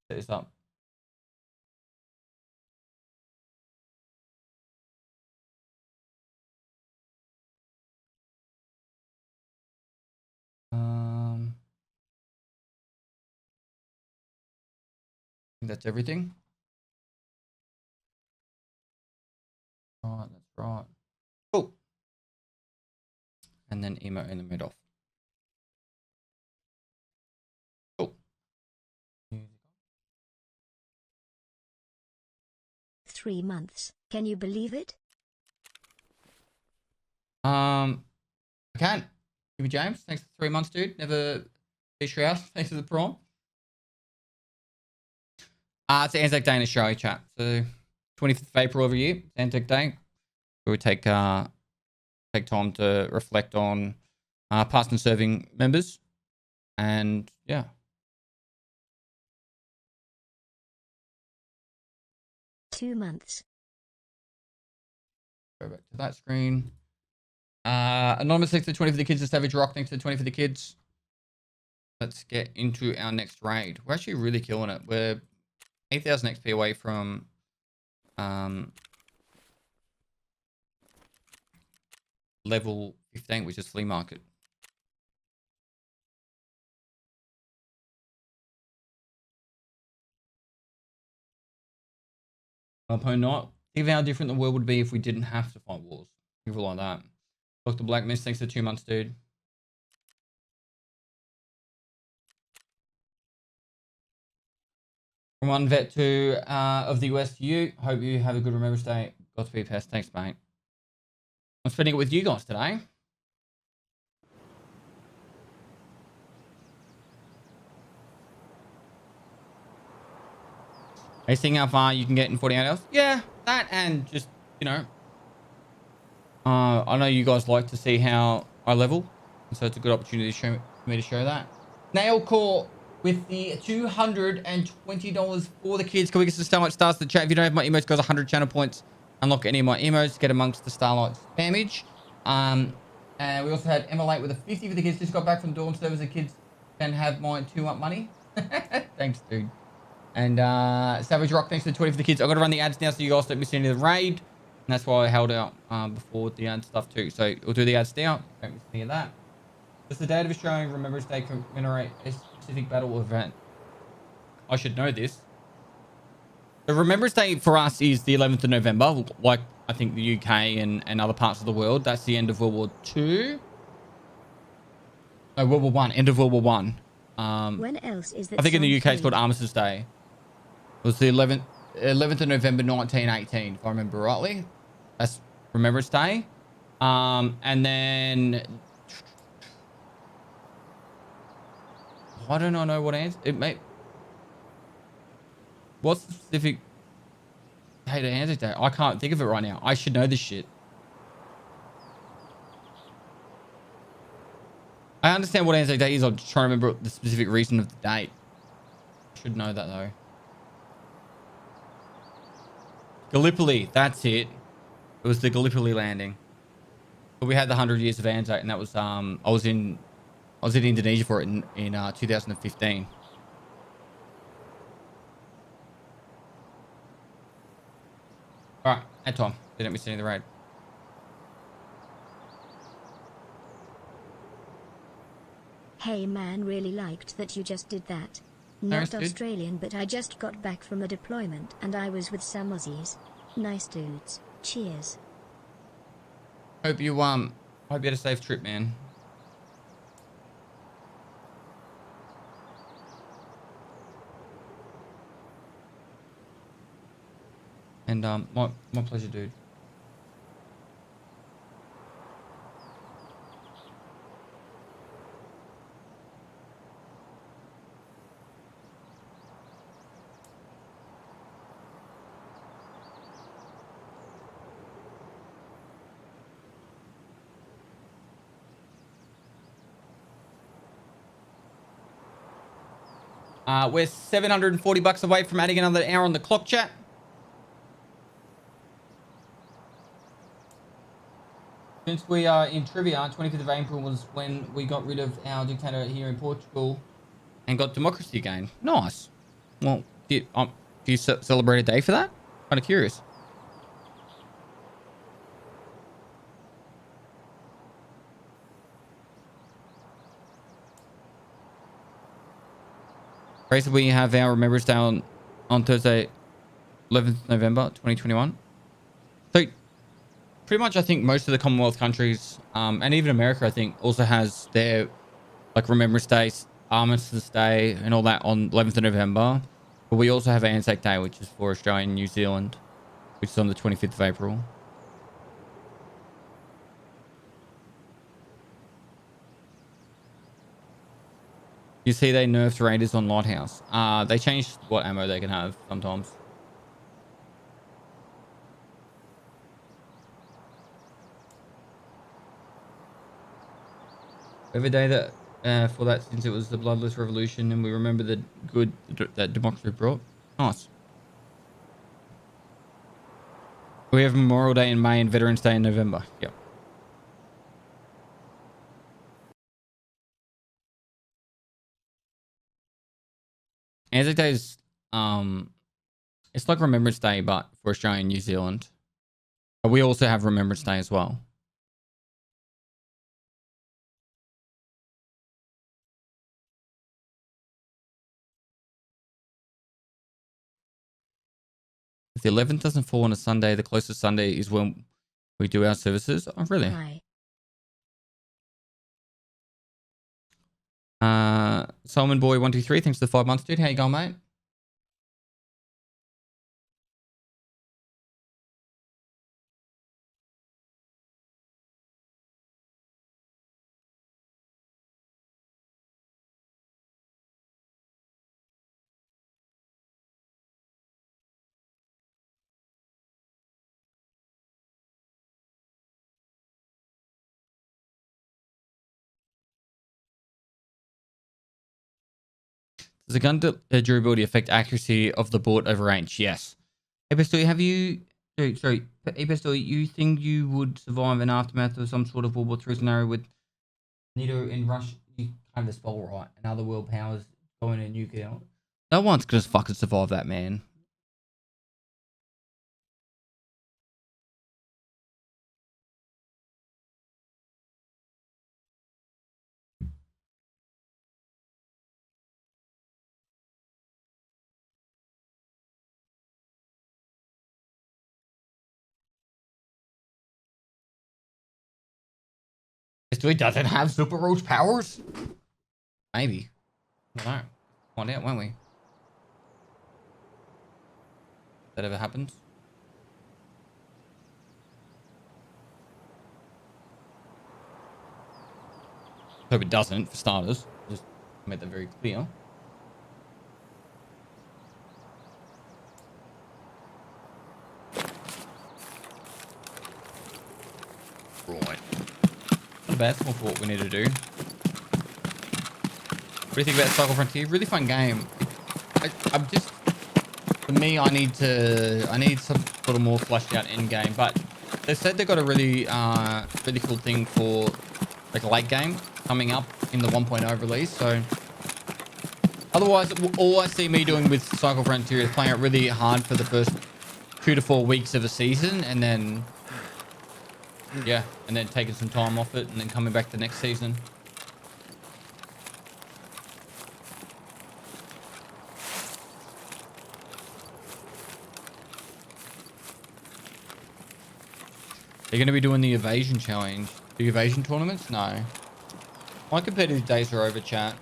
Set this up. I think that's everything. Right, that's right. Cool. And then emote in the middle. Cool. 3 months. Can you believe it? I can. Give me James. Thanks for 3 months, dude. Never fish your house. Thanks for the prom. It's Anzac Day in Australia, chat. So 25th of April every year, Anzac Day. We take time to reflect on past and serving members. And yeah. Two months. Go back to that screen. Anonymous, thanks to the 20 for the kids. The Savage Rock, thanks to the 20 for the kids. Let's get into our next raid. We're actually really killing it. We're 8,000 XP away from level 15, which is Flea Market. Opponent not. Think of how different the world would be if we didn't have to fight wars. People like that. Dr. Black Mist, thanks for 2 months, dude. From one vet to of the US to you. Hope you have a good Remembrance Day. Got to be pest. Thanks, mate. I'm spending it with you guys today. Are you seeing how far you can get in 48 hours? Yeah, that and just, you know, I know you guys like to see how I level, so it's a good opportunity for me to show that. Nail Core with the $220 for the kids. Can we get some Starlight stars to the chat? If you don't have my emotes, guys, 100 channel points. Unlock any of my emotes. Get amongst the Starlight spammage. And we also had Emma with a 50 for the kids. Just got back from dorm servers. The kids can have my 2-up money. Thanks, dude. And Savage Rock, thanks to the 20 for the kids. I've got to run the ads now so you guys don't miss any of the raid. And that's why I held out before the ad stuff too. So we'll do the ads now. Don't miss any of that. Does the date of Australian Remembrance Day commemorate a specific battle event? I should know this. The Remembrance Day for us is the 11th of November, like I think the UK and other parts of the world. That's the end of World War II. No, World War One. End of World War One. When else is that? I think in the UK it's called Armistice Day. It was the 11th of November 1918, if I remember rightly. That's Remembrance Day. And then why don't I know what answer it may. What's the specific date of Anzac Day? I can't think of it right now. I should know this shit. I understand what Anzac Day is. I'm just trying to remember the specific reason of the date. I should know that though. Gallipoli, that's it. It was the Gallipoli landing. But we had the 100 years of Anzac, and that was I was in Indonesia for it in 2015. All right, at Tom. Didn't miss any of the raid. Hey man, really liked that you just did that. Not Australian, but I just got back from a deployment and I was with some Aussies. Nice dudes. Cheers. Hope you had a safe trip, man. And my pleasure, dude. We're $740 away from adding another hour on the clock, chat. Since we are in trivia, 25th of April was when we got rid of our dictator here in Portugal. and got democracy again. Nice. Well, do you celebrate a day for that? Kind of curious. Fraser, we have our Remembrance Day on Thursday, 11th November 2021. So pretty much I think most of the Commonwealth countries and even America I think also has their like Remembrance Day, Armistice Day and all that on 11th of November. But we also have Anzac Day, which is for Australia and New Zealand, which is on the 25th of April. You see they nerfed Raiders on Lighthouse. They changed what ammo they can have sometimes. Every day that for that since it was the bloodless revolution and we remember the good that democracy brought. Nice. We have Memorial Day in May and Veterans Day in November. Yep. Anzac Day is it's like Remembrance Day but for Australia and New Zealand. But we also have Remembrance Day as well. If the 11th doesn't fall on a Sunday, the closest Sunday is when we do our services. Oh, really? Hi. Solomon Boy 123, thanks for the 5 months, dude. How you going, mate? Does the gun durability affect accuracy of the bullet over range? Yes. Hey, Pistol, have you... Sorry. Hey, Pistol, you think you would survive an aftermath of some sort of World War III scenario with NATO and Russia? You can't have spell right. And other world powers going to nuclear. No one's going to fucking survive that, man. Pistol doesn't have super roach powers? Maybe. I don't know. Find out, won't we? If that ever happens. Hope it doesn't, for starters. Just make that very clear. Right. Not a bad small for what we need to do. What do you think about Cycle Frontier? Really fun game. I'm just... For me, I need some sort of more fleshed out end game, but they said they got a really really cool thing for like a late game coming up in the 1.0 release. So otherwise, all I see me doing with Cycle Frontier is playing it really hard for the first 2 to 4 weeks of a season, and then and then taking some time off it, and then coming back the next season. They're going to be doing the evasion challenge. The evasion tournaments? No. My competitive days are over, chat.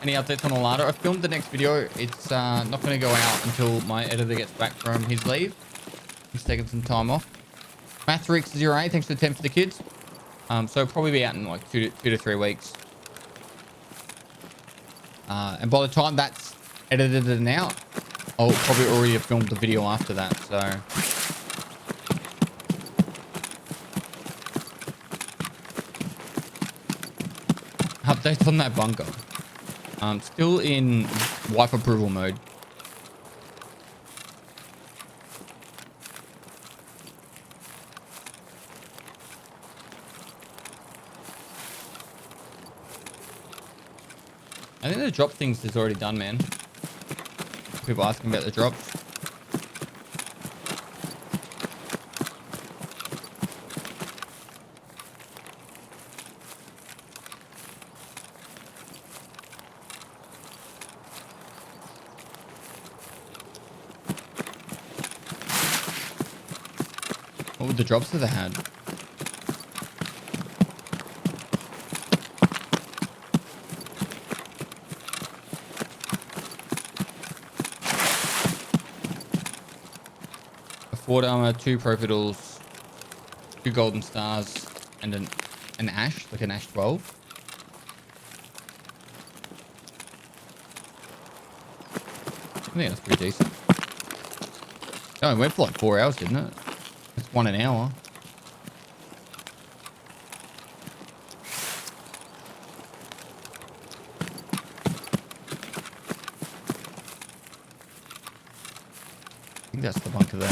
Any updates on Olada? I filmed the next video. It's not going to go out until my editor gets back from his leave. He's taking some time off. Mathrix08, thanks for the 10 for the kids. So it'll probably be out in like 2 to 3 weeks. And by the time that's edited and out, I'll probably already have filmed the video after that, so... Updates on that bunker. Still in wife approval mode. I think the drop things is already done, man. People asking about the drops. What would the drops have had? A 4 armor, 2 profitals, 2 golden stars, and an ash, like an ash 12. I think that's pretty decent. Oh, it went for like 4 hours, didn't it? It's 1 an hour. I think that's the bunker there.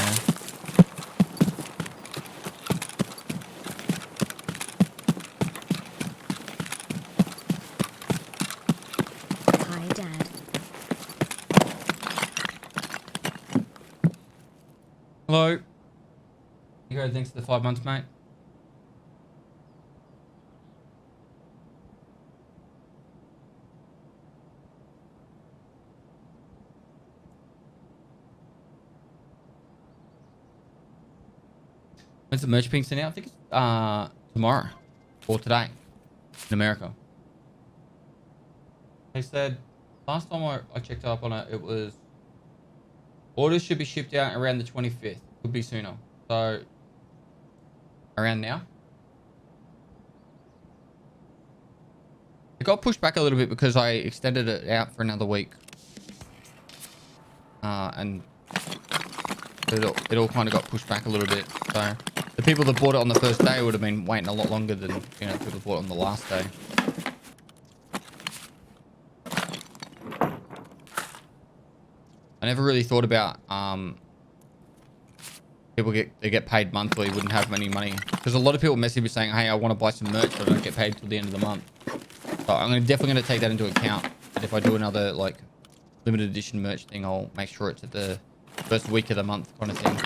Hi, Dad. Hello. You guys, thanks for the 5 months, mate. When's the merch being sent out? I think it's tomorrow or today in America. They said last time I checked up on it, it was orders should be shipped out around the 25th. Could be sooner. So around now. It got pushed back a little bit because I extended it out for another week. And it all kind of got pushed back a little bit. So the people that bought it on the first day would have been waiting a lot longer than, you know, people that bought it on the last day. I never really thought about people get paid monthly, wouldn't have any money, because a lot of people message me saying, hey, I want to buy some merch, but I don't get paid till the end of the month. So I'm definitely going to take that into account. And if I do another like limited edition merch thing, I'll make sure it's at the first week of the month kind of thing,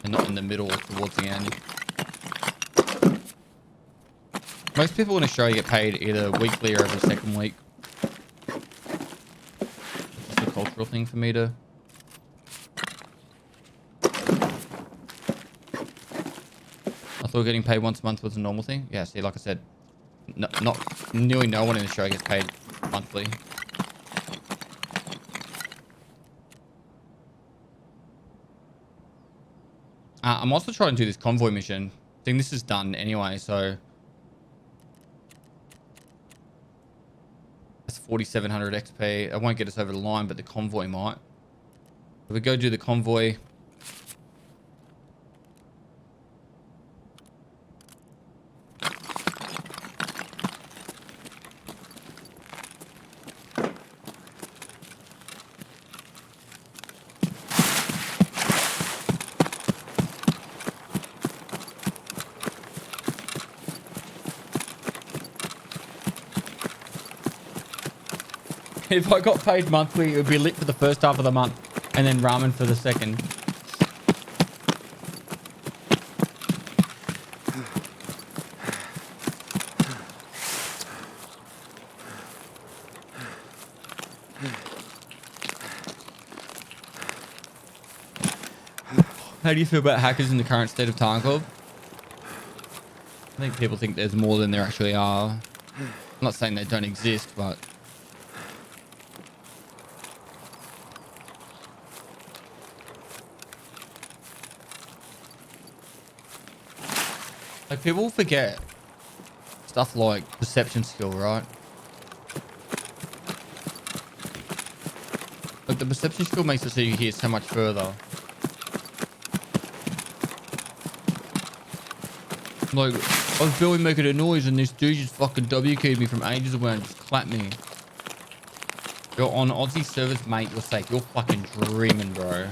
and not in the middle or towards the end. Most people in Australia get paid either weekly or every second week. It's just a cultural thing for me to. I thought getting paid once a month was a normal thing. Yeah, see, like I said, not nearly no one in Australia gets paid monthly. I'm also trying to do this convoy mission. I think this is done anyway, so that's 4,700 XP. It won't get us over the line, but the convoy might. If we go do the convoy. If I got paid monthly, it would be lit for the first half of the month and then ramen for the second. How do you feel about hackers in the current state of Tarkov? I think people think there's more than there actually are. I'm not saying they don't exist, but like people forget stuff like perception skill, right? Like the perception skill makes it so you hear so much further. Like, I was barely making a noise and this dude just fucking W-keyed me from ages away and just clapped me. You're on Aussie servers, mate. You're safe. You're fucking dreaming, bro.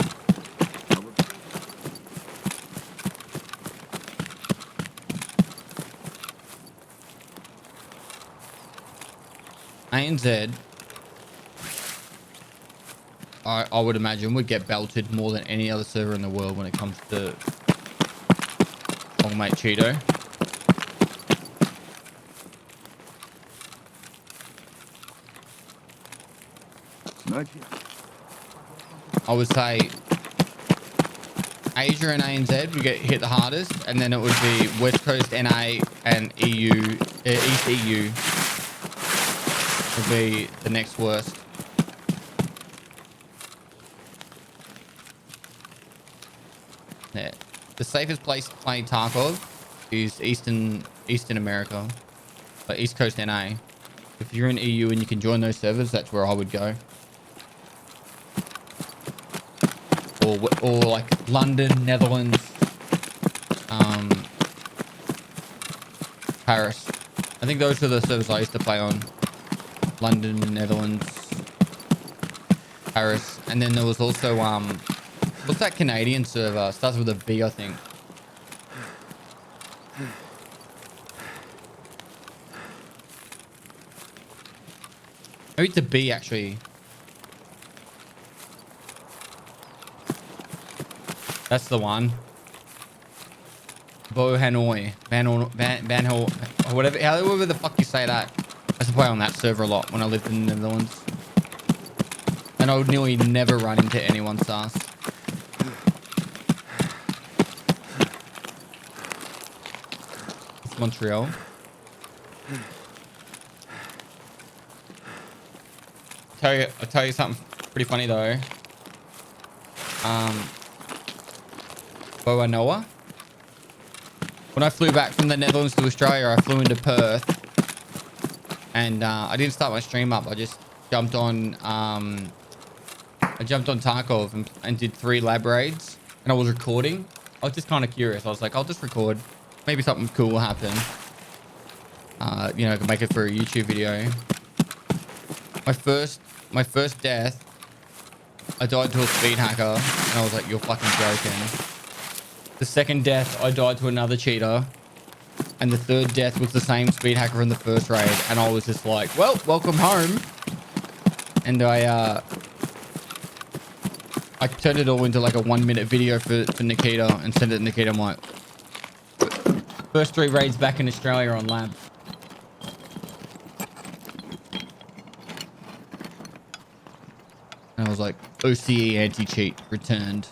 ANZ, I would imagine, would get belted more than any other server in the world when it comes to Longmate Cheeto. I would say Asia and ANZ would get hit the hardest, and then it would be West Coast NA and EU, East EU would be the next worst. Yeah. The safest place to play Tarkov is Eastern America, like East Coast NA. If you're in EU and you can join those servers, that's where I would go. Or like London, Netherlands, Paris. I think those are the servers I used to play on. London, Netherlands, Paris, and then there was also what's that Canadian server? Starts with a B, I think. Maybe it's a B actually. That's the one. Bo Hanoi. Whatever, however the fuck you say that. I used to play on that server a lot when I lived in the Netherlands. And I would nearly never run into anyone's sus. It's Montreal. I'll tell you something pretty funny though. Boanoa. When I flew back from the Netherlands to Australia, I flew into Perth, and I didn't start my stream up. I just jumped on Tarkov and did 3 lab raids, and I was recording. I was just kind of curious. I was like, I'll just record. Maybe something cool will happen. You know, I can make it for a YouTube video. My first death, I died to a speed hacker, and I was like, you're fucking joking. The second death, I died to another cheater. And the third death was the same speed hacker from the first raid. And I was just like, well, welcome home. And I turned it all into like a 1-minute video for Nikita and sent it to Nikita. I'm like, first 3 raids back in Australia on lab. And I was like, OCE anti-cheat returned.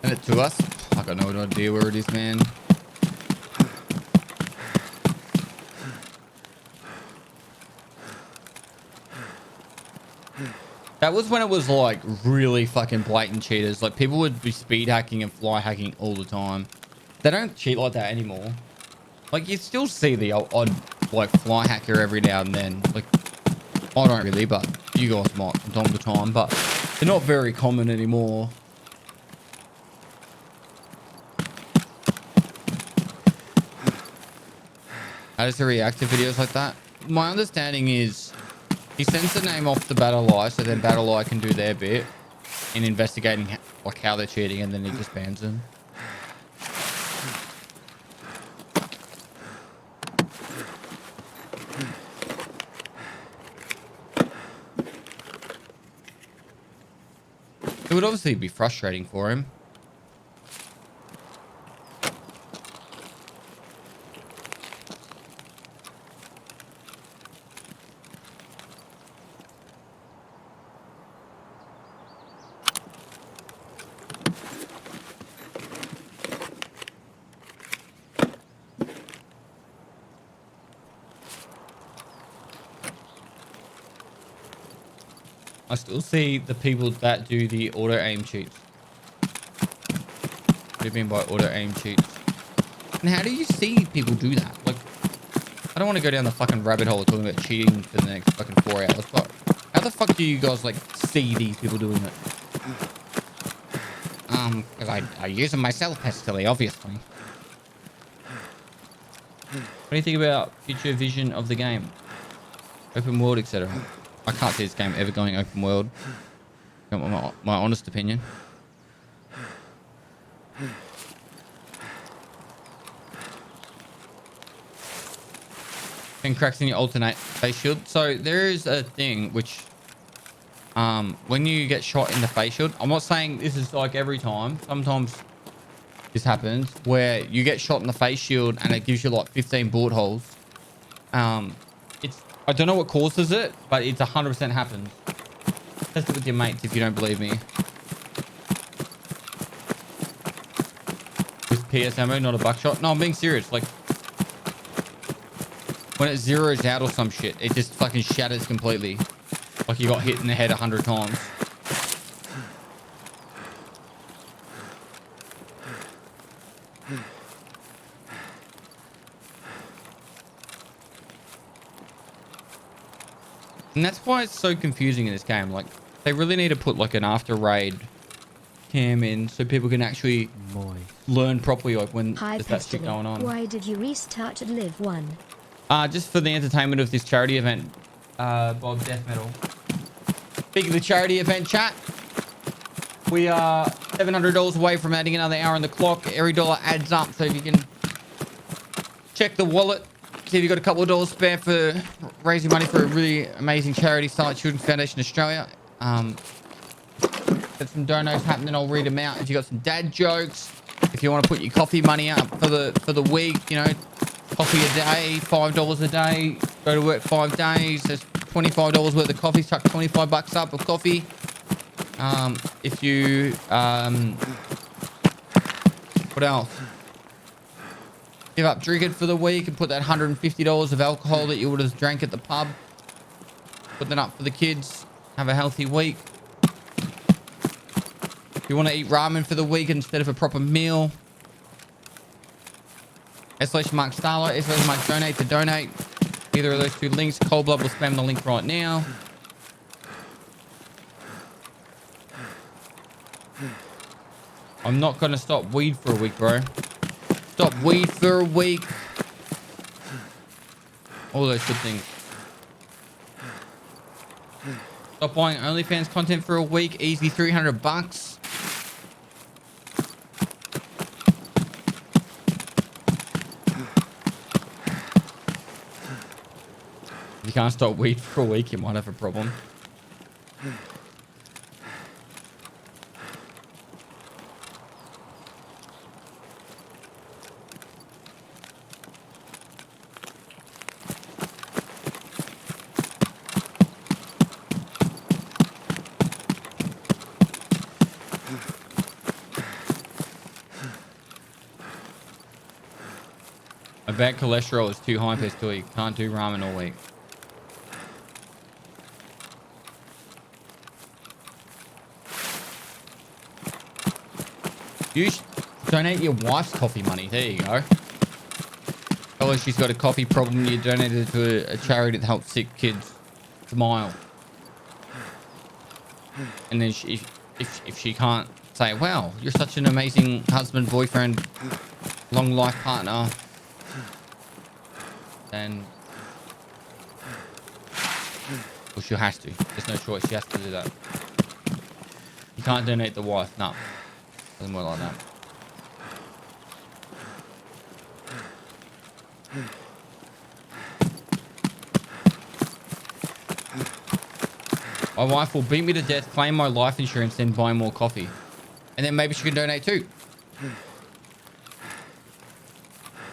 Send it to us. I got no idea where it is, man. That was when it was like really fucking blatant cheaters. Like people would be speed hacking and fly hacking all the time. They don't cheat like that anymore. Like you still see the odd like fly hacker every now and then. Like I don't really, but you guys might from time to time. But they're not very common anymore. How does he react to videos like that? My understanding is he sends the name off to Battle Eye, so then Battle Eye can do their bit in investigating like how they're cheating, and then he just bans them. It would obviously be frustrating for him. I still see the people that do the auto aim cheats. What do you mean by auto aim cheats? And how do you see people do that? Like, I don't want to go down the fucking rabbit hole talking about cheating for the next fucking 4 hours, but how the fuck do you guys like see these people doing it? Because I use them myself personally, obviously. What do you think about future vision of the game? Open world, etc. I can't see this game ever going open world. My honest opinion. and cracks in your alternate face shield. So there is a thing which, when you get shot in the face shield, I'm not saying this is like every time. Sometimes this happens where you get shot in the face shield and it gives you like 15 bullet holes. I don't know what causes it, but it's 100% happens. Test it with your mates if you don't believe me. With PS ammo, not a buckshot. No, I'm being serious. Like, when it zeroes out or some shit, it just fucking shatters completely. Like you got hit in the head 100 times. And that's why it's so confusing in this game. Like, they really need to put like an after raid cam in so people can actually learn properly, like when there's that shit going on. Why did you restart at Live 1? Just for the entertainment of this charity event, Bob Death Metal. Speaking of the charity event, chat, we are $700 away from adding another hour on the clock. Every dollar adds up, so if you can check the wallet, see if you've got a couple of dollars spare for raising money for a really amazing charity, Starlight Children's Foundation Australia. Got some donos happening. I'll read them out. If you got some dad jokes, if you want to put your coffee money up for the week, you know, coffee a day, $5 a day, go to work 5 days, there's $25 worth of coffee, chuck 25 bucks up of coffee. If you what else, give up drinking for the week and put that $150 of alcohol that you would have drank at the pub, put that up for the kids, have a healthy week. If you want to eat ramen for the week instead of a proper meal, /Mark Starlight, /Mark Donate to donate. Either of those two links. Cold Blood will spam the link right now. I'm not going to stop weed for a week, bro. Stop weed for a week. All those good things. Stop buying OnlyFans content for a week. Easy 300 bucks. If you can't stop weed for a week, you might have a problem. My bad cholesterol is too high this week. Can't do ramen all week. You should donate your wife's coffee money. There you go. Tell her she's got a coffee problem. You donate it to a charity that helps sick kids. Smile. And then if she can't say, wow, you're such an amazing husband, boyfriend, long life partner, then well, she has to. There's no choice. She has to do that. You can't donate the wife. No. Doesn't work like that. My wife will beat me to death, claim my life insurance, then buy more coffee. And then maybe she can donate too.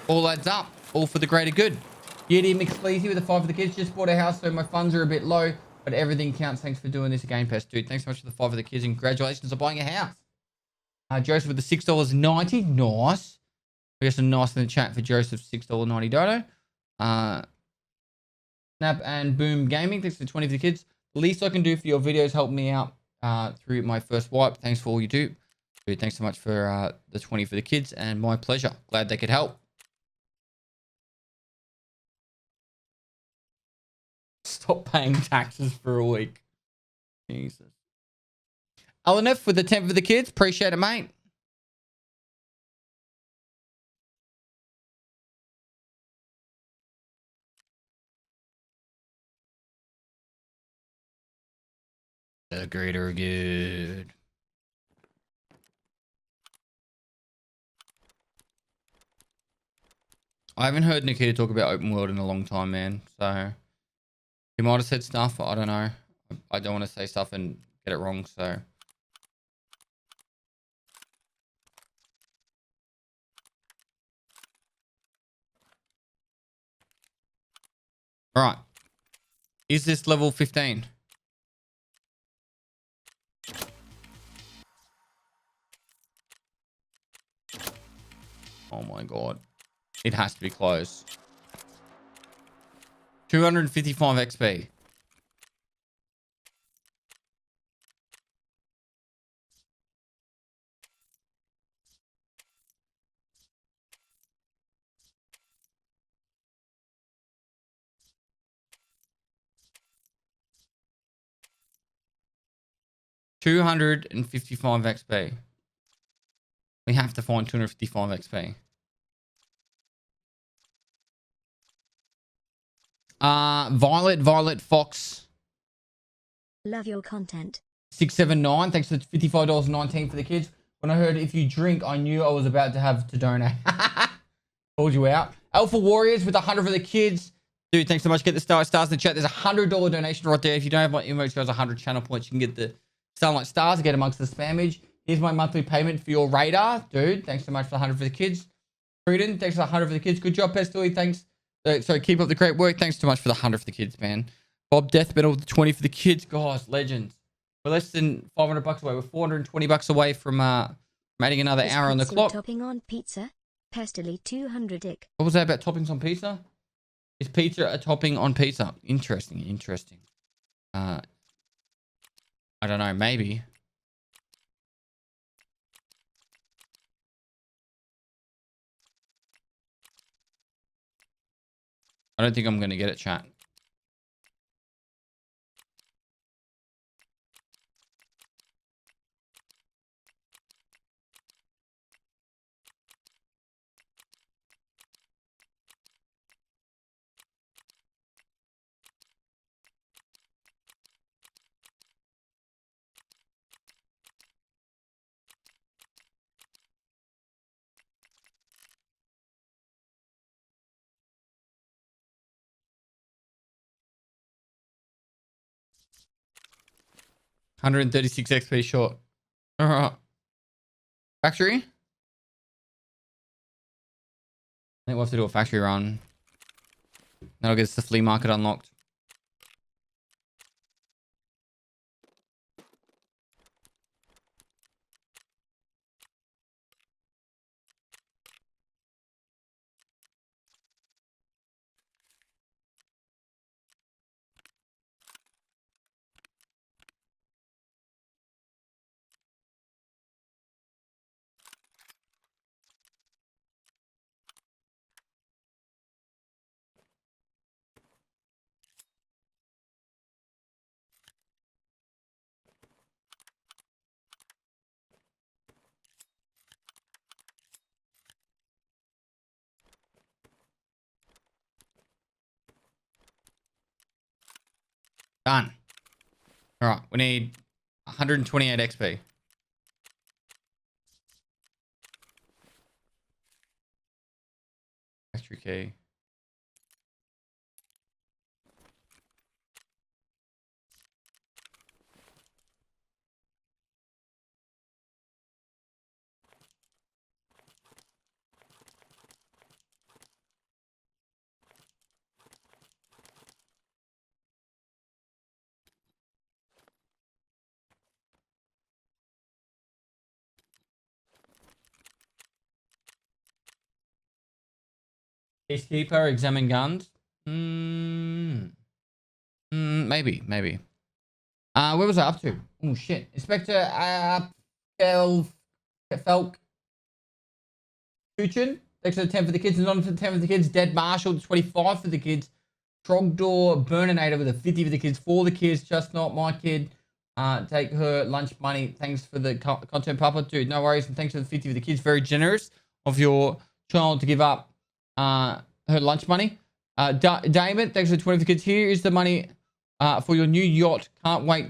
All adds up. All for the greater good. Yeti McSleazy with a 5 for the kids. Just bought a house, so my funds are a bit low, but everything counts. Thanks for doing this again, Pest Dude. Thanks so much for the 5 for the kids, and congratulations on buying a house. Joseph with the $6.90. Nice. We got some nice in the chat for Joseph, $6.90 dono. Snap and Boom Gaming. Thanks for the 20 for the kids. The least I can do for your videos, help me out through my first wipe. Thanks for all you do. Dude, thanks so much for the 20 for the kids, and my pleasure. Glad they could help. Stop paying taxes for a week. Jesus. Alanef with the 10 for the kids. Appreciate it, mate. The greater good. I haven't heard Nikita talk about open world in a long time, man. So he might have said stuff. I don't know. I don't want to say stuff and get it wrong. So all right. Is this level 15? Oh my god. It has to be close. 255 XP. $255 XP. We have to find 255 XP. Violet Fox. Love your content. 679. Thanks for $55.19 for the kids. When I heard if you drink, I knew I was about to have to donate. Called you out. Alpha Warriors with 100 for the kids. Dude, thanks so much. Get the stars in the chat. There's a $100 donation right there. If you don't have my emotes, there's 100 channel points. You can get the Starlight Stars to get amongst the spammage. Here's my monthly payment for your radar. Dude, thanks so much for the 100 for the kids. Pruden, thanks for the 100 for the kids. Good job, Pestily. Thanks. So keep up the great work. Thanks so much for the 100 for the kids, man. Bob Death Metal with the 20 for the kids. Guys, legends. We're less than $500 away. We're $420 away from adding another hour on the clock. Topping on pizza. Pestily 200 ick. What was that about toppings on pizza? Is pizza a topping on pizza? Interesting. I don't know. Maybe. I don't think I'm going to get it, chat. $136 XP short. All right. Factory? I think we'll have to do a factory run. That'll get us the flea market unlocked. Done. All right. We need 128 XP. Factory key. Peacekeeper, examine guns. Maybe. Where was I up to? Oh shit. Inspector Felk Kuchin. Thanks for the 10 for the kids. And on for the 10 for the kids. Dead Marshall, 25 for the kids. Trogdor Burninator with a 50 for the kids. For the kids, just not my kid. Take her lunch money. Thanks for the content, Papa. Dude, no worries. And thanks for the 50 for the kids. Very generous of your child to give up her lunch money. Damon, thanks for the 20 for the kids. Here is the money for your new yacht. Can't wait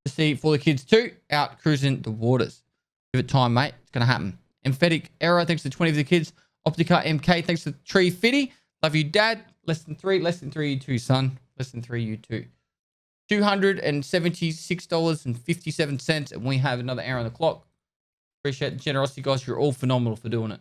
to see for the kids too. Out cruising the waters. Give it time, mate. It's going to happen. Emphatic Error, thanks for the 20 for the kids. Optica MK, thanks to Tree Fitty. Love you, Dad. Less than three, you too, son. Less than three, you too. $276.57, and we have another hour on the clock. Appreciate the generosity, guys. You're all phenomenal for doing it.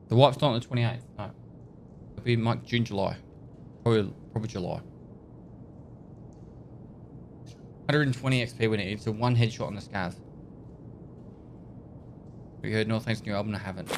The wife's not on the 28th. No. It'll be like June, July. Probably July. 120 XP when it's a one headshot on the scav. Have you heard Northank's new album? I haven't.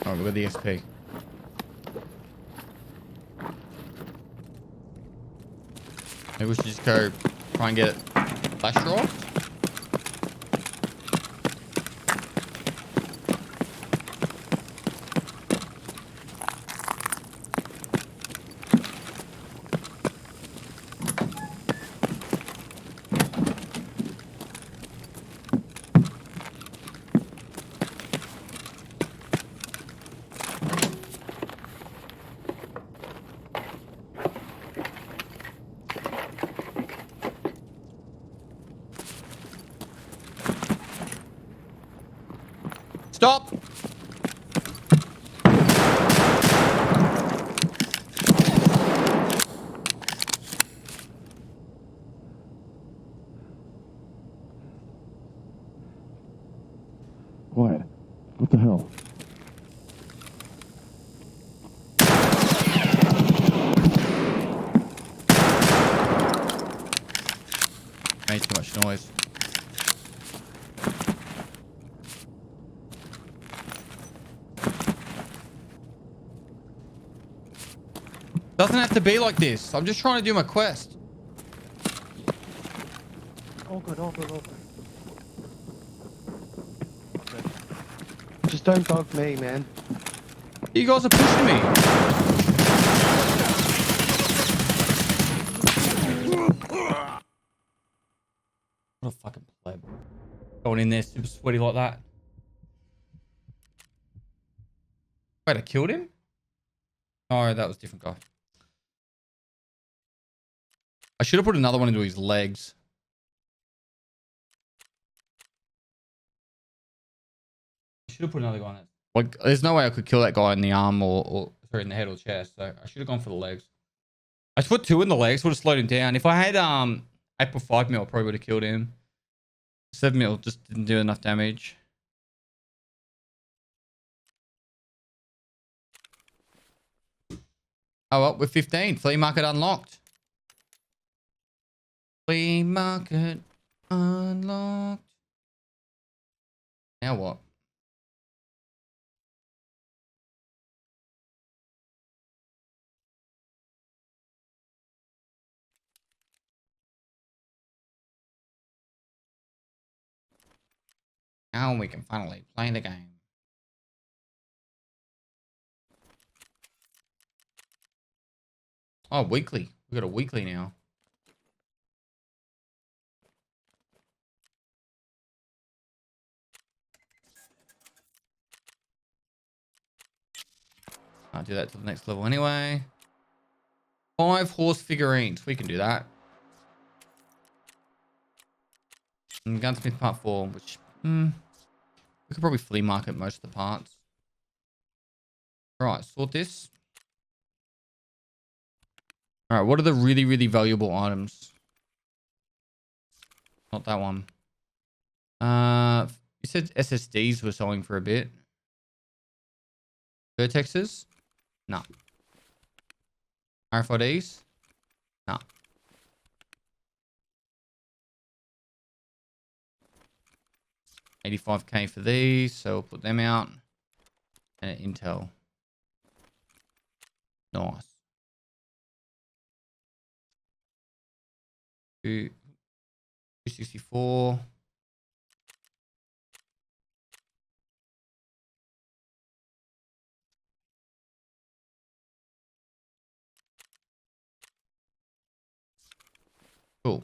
Alright, we've got the XP. Maybe we should just go try and get flash drive. Stop! Quiet. What the hell? Made too much noise. Doesn't have to be like this. I'm just trying to do my quest. All good, all good, all good. Okay. Just don't dog me, man. You guys are pushing me. What a fucking pleb. Going in there super sweaty like that. Wait, I killed him? Oh, that was a different guy. I should have put another one into his legs. I should have put another guy on it. Like, there's no way I could kill that guy in the arm or sorry, in the head or chest. So I should have gone for the legs. I just put two in the legs, would have slowed him down. If I had April 5 mil, I probably would have killed him. 7 mil just didn't do enough damage. Oh well, we're 15. Flea market unlocked. Flea market unlocked. Now what? Now we can finally play the game. Oh, weekly. We got a weekly now. I'll do that to the next level anyway. 5 horse figurines. We can do that. And Gunsmith Part 4, which... we could probably flea market most of the parts. Alright, sort this. Alright, what are the really, really valuable items? Not that one. You said SSDs were selling for a bit. Vertexes? No. RFIDs? No. $85K for these, so we'll put them out. And Intel. Nice. 264. Cool.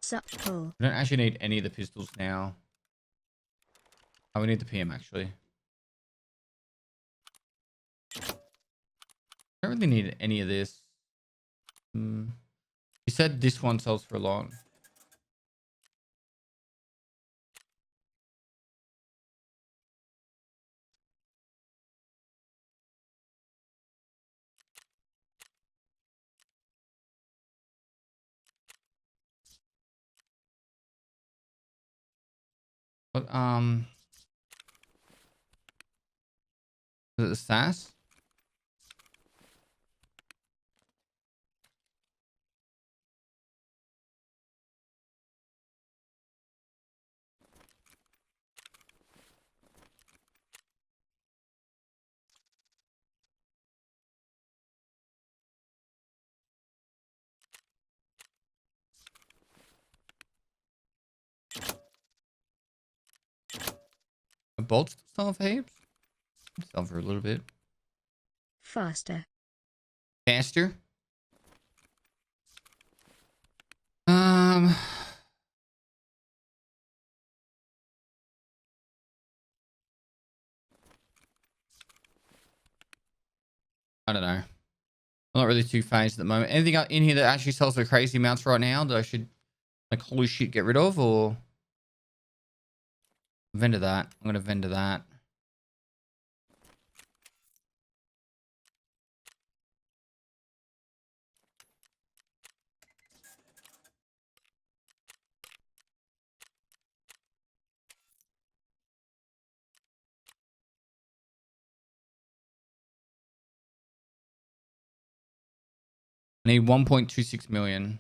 Sup, Paul. We don't actually need any of the pistols now. Oh, we need the PM actually. Don't really need any of this. You said this one sells for a lot. But is it the SAS? A bolt sell for heaps? Sell for a little bit. Faster. Faster? I don't know. I'm not really too phased at the moment. Anything in here that actually sells for crazy amounts right now that I should, like, holy shit, get rid of? Or vendor that. I'm going to vendor that. I need 1.26 million.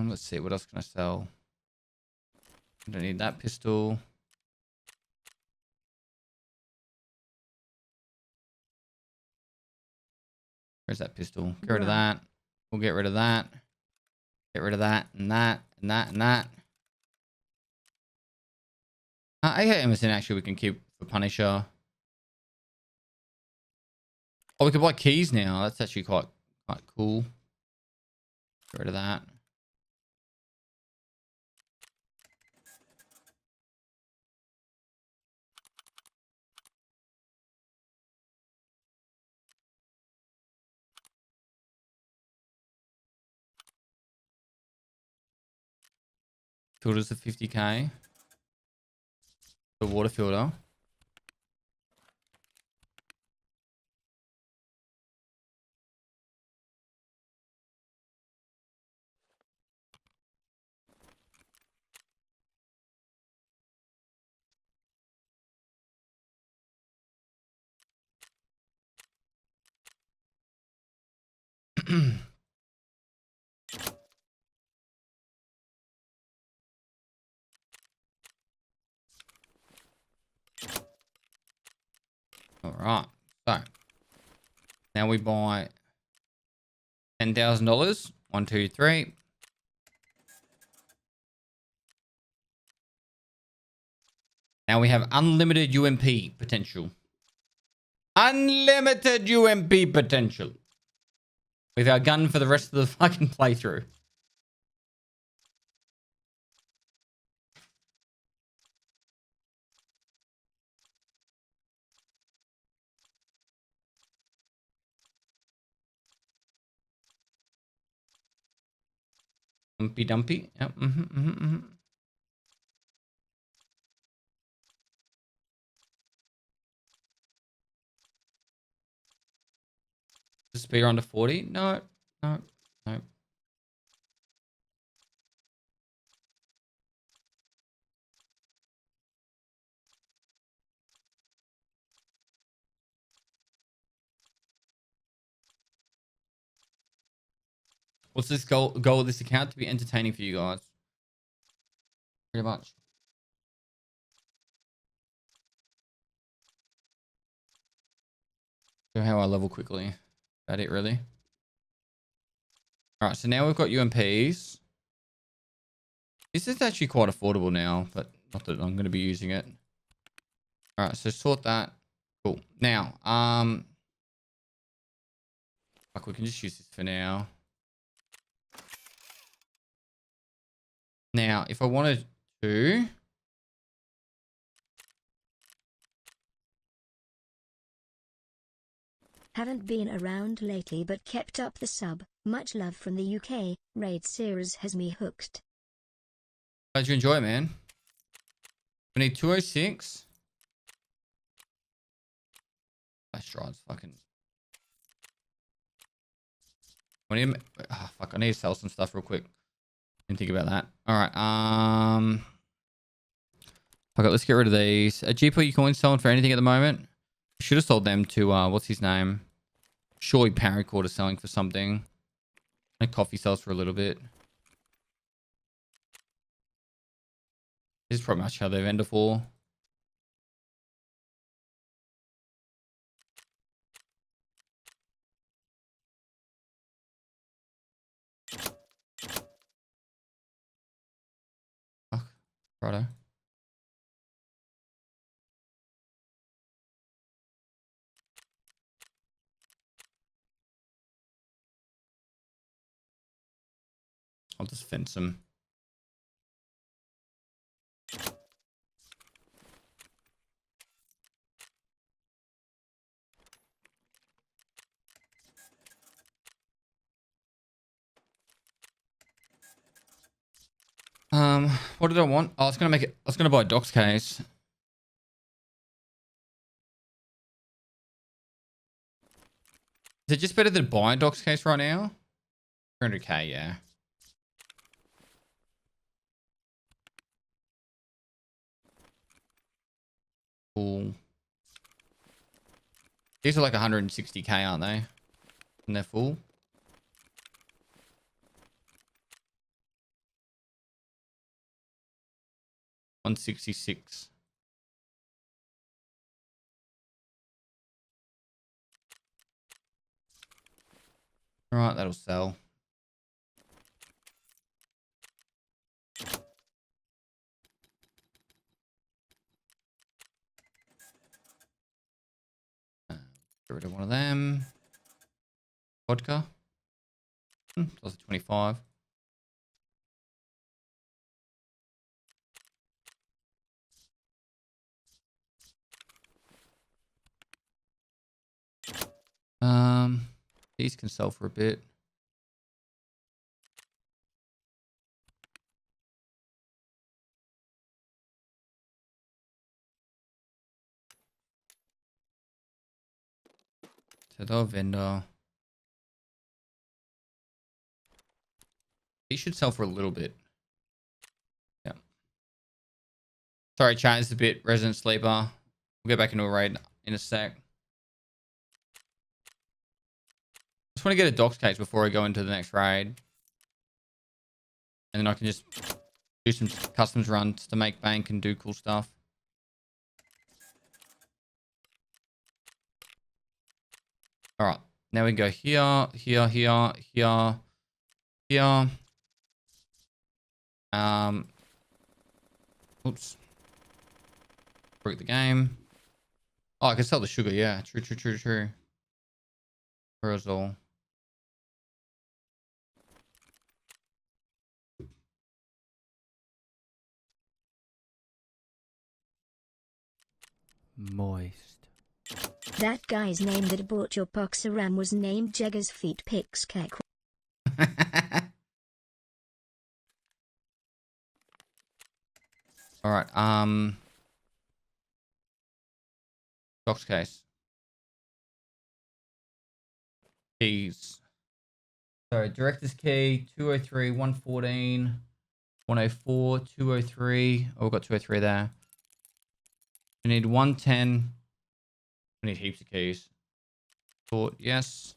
Let's see. What else can I sell? I don't need that pistol. Where's that pistol? Get rid of that. We'll get rid of that. Get rid of that and that and that and that. AK Emerson actually we can keep for Punisher. Oh, we can buy keys now. That's actually quite cool. Get rid of that. Filters of 50K. The water filter. All right. So now we buy $10,000. 1, 2, 3. Now we have unlimited UMP potential. Unlimited UMP potential. With our gun for the rest of the fucking playthrough. Humpy Dumpy. Yep. The speed under 40? No. No. No. What's this goal of this account? To be entertaining for you guys. Pretty much. Show how I level quickly. About it, really. All right, so now we've got UMPs. This is actually quite affordable now, but not that I'm going to be using it. All right, so sort that. Cool. Now, fuck, we can just use this for now. Now, if I wanted to, Haven't been around lately but kept up the sub. Much love from the UK. Raid series has me hooked. glad you enjoy it, man. We need 206. Flash drives, fucking. I need, fuck, I need to sell some stuff real quick. Didn't think about that. All right. Okay, let's get rid of these. A Jeep, are you coin selling for anything at the moment? Should have sold them to what's his name? Surely Paracord is selling for something. And coffee sells for a little bit. This is pretty much how they vendor for. Fuck. Righto. I'll just fence them. What did I want? Oh, I was gonna make it. I was gonna buy a Docs case. Is it just better than buying a Docs case right now? 300k, yeah. Cool. These are like 160k, aren't they? And they're full. $166. All right, that'll sell. Get rid of one of them. Vodka. Plus 25. These can sell for a bit. So they're vendor. These should sell for a little bit. Yeah. Sorry, chat, it's a bit resident sleeper. We'll get back into a raid in a sec. Just want to get a Docs case before I go into the next raid. And then I can just do some customs runs to make bank and do cool stuff. All right. Now we can go here, here, here, here, here. Oops. Break the game. Oh, I can sell the sugar. Yeah. True, true, true, true. Where's all? Moist. That guy's name that bought your Poxaram was named Jagger's Feet Pix Kek. All right. Box case. Keys. So director's key 203, 114, 104, 203. Oh, we've got 203 there. We need 110. We need heaps of keys. Thought yes.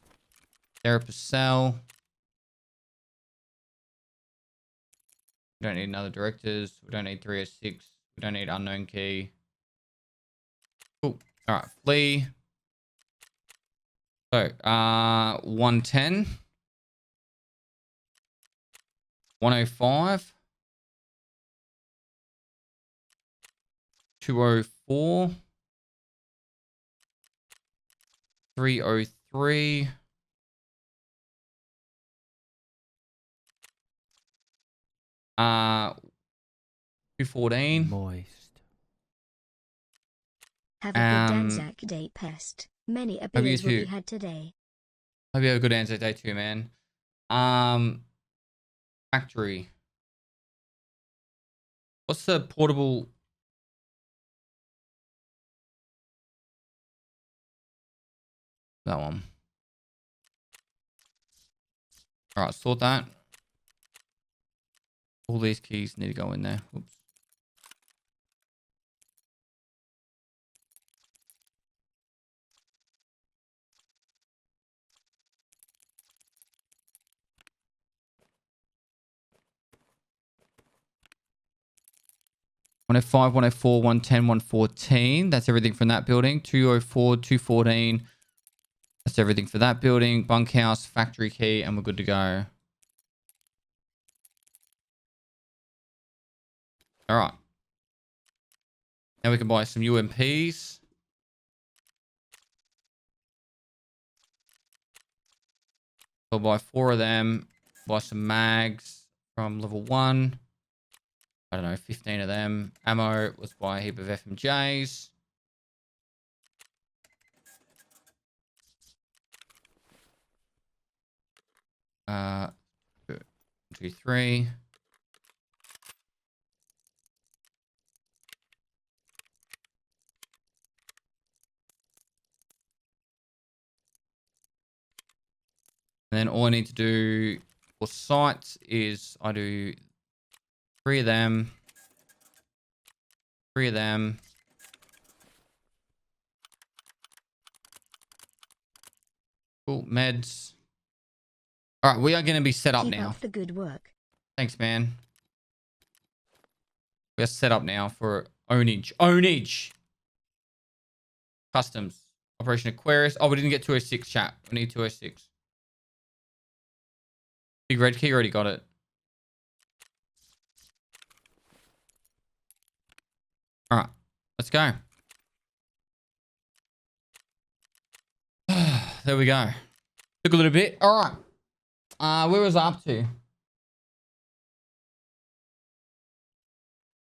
Therapist cell. We don't need another directors. We don't need 306. We don't need unknown key. Cool. All right. Flea. So, 110. 105. 204. 303. 214. Moist. Have a good Anzac Day, pest. Many Hope you beers will be too. had today. Hope you have a good Anzac Day too, man. Factory. What's the portable? That one. All right, sort that. All these keys need to go in there. Oops. One hundred five, 104, 110, 114. That's everything from that building. 204, 214. That's everything for that building. Bunkhouse, factory key, and we're good to go. All right. Now we can buy some UMPs. We'll buy 4 of them. Buy some mags from level 1. I don't know, 15 of them. Ammo, let's buy a heap of FMJs. Uh, 2, 3. And then all I need to do for sites is I do 3 of them. 3 of them. Cool, meds. All right, we are going to be set up Keep now. up the good work. Thanks, man. We're set up now for ownage. Ownage! Customs. Operation Aquarius. Oh, we didn't get 206, chat. We need 206. Big red key, already got it. All right, let's go. There we go. Took a little bit. All right. Where was I up to?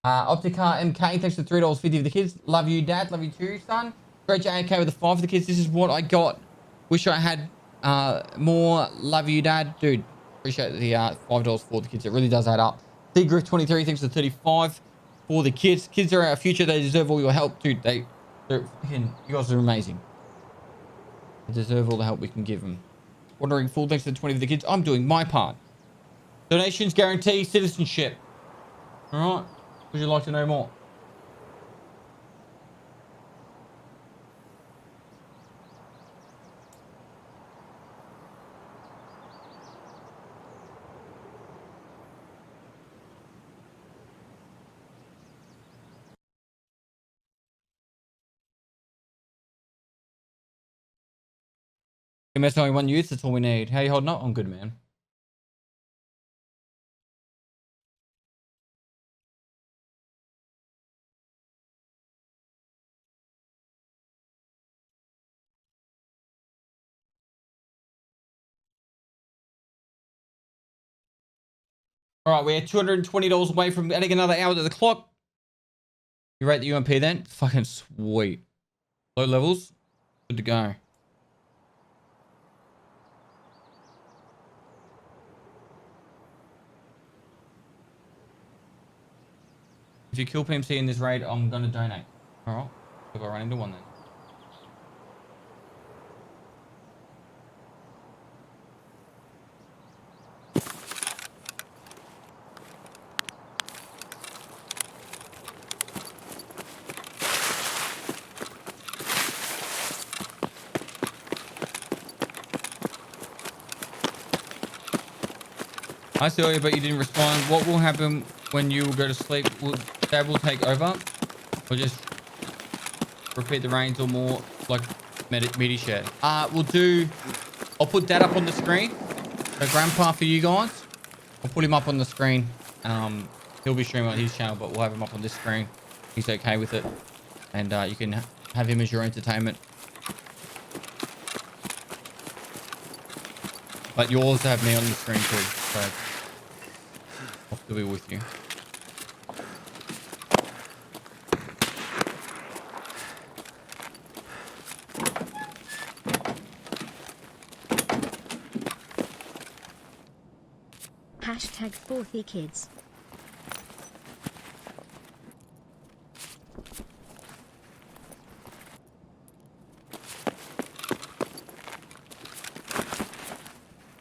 Opticar MK, thanks for $3.50 for the kids. Love you, Dad. Love you too, son. Great JK with the 5 for the kids. This is what I got. Wish I had more. Love you, Dad. Dude, appreciate the $5 for the kids. It really does add up. Griff 23, thanks for 35 for the kids. Kids are our future. They deserve all your help, dude. They're fucking, you guys are amazing. They deserve all the help we can give them. Wandering full, thanks to the 20 for the kids. I'm doing my part. Donations guarantee citizenship. All right. Would you like to know more? MS only 1 use, that's all we need. How you holding up? I'm good, man. All right, we're $220 away from adding another hour to the clock. You rate the UMP then? Fucking sweet. Low levels. Good to go. If you kill PMC in this raid, I'm going to donate. All right. If I run into one then. I saw you, but you didn't respond. What will happen when you go to sleep? Dad will take over? Or just repeat the reigns or more like meaty share? We'll do... I'll put Dad up on the screen. So Grandpa for you guys. I'll put him up on the screen. He'll be streaming on his channel, but we'll have him up on this screen. He's okay with it. And you can have him as your entertainment. But you also have me on the screen too. So I'll still be with you. Hashtag 4th kids.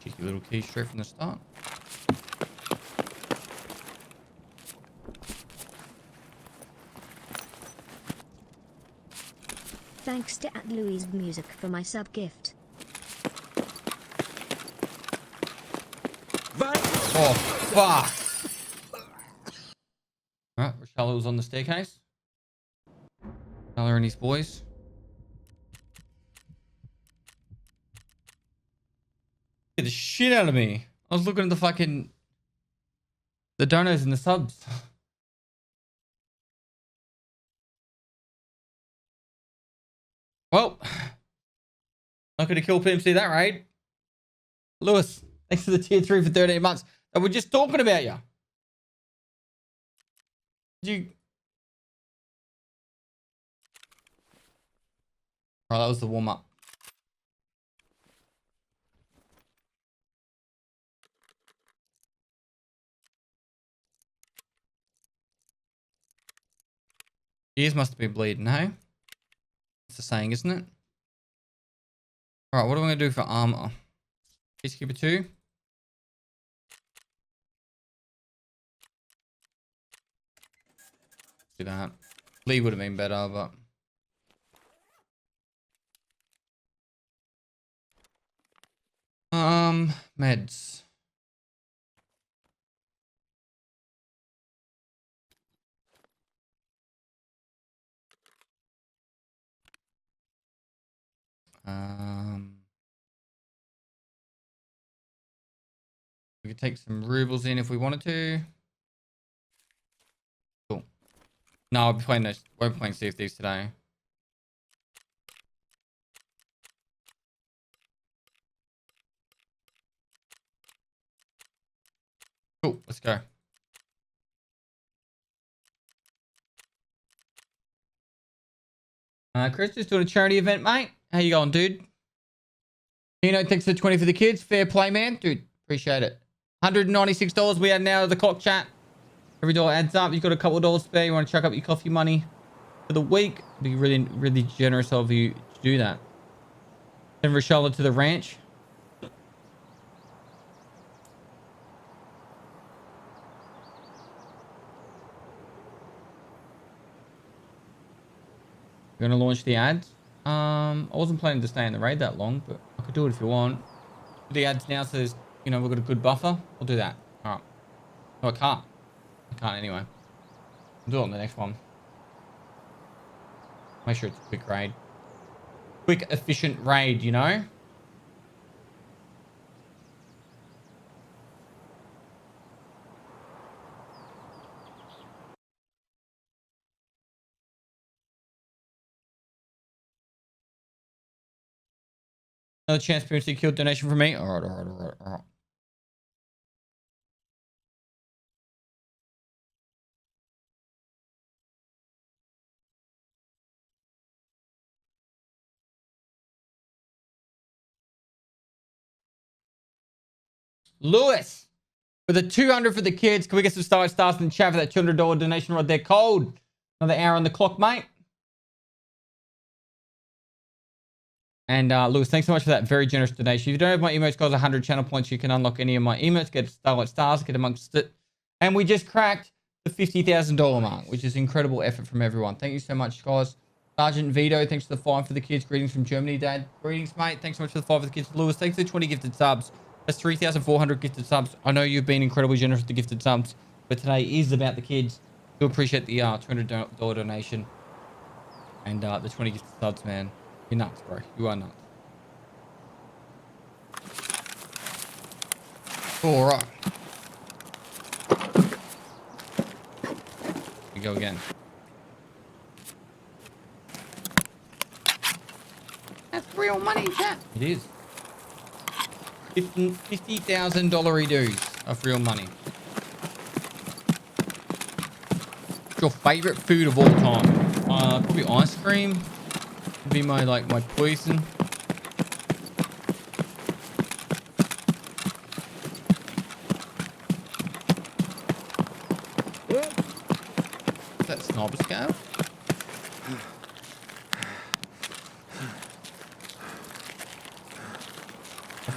Cheeky little key straight from the start. Thanks to @Louise Music for my sub gift. Oh, fuck. Alright, Rochelle was on the staircase. Tyler and his boys. Get the shit out of me. I was looking at the donos and the subs. Well, not gonna kill PMC that raid. Lewis, thanks for the tier 3 for 13 months. And we're just talking about you. Oh, that was the warm-up. Ears must have been bleeding, hey? It's the saying, isn't it? Alright, what am I going to do for armor? Peacekeeper 2. Do that. Flea would have been better, but... Meds. We could take some rubles in if we wanted to. Cool. No, I'll be playing this. Won't be playing Sea of Thieves today. Cool, let's go. Chris, just doing a charity event, mate. How you going, dude? You know, thanks for the 20 for the kids. Fair play, man. Dude, appreciate it. $196 we are now to the clock chat. Every dollar adds up. You've got a couple of dollars spare. You want to chuck up your coffee money for the week. It'd be really, really generous of you to do that. Send Rochelle to the ranch. You're going to launch the ads. I wasn't planning to stay in the raid that long, but I could do it if you want. Do the ads now so there's, you know, we've got a good buffer. I'll do that. All right. No, I can't. I can't anyway. I'll do it on the next one. Make sure it's a quick raid. Quick, efficient raid, you know? Another chance to secure donation from me. All right, all right, all right, all right. Lewis. For the 200 for the kids, can we get some stars in the chat for that $200 donation right there? Cold. Another hour on the clock, mate. And Lewis, thanks so much for that very generous donation. If you don't have my emotes, guys, 100 channel points, you can unlock any of my emotes, get Starlight Stars, get amongst it. And we just cracked the $50,000 mark, which is incredible effort from everyone. Thank you so much, guys. Sergeant Vito, thanks for the 5 for the kids. Greetings from Germany, Dad. Greetings, mate. Thanks so much for the 5 for the kids. Lewis, thanks for the 20 gifted subs. That's 3,400 gifted subs. I know you've been incredibly generous with the gifted subs, but today is about the kids. Do appreciate the $200 donation and the 20 gifted subs, man. You're nuts, bro. You are nuts. All right. We go again. That's real money, chat. It is. $50,000 dues of real money. What's your favorite food of all time? Probably ice cream. Would be my poison. Is that snob scale?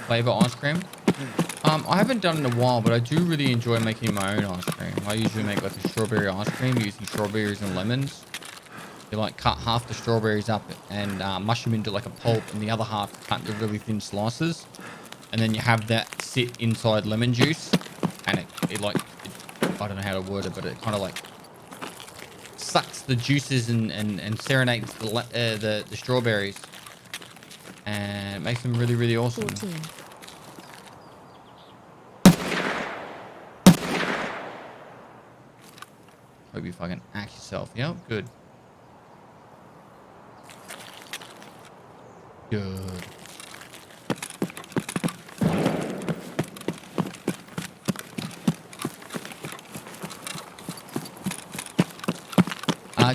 Flavor ice cream. I haven't done it in a while, but I do really enjoy making my own ice cream. I usually make like a strawberry ice cream using strawberries and lemons. You like cut half the strawberries up and mush them into like a pulp, and the other half cut into really thin slices, and then you have that sit inside lemon juice, and it I don't know how to word it, but it kind of like sucks the juices and serenades the strawberries, and it makes them really, really awesome. 14. Hope you fucking act yourself. Yep, good. Good.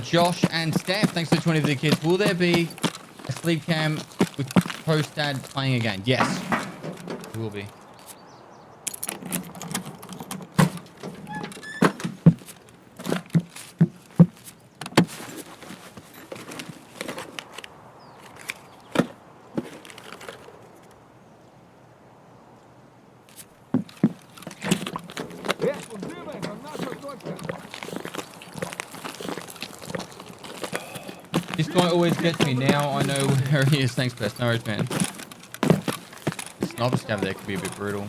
Josh and Steph, thanks for 20 for the kids. Will there be a sleep cam with post-dad playing again? Yes, it will be. This guy always gets me. Now I know where he is. Thanks, best. No worries, man. The sniper scav there could be a bit brutal.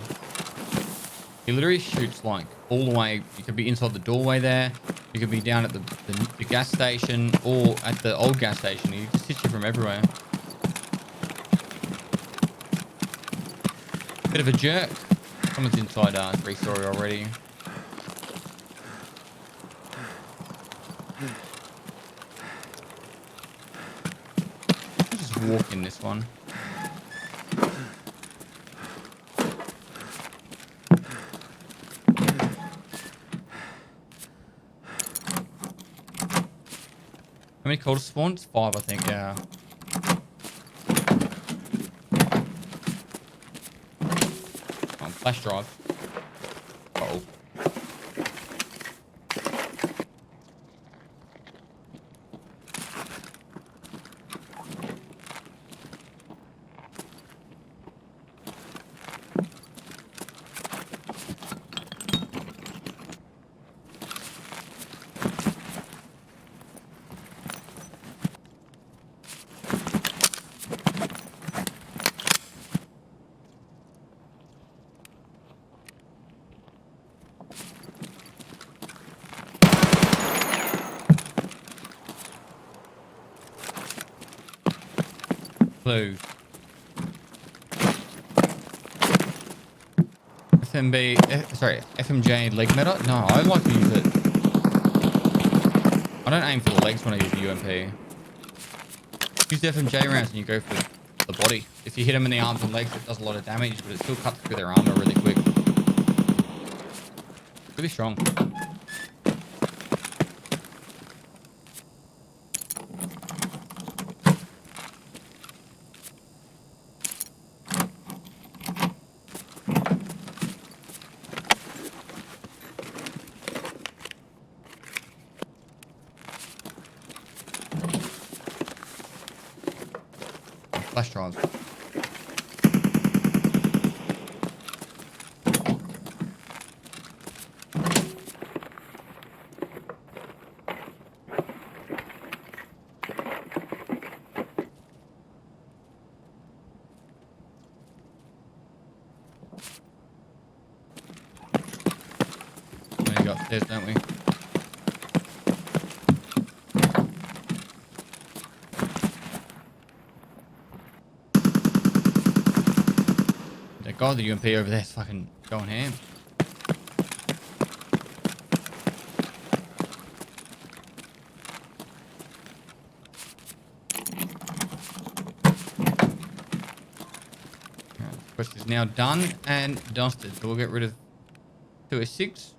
He literally shoots like all the way. You could be inside the doorway there. You could be down at the gas station or at the old gas station. He just hits you from everywhere. Bit of a jerk. Someone's inside 3-story already. Walk in this one. How many cold spawns? 5, I think, yeah. Flash drive. Uh-oh. Blue. FMJ leg meta? No, I like to use it. I don't aim for the legs when I use the UMP. Use the FMJ rounds and you go for the body. If you hit them in the arms and legs, it does a lot of damage, but it still cuts through their armor really quick. Really strong. flash drives. We got upstairs, don't we? That guy, the UMP over there, is fucking going ham. Quest is now done and dusted, so we'll get rid of 206.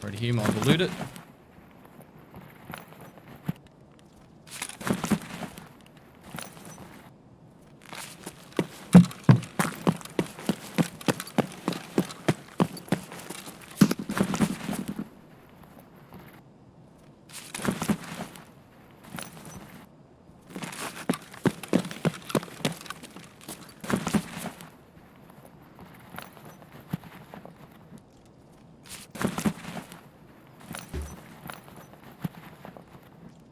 Already here, might as well loot it.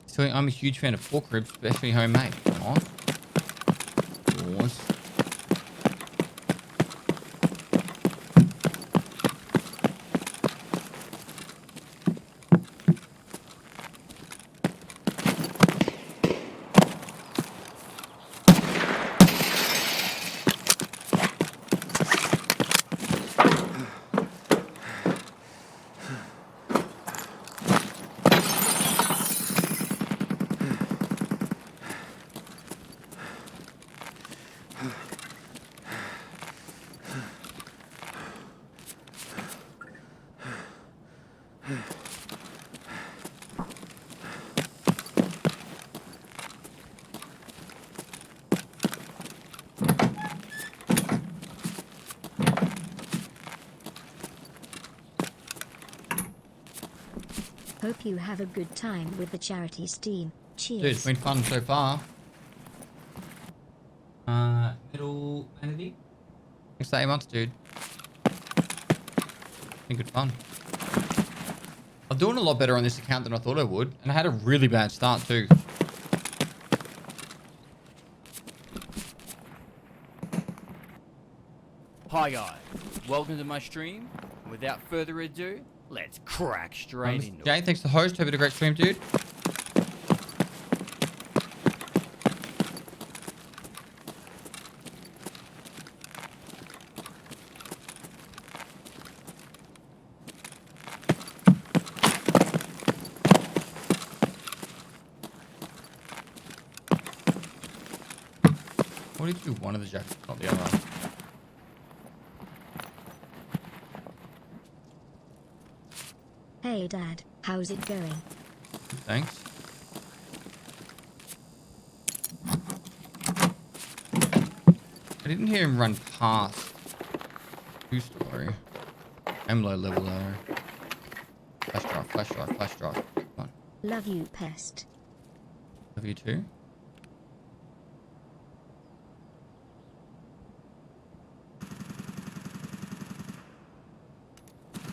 So I'm a huge fan of pork ribs, especially homemade. Come on. Pause. Hope you have a good time with the charity steam. Cheers. Dude, it's been fun so far. Middle vanity. Thanks for 8 months, dude. Been good fun. I'm doing a lot better on this account than I thought I would, and I had a really bad start too. Hi guys, welcome to my stream. Without further ado, let's crack straight into it. Jay, thanks for the host. Hope you had a great stream, dude. What did you do? One of the jackets, not the other. Hey Dad, how's it going? Thanks. I didn't hear him run past two-story. I'm low level though. Flash drive, flash drive, flash drive. Come on. Love you, pest. Love you too.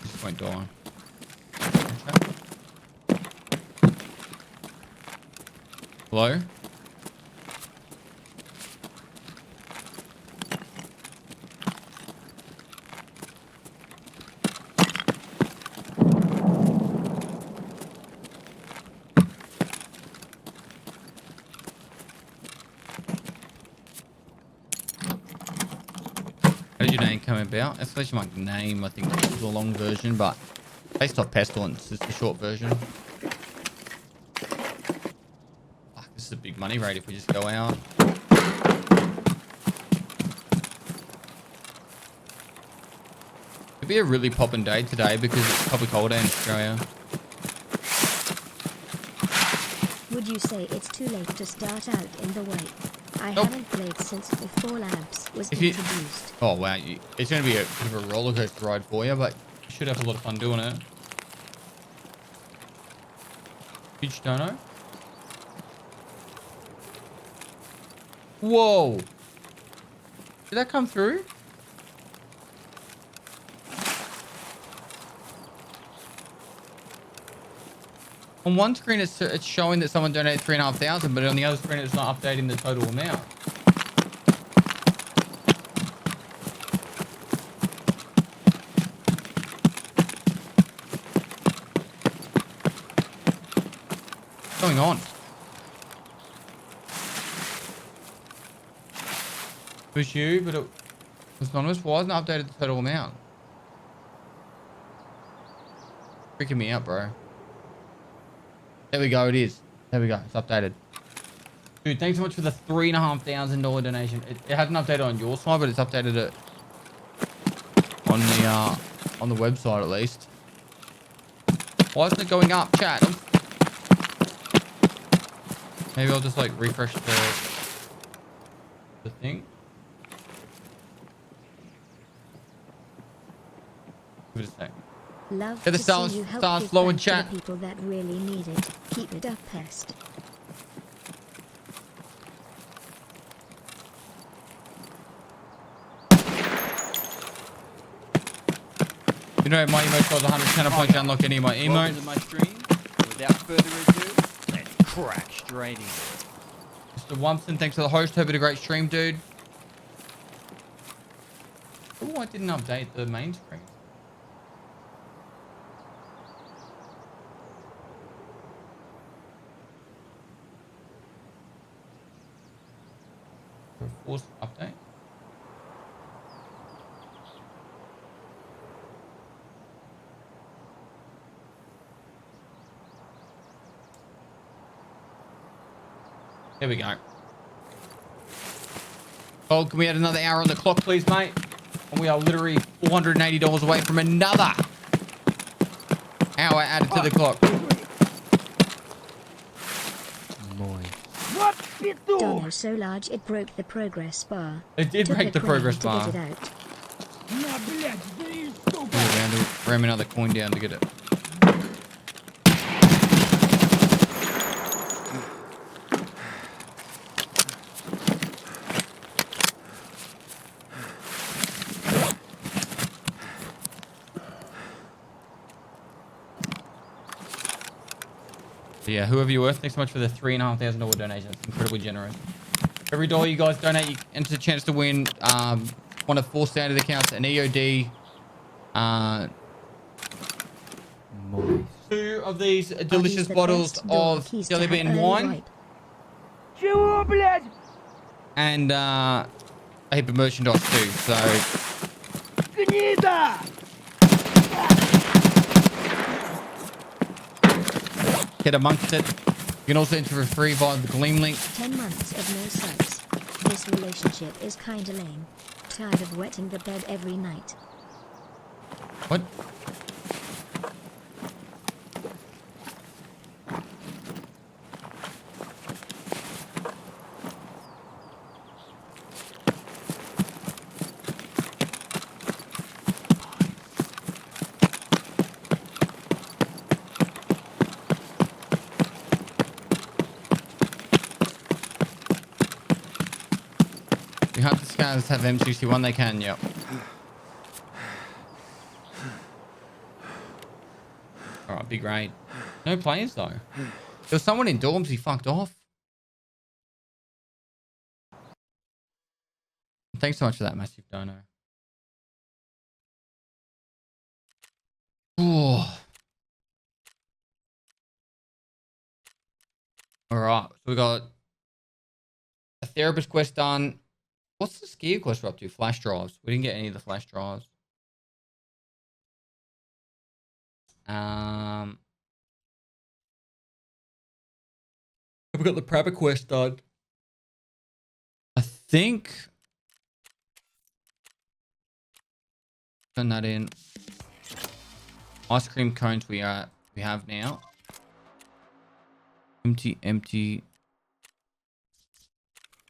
Just won't die. Hello? How did your name come about? That's actually my name, I think it's the long version, but based off Pestilence, it's the short version. Fuck, this is a big money rate if we just go out. It'd be a really poppin' day today because it's probably colder in Australia. Would you say it's too late to start out in the way? I Nope. haven't played since before Labs was If you- introduced. Oh wow, it's going to be a bit of a roller coaster ride for you, but you Should have a lot of fun doing it. Huge dono. Whoa. Did that come through? On one screen, it's showing that someone donated 3,500, but on the other screen, it's not updating the total amount. What's going on? It was you, but it was anonymous. Why hasn't it updated the total amount? Freaking me out, bro. There we go. It is. There we go. It's updated. Dude, thanks so much for the $3,500 donation. It hasn't updated on your side, but it's updated it on the website at least. Why isn't it going up, chat? Maybe I'll just like refresh the thing. Give it a sec. Love Get the to stars, see you help stars give flow in back to the chat. people that really need it. Keep it up, pest. You know, my emote costs 110 points to unlock any of my Welcome emotes. to my stream. Without further ado, let's crack straight in. Mr. Wumpson, thanks for the host. Hope you had a great stream, dude. Oh, I didn't update the main screen. Force update. There we go. Oh, can we add another hour on the clock, please, mate? And we are literally $480 away from another hour added to the clock. Dono so large it broke the progress bar. It did Took break a the crane progress to bar. get it out. We had to ram another coin down to get it. So yeah, whoever you're with, thanks so much for the $3,500 donation. It's incredibly generous. Every dollar you guys donate, you enter the chance to win one of 4 standard accounts, an EOD, 2 of these delicious the bottles best dog of keys to jelly have bean early wine, ripe. and a heap of merchandise too. So get amongst it. You can also enter for free via the Gleam link. 10 months of no sex. This relationship is kinda lame. Tired of wetting the bed every night. What? You have to scans have M61, they can, yep. Alright, big raid. No players though. There was someone in dorms, he fucked off. Thanks so much for that massive dono. Ooh. Alright, so we got a therapist quest done. What's the skier quest we're up to? Flash drives. We didn't get any of the flash drives. We got the prepper quest done. I think. Turn that in. Ice cream cones we have now. Empty, empty.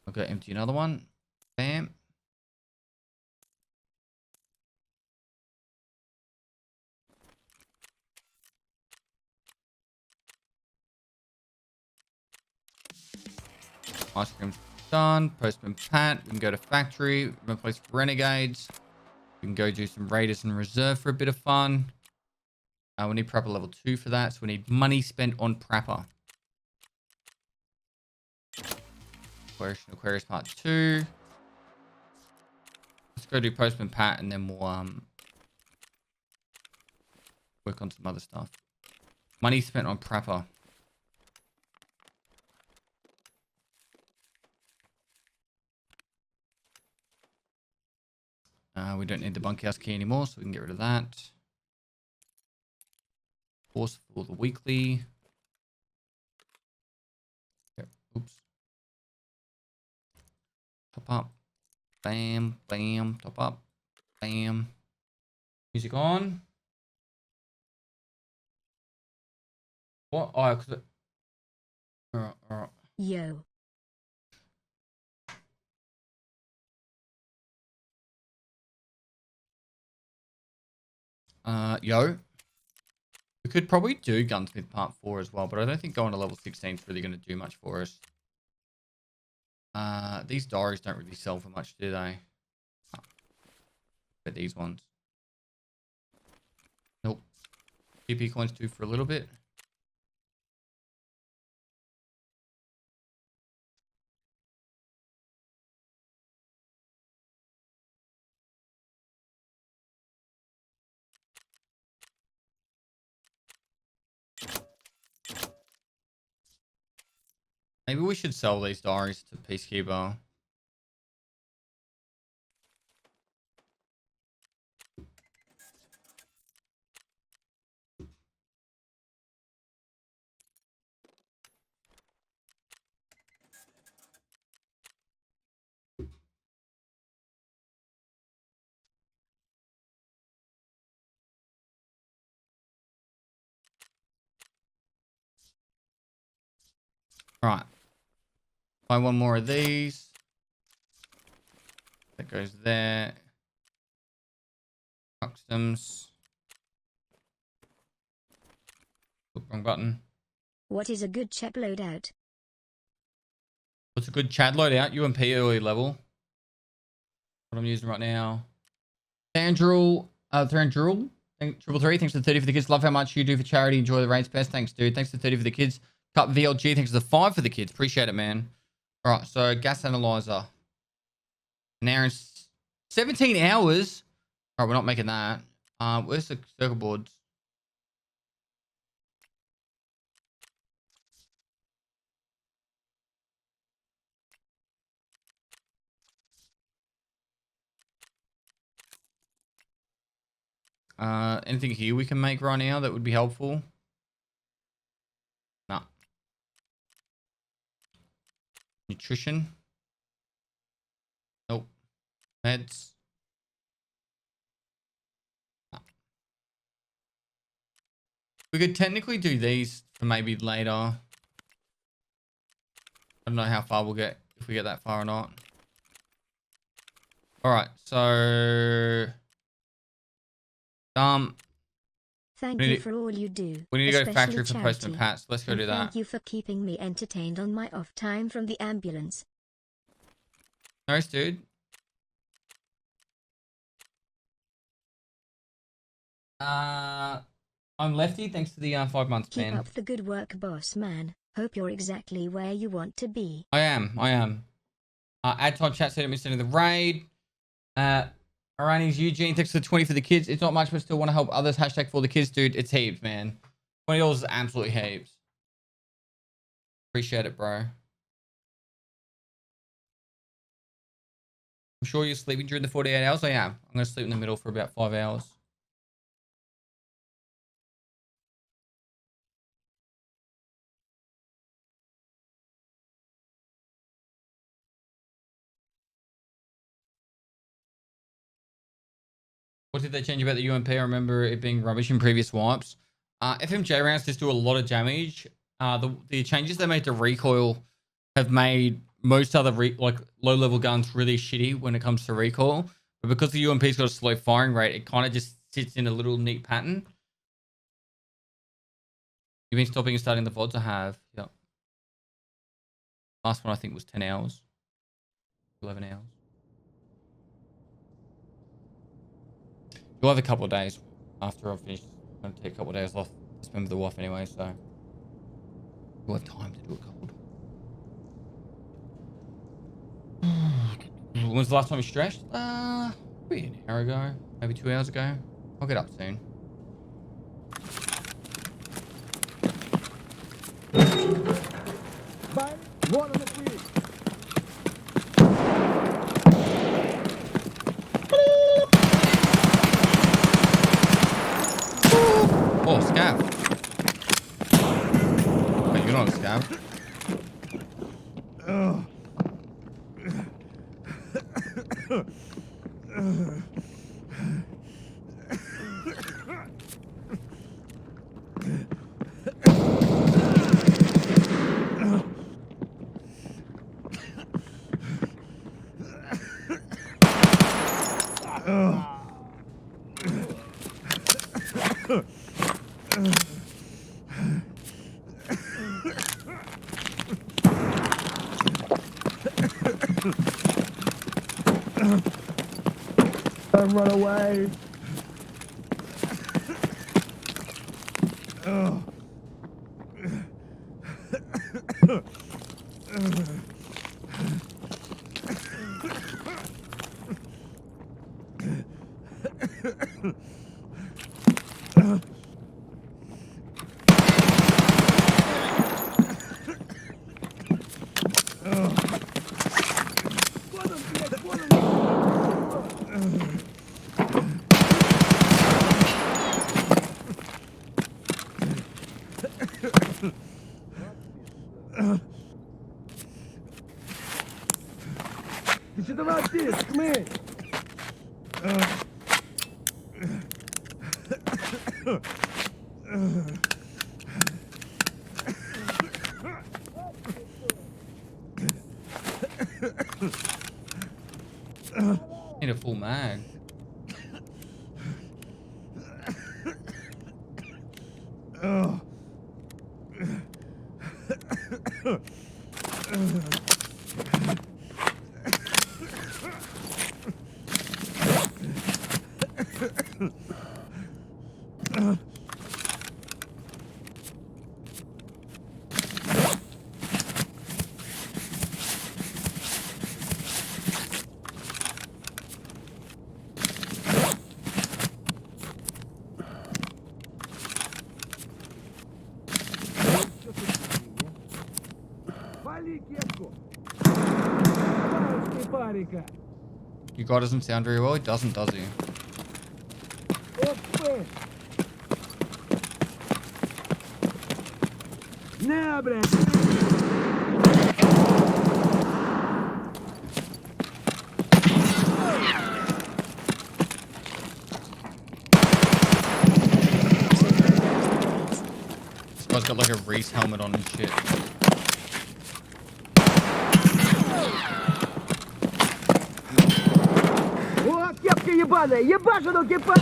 Okay, empty another one. Bam. Ice cream's done. Postman Pat. We can go to factory. Replace renegades. We can go do some raiders and reserve for a bit of fun. We need prepper level 2 for that. So we need money spent on prepper. Aquarius part 2. Let's go do Postman Pat and then we'll work on some other stuff. Money spent on prepper. We don't need the bunkhouse key anymore, so we can get rid of that. Force for the weekly. Yep. Oops. Top up. Bam, bam, top up. Bam. Music on. What? Oh, cause it... Alright. Yo. Yo. We could probably do Gunsmith Part 4 as well, but I don't think going to level 16 is really going to do much for us. These diaries don't really sell for much, do they? Oh. But these ones. Nope. GP coins do for a little bit. Maybe we should sell these diaries to Peacekeeper. Right. Buy one more of these. That goes there. Customs. Oop, wrong button. What is a good chap loadout? What's a good Chad loadout? UMP early level. What I'm using right now. Thandril, Thandril, triple three. Thanks for the 30 for the kids. Love how much you do for charity. Enjoy the raids. Best. Thanks, dude. Thanks for the 30 for the kids. Cup VLG. Thanks for the 5 for the kids. Appreciate it, man. All right. So gas analyzer. An hour and 17 hours. All right. We're not making that. Where's the circuit boards? Anything here we can make right now that would be helpful? No. Nutrition. Nope. Meds. No. We could technically do these for maybe later. I don't know how far we'll get, if we get that far or not. All right, so Thank you for all you do. We need to go to factory for charity. Postman Pat. So let's go do that. Thank you for keeping me entertained on my off time from the ambulance. Nice, dude. I'm Lefty. Thanks to the 5 months, man. Keep up the good work, boss man. Hope you're exactly where you want to be. I am. Add Todd chat said it missed the raid. Iranian's Eugene, thanks for the 20 for the kids. It's not much, but still want to help others. Hashtag for the kids, dude. It's heaps, man. $20 is absolutely heaps. Appreciate it, bro. I'm sure you're sleeping during the 48 hours. I am. I'm going to sleep in the middle for about 5 hours. What did they change about the UMP? I remember it being rubbish in previous wipes. FMJ rounds just do a lot of damage. The changes they made to recoil have made most other low-level guns really shitty when it comes to recoil. But because the UMP's got a slow firing rate, it kind of just sits in a little neat pattern. You've been stopping and starting the Vods? I have. Yep. Last one I think was 10 hours. 11 hours. You'll have a couple of days after I've finished. I'm going to take a couple of days off to spend with the wife anyway, so you'll have time to do a couple. When was the last time you stretched? Maybe an hour ago, maybe 2 hours ago. I'll get up soon. Oh, scab. Wait, you're not a scab. Don't run away. You should have had this, come here. Need a full mag. Your guy doesn't sound very well. He doesn't, does he? Nah, блядь. This guy's got like a Reese helmet on and shit. О, кепка ебаная, ебашину кипа!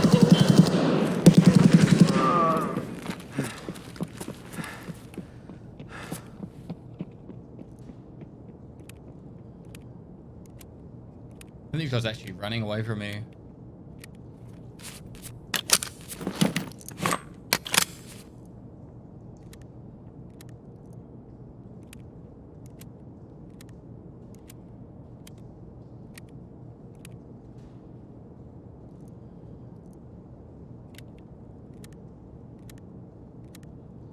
I think this guy's actually running away from me.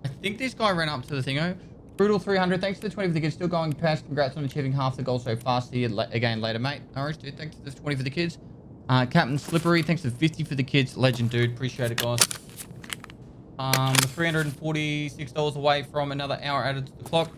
I think this guy ran up to the thingo. Brutal 300, thanks to the 20 for the kids. Still going past. Congrats on achieving half the goal so fast. See you again later, mate. No worries, dude. Thanks to the 20 for the kids. Captain Slippery, thanks to 50 for the kids. Legend, dude. Appreciate it, guys. $346 away from another hour added to the clock.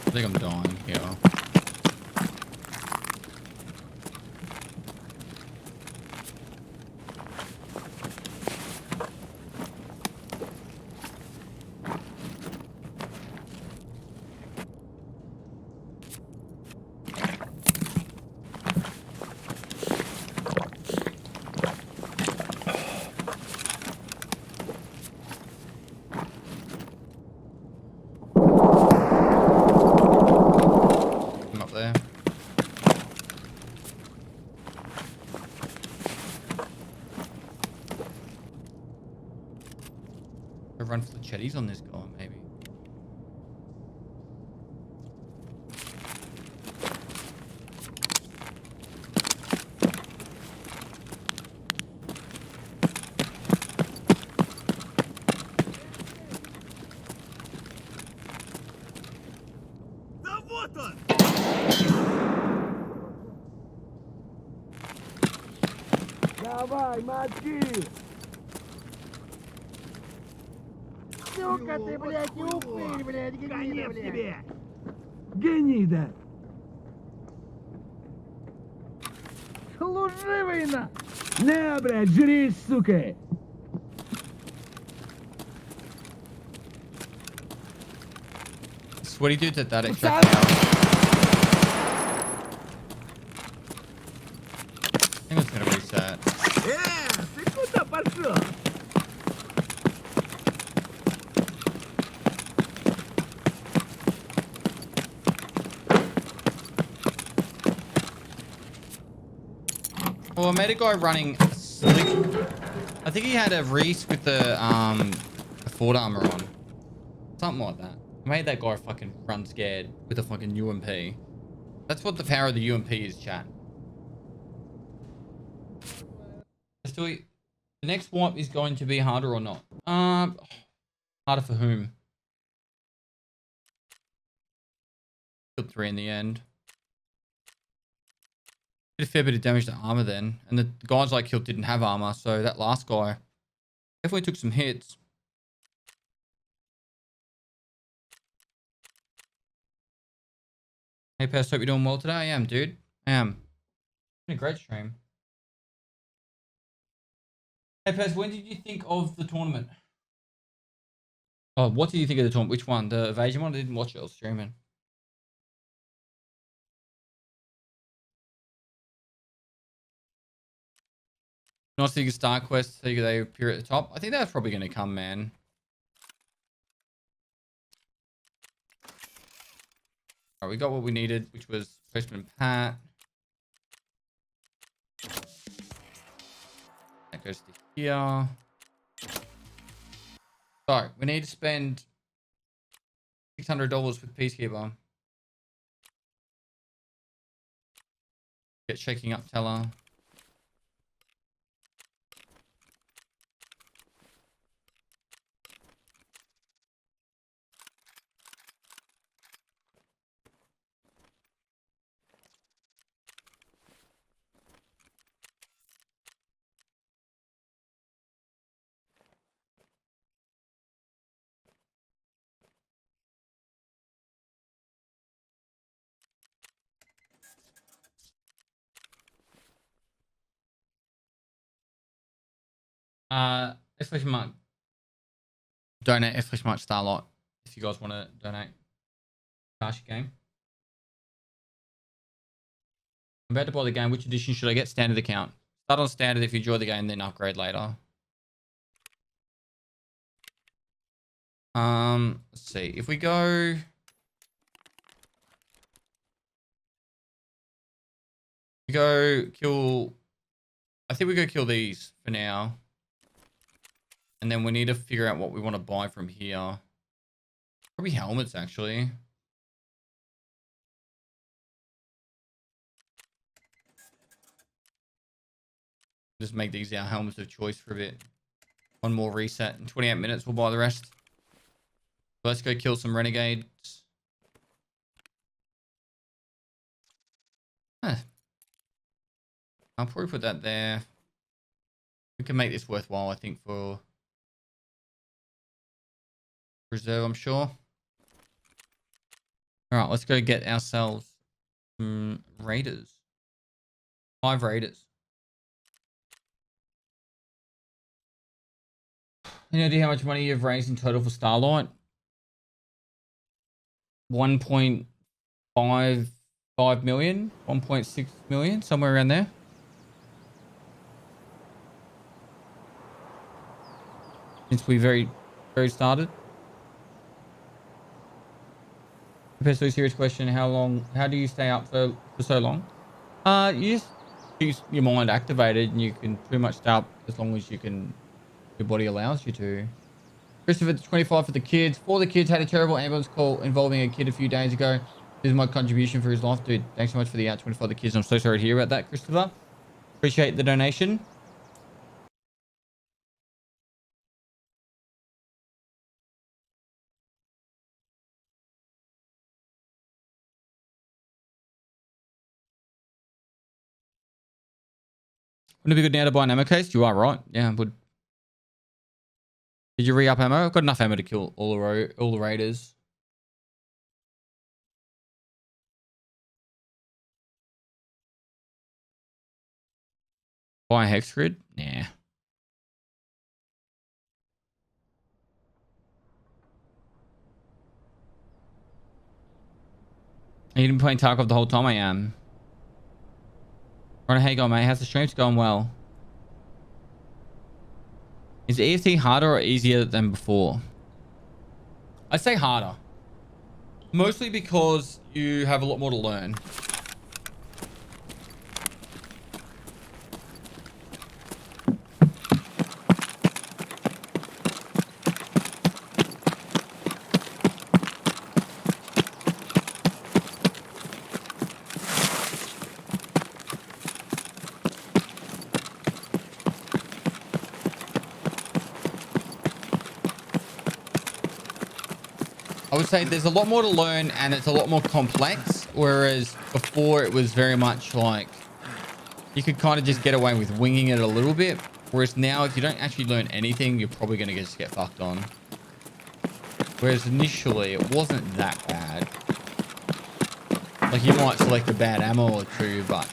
I think I'm dying here. run for the chetties on this guy, maybe. Давай, мочи! Сука ты, блядь, не упырь, блядь, гнида, блядь! Гнида! Служивый на! На, блядь, жри, сука! Sweaty dudes at that extra. I think it's gonna reset. Ты куда пошел? Well, I made a guy running a slick. I think he had a Reese with the Ford armor on. Something like that. I made that guy fucking run scared with a fucking UMP. That's what the power of the UMP is, chat. Let's do it. The next wipe is going to be harder or not? Harder for whom? Killed 3 in the end. Did a fair bit of damage to armor then. And the guys I killed didn't have armor, so that last guy definitely took some hits. Hey Pest, hope you're doing well today. I am, dude. I am. Been a great stream. Hey Pest, when did you think of the tournament? Oh, what did you think of the tournament? Which one? The evasion one? I didn't watch it. I was streaming. Nice that you can start quests so they appear at the top. I think that's probably going to come, man. Alright, we got what we needed, which was Postman Pat. That goes to here. So, we need to spend $600 with Peacekeeper. Get shaking up teller. Especially much donate especially much Starlight if you guys want to donate. Cash game. I'm about to buy the game. Which edition should I get? Standard account. Start on standard if you enjoy the game, then upgrade later. Let's see. If we go kill, I think we go kill these for now. And then we need to figure out what we want to buy from here. Probably helmets, actually. Just make these our helmets of choice for a bit. One more reset. In 28 minutes, we'll buy the rest. Let's go kill some renegades. Huh. I'll probably put that there. We can make this worthwhile, I think, for reserve, I'm sure. All right, let's go get ourselves some raiders. 5 raiders. Any idea how much money you've raised in total for Starlight? 1.55 million, 1.6 million, somewhere around there. Since we very started. Especially serious question, how do you stay up for so long? You just keep your mind activated and you can pretty much stay up as long as you can, your body allows you to. Christopher, 25 for the kids. For the kids, had a terrible ambulance call involving a kid a few days ago. This is my contribution for his life, dude. Thanks so much for the 25 for the kids. I'm so sorry to hear about that, Christopher. Appreciate the donation. Wouldn't it be good now to buy an ammo case? You are right. Yeah, I would. Did you re-up ammo? I've got enough ammo to kill all the raiders. Buy a hex grid? Nah. You been playing Tarkov the whole time? I am. Right, how you going, mate? How's the streams going? Well. Is EFT harder or easier than before? I'd say harder. Mostly because you have a lot more to learn. I would say there's a lot more to learn and it's a lot more complex, whereas before it was very much like you could kind of just get away with winging it a little bit, whereas now if you don't actually learn anything, you're probably going to just get fucked on. Whereas initially it wasn't that bad. Like you might select a bad ammo or two, but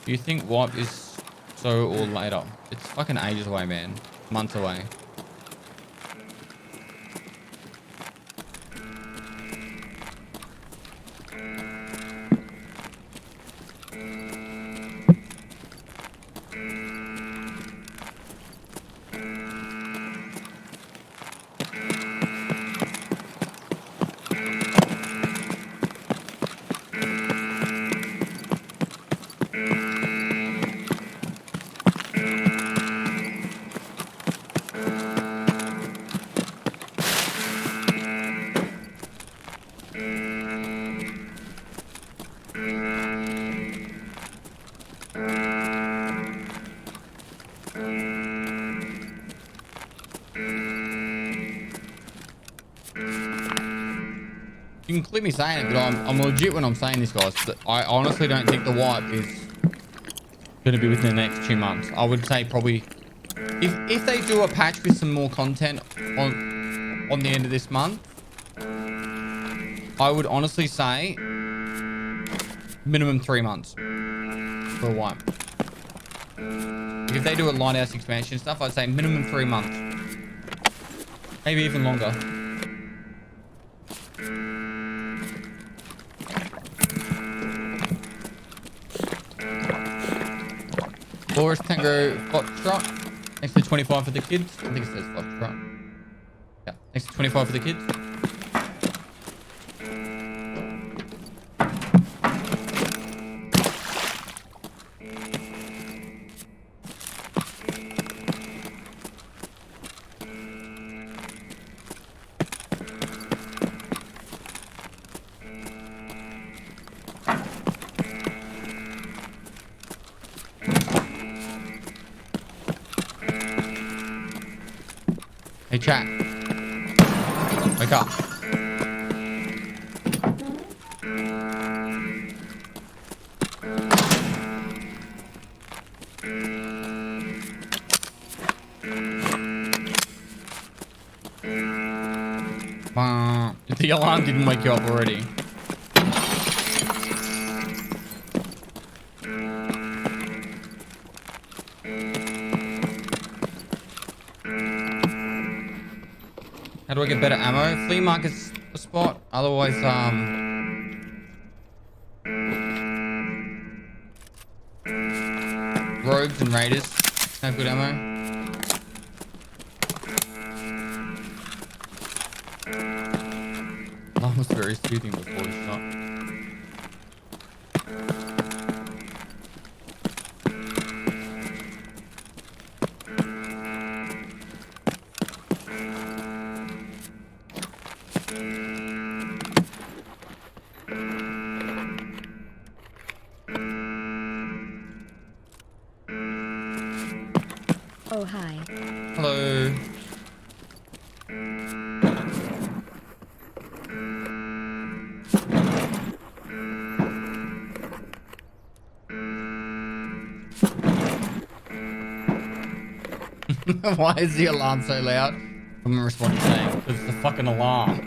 do you think wipe is so or later? It's fucking ages away, man. Months away. You can clip me saying it, but I'm legit when I'm saying this, guys. I honestly don't think the wipe is going to be within the next 2 months. I would say probably if they do a patch with some more content on the end of this month, I would honestly say minimum 3 months for a wipe. If they do a lighthouse expansion stuff, I'd say minimum 3 months, maybe even longer. Boris Tango Foxtrot. Thanks for 25 for the kids. I think it says Foxtrot. Yeah, thanks for 25 for the kids. Hey chat, wake up. If the alarm didn't wake you up already. How do I get better ammo? Flea market's a spot. Otherwise, rogues and raiders have good ammo. Alarm was very soothing before the shot. Oh, hi. Hello. Why is the alarm so loud? I'm responding saying, because it's the fucking alarm.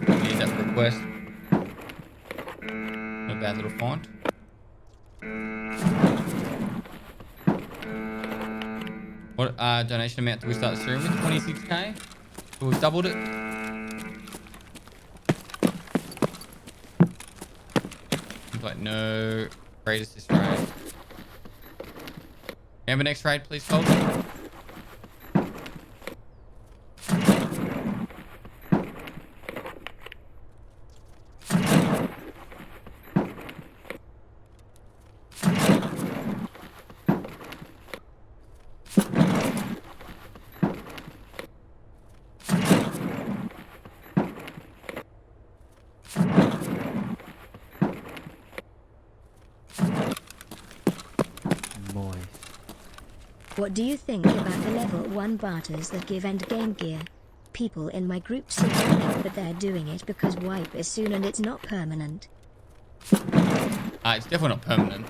Need that request. No bad little font. What donation amount do we start the stream with? 26k? So we've doubled it. Like no raid assist raid. Have an next raid, please, Cold. What do you think about the level 1 barters that give endgame gear? People in my group seem to think that they're doing it because wipe is soon and it's not permanent. It's definitely not permanent.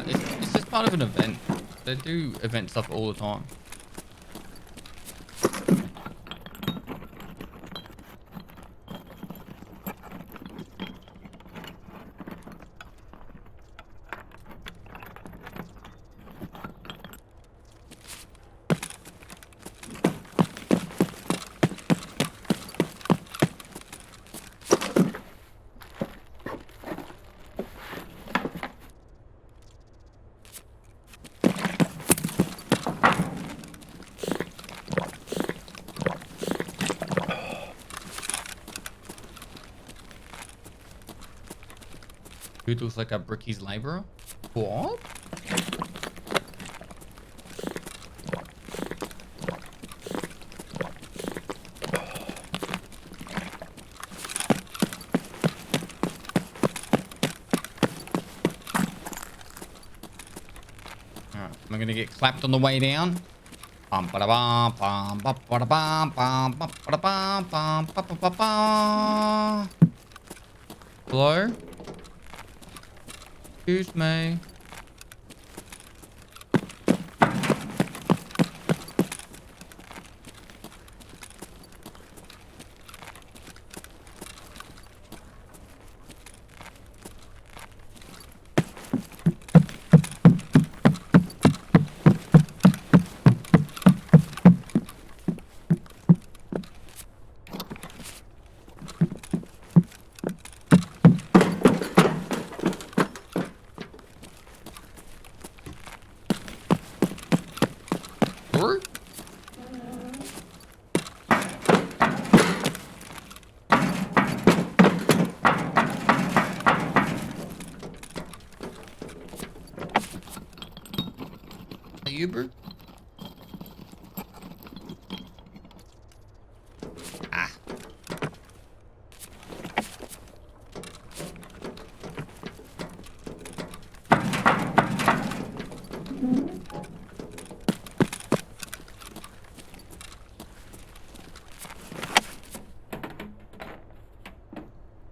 It's just part of an event. They do event stuff all the time. Dude looks like a bricky's laborer. What? Alright, am I gonna get clapped on the way down? Bum ba da bum bum ba da bum bum ba da bum bum ba ba ba ba. Hello? Excuse me. Uber? Ah.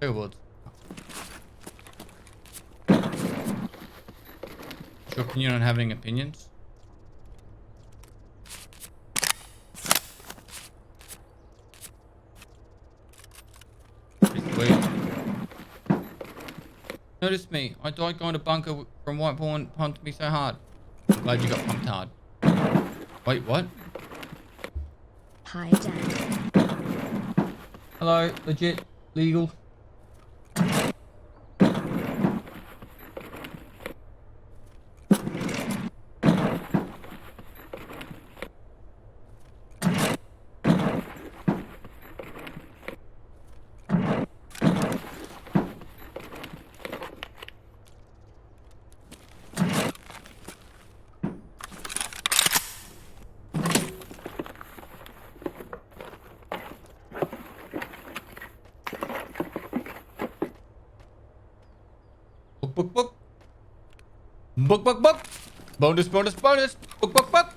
Hey, Vods. Sure, can you not have any opinions? Notice me. I died going to bunker from Whiteborn. Pumped me so hard. I'm glad you got pumped hard. Wait, what? Hi, Dad. Hello, legit, legal. Book, book. Book, book, book. Bonus, bonus, bonus. Book, book, book.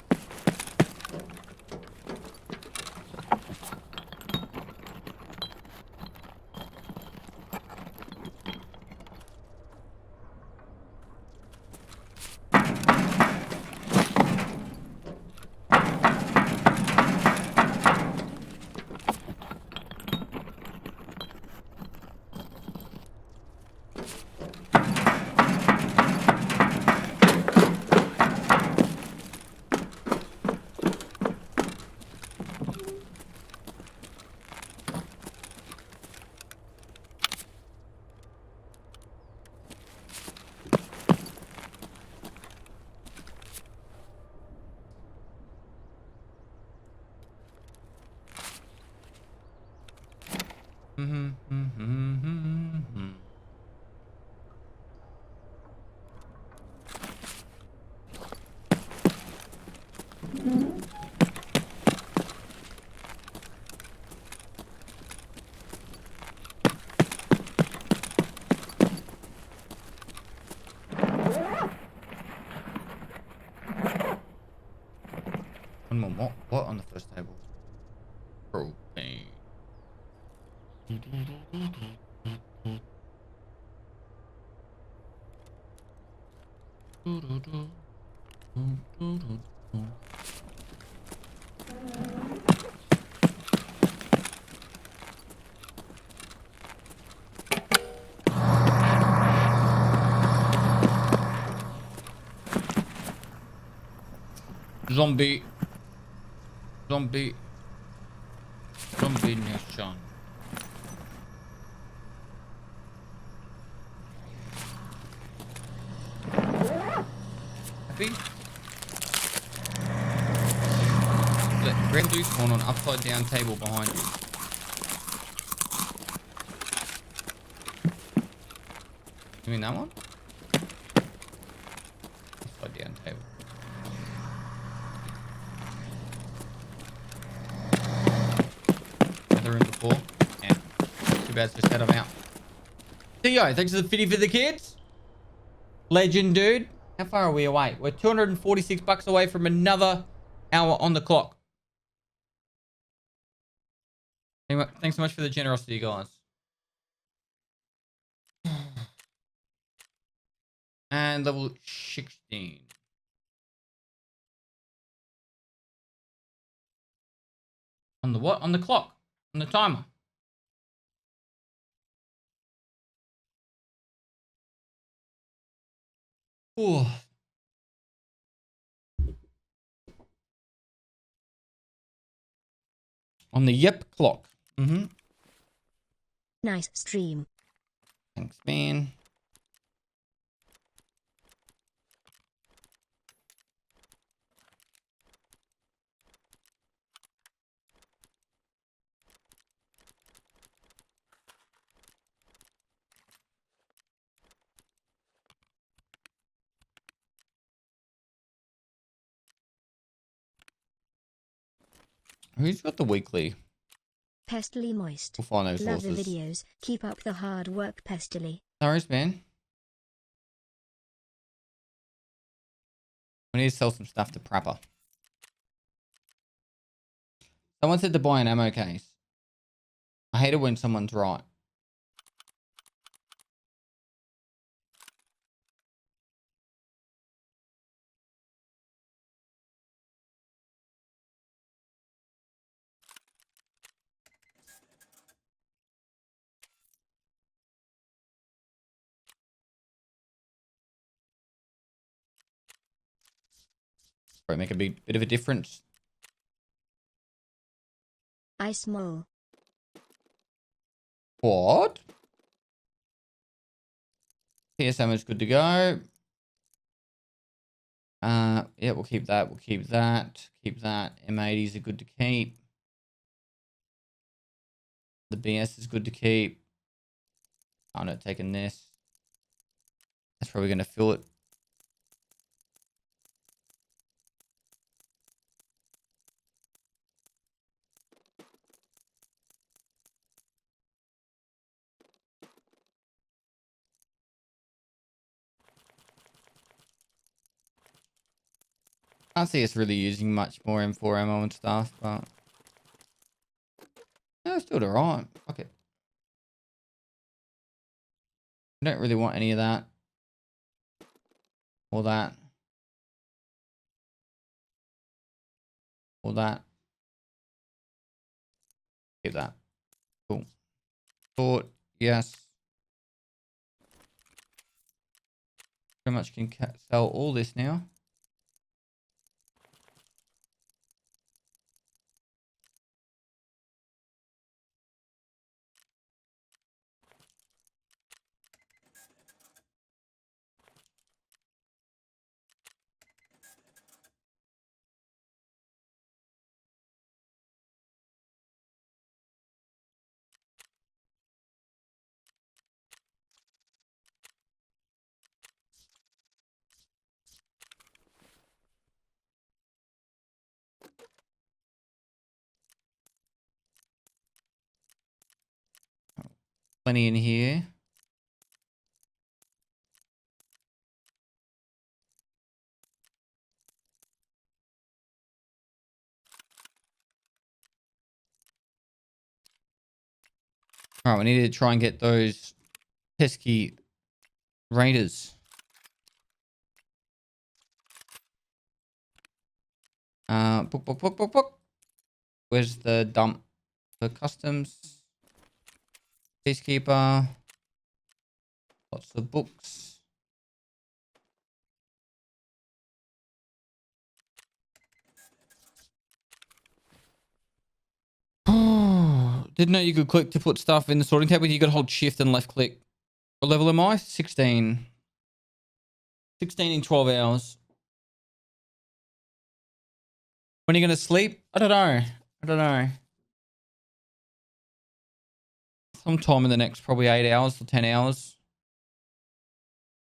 One more. What on the first table? Propane. Zombie. Zombie. Zombie nation. Happy? Let red blue spawn on upside down table behind you. You mean that one? Upside down table. Another room before. Yeah. Too bad, just head them out. So yo, thanks for the fitty for the kids. Legend, dude. How far are we away? We're 246 bucks away from another hour on the clock. Anyway, thanks so much for the generosity, guys. And level 16. On the what? On the clock. On the timer. Ooh. On the yep clock. Mm-hmm. Nice stream. Thanks, man. Who's got the weekly? Pestily moist. We'll find those Love sources. the videos. Keep up the hard work, Pestily. No worries, man. We need to sell some stuff to Prapper. Someone said to buy an ammo case. I hate it when someone's right. Probably make a bit of a difference. I small. What? PSM is good to go. Yeah, we'll keep that. We'll keep that. Keep that. M80s are good to keep. The BS is good to keep. I'm not taking this. That's probably going to fill it. Can't see us really using much more M4 ammo and stuff, but yeah, it's still alright. Fuck it. I don't really want any of that. Or that. Or that. Keep that. Cool. Thought, yes. Pretty much can sell all this now. Plenty in here. Alright, we need to try and get those pesky raiders. Book. Where's the dump? The customs. Peacekeeper. Lots of books. Didn't know you could click to put stuff in the sorting table. You got to hold shift and left click. What level am I? 16. 16 in 12 hours. When are you going to sleep? I don't know. Sometime in the next probably 8 hours or 10 hours.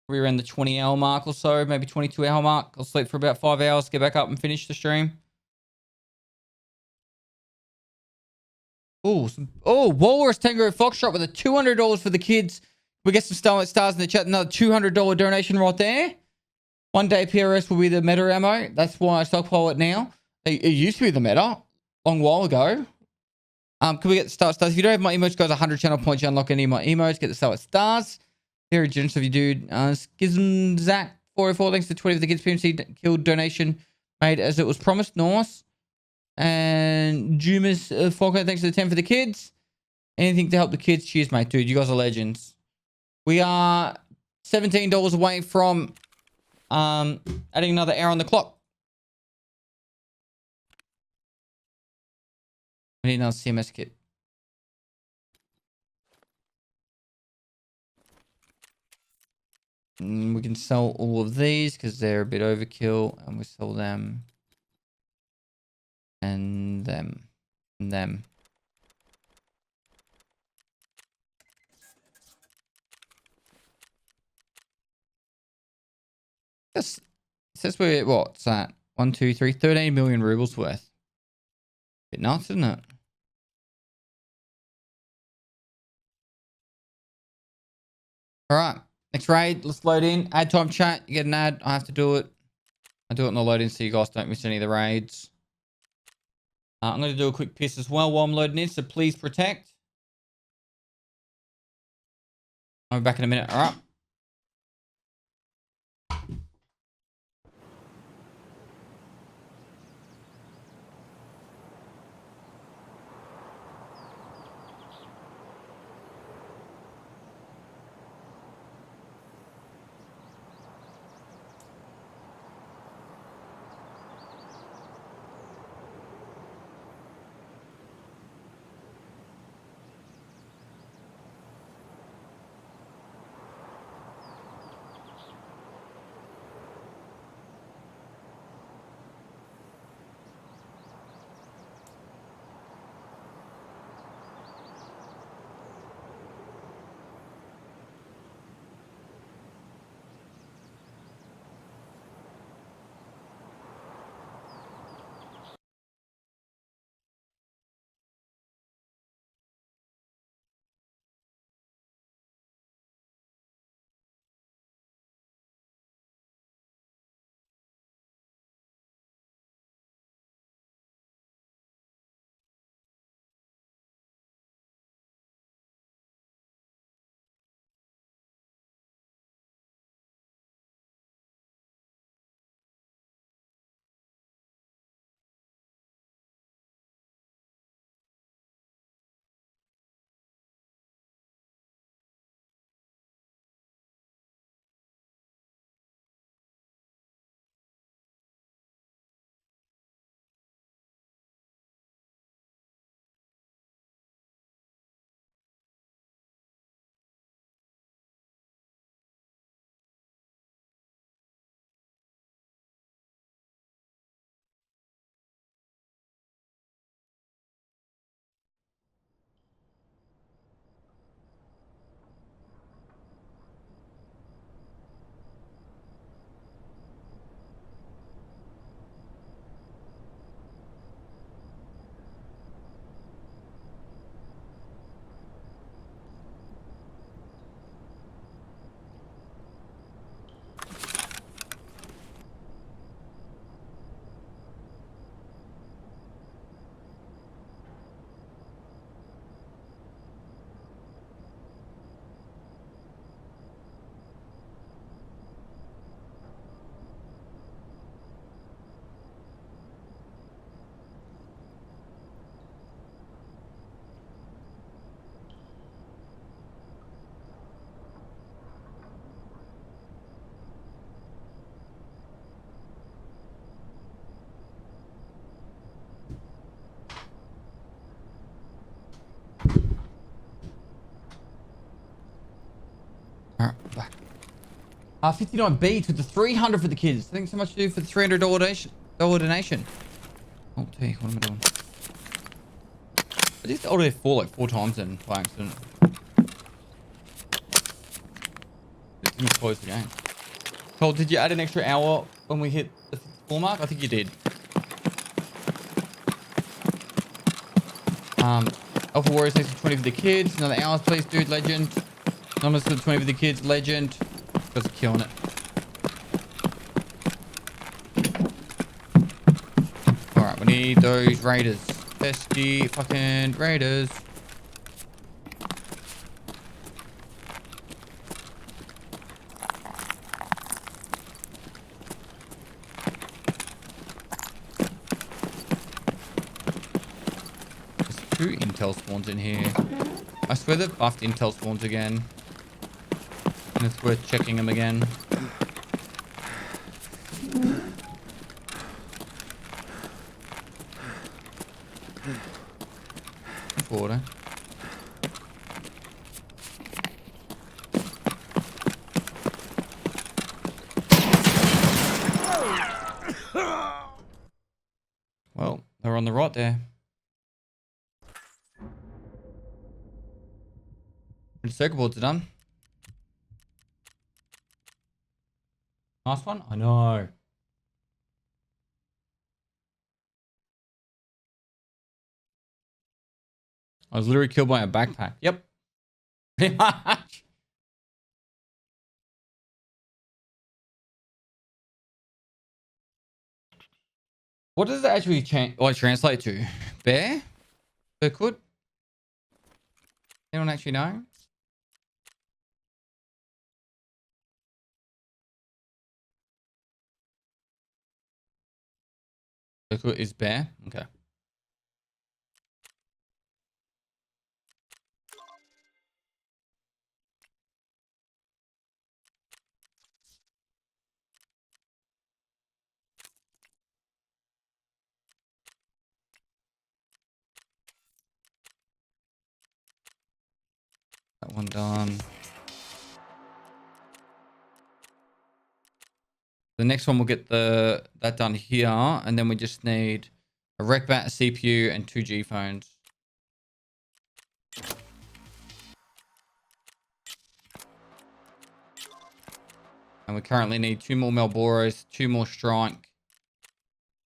Probably around the 20-hour mark or so. Maybe 22-hour mark. I'll sleep for about 5 hours. Get back up and finish the stream. Oh, Walrus Tango Foxtrot with a $200 for the kids. We get some stars in the chat. Another $200 donation right there. 1 day PRS will be the meta ammo. That's why I stockpile it now. It used to be the meta a long while ago. Can we get the stars? If you don't have my emotes, guys, 100 channel points. You unlock any of my emotes. Get the star stars. Very generous of you, dude. Schism Zach 404. Thanks to 20 for the kids PMC killed donation made as it was promised. Nice. And Jumas Falco, thanks to the 10 for the kids. Anything to help the kids. Cheers, mate. Dude, you guys are legends. We are $17 away from adding another hour on the clock. We need another CMS kit. We can sell all of these because they're a bit overkill. And we sell them. And them. And them. Yes. It says we're, what's that? 1, 2, 3, 13 million rubles worth. Bit nuts, isn't it? Alright. Next raid. Let's load in. Ad time chat. You get an ad. I have to do it. I do it in the load in so you guys don't miss any of the raids. I'm going to do a quick piss as well while I'm loading in. So please protect. I'll be back in a minute. Alright. All right, back. 59 beats with the 300 for the kids. Thanks so much, dude, for the $300 donation. Oh, T, what am I doing? I just ordered it like 4 times then by accident. It didn't close the game. Cole, did you add an extra hour when we hit the 4 mark? I think you did. Alpha Warriors, thanks for 20 for the kids. Another hours, please, dude. Legend. Anonymous for the 20 for the kids. Legend. Guys are killing it. Alright, we need those raiders. Pesky fucking raiders. There's 2 intel spawns in here. I swear they've buffed intel spawns again. And it's worth checking them again. Water. Well, they're on the right there. The circuit boards are done. Last one? I know. I was literally killed by a backpack. Yep. Pretty much. What does it actually translate to? Bear? Berkut? Anyone actually know? Berkut is bear? Okay. That one done. The next one we'll get that done here, and then we just need a rec bat, a CPU, and 2 G phones. And we currently need 2 more Malboros, 2 more Strike.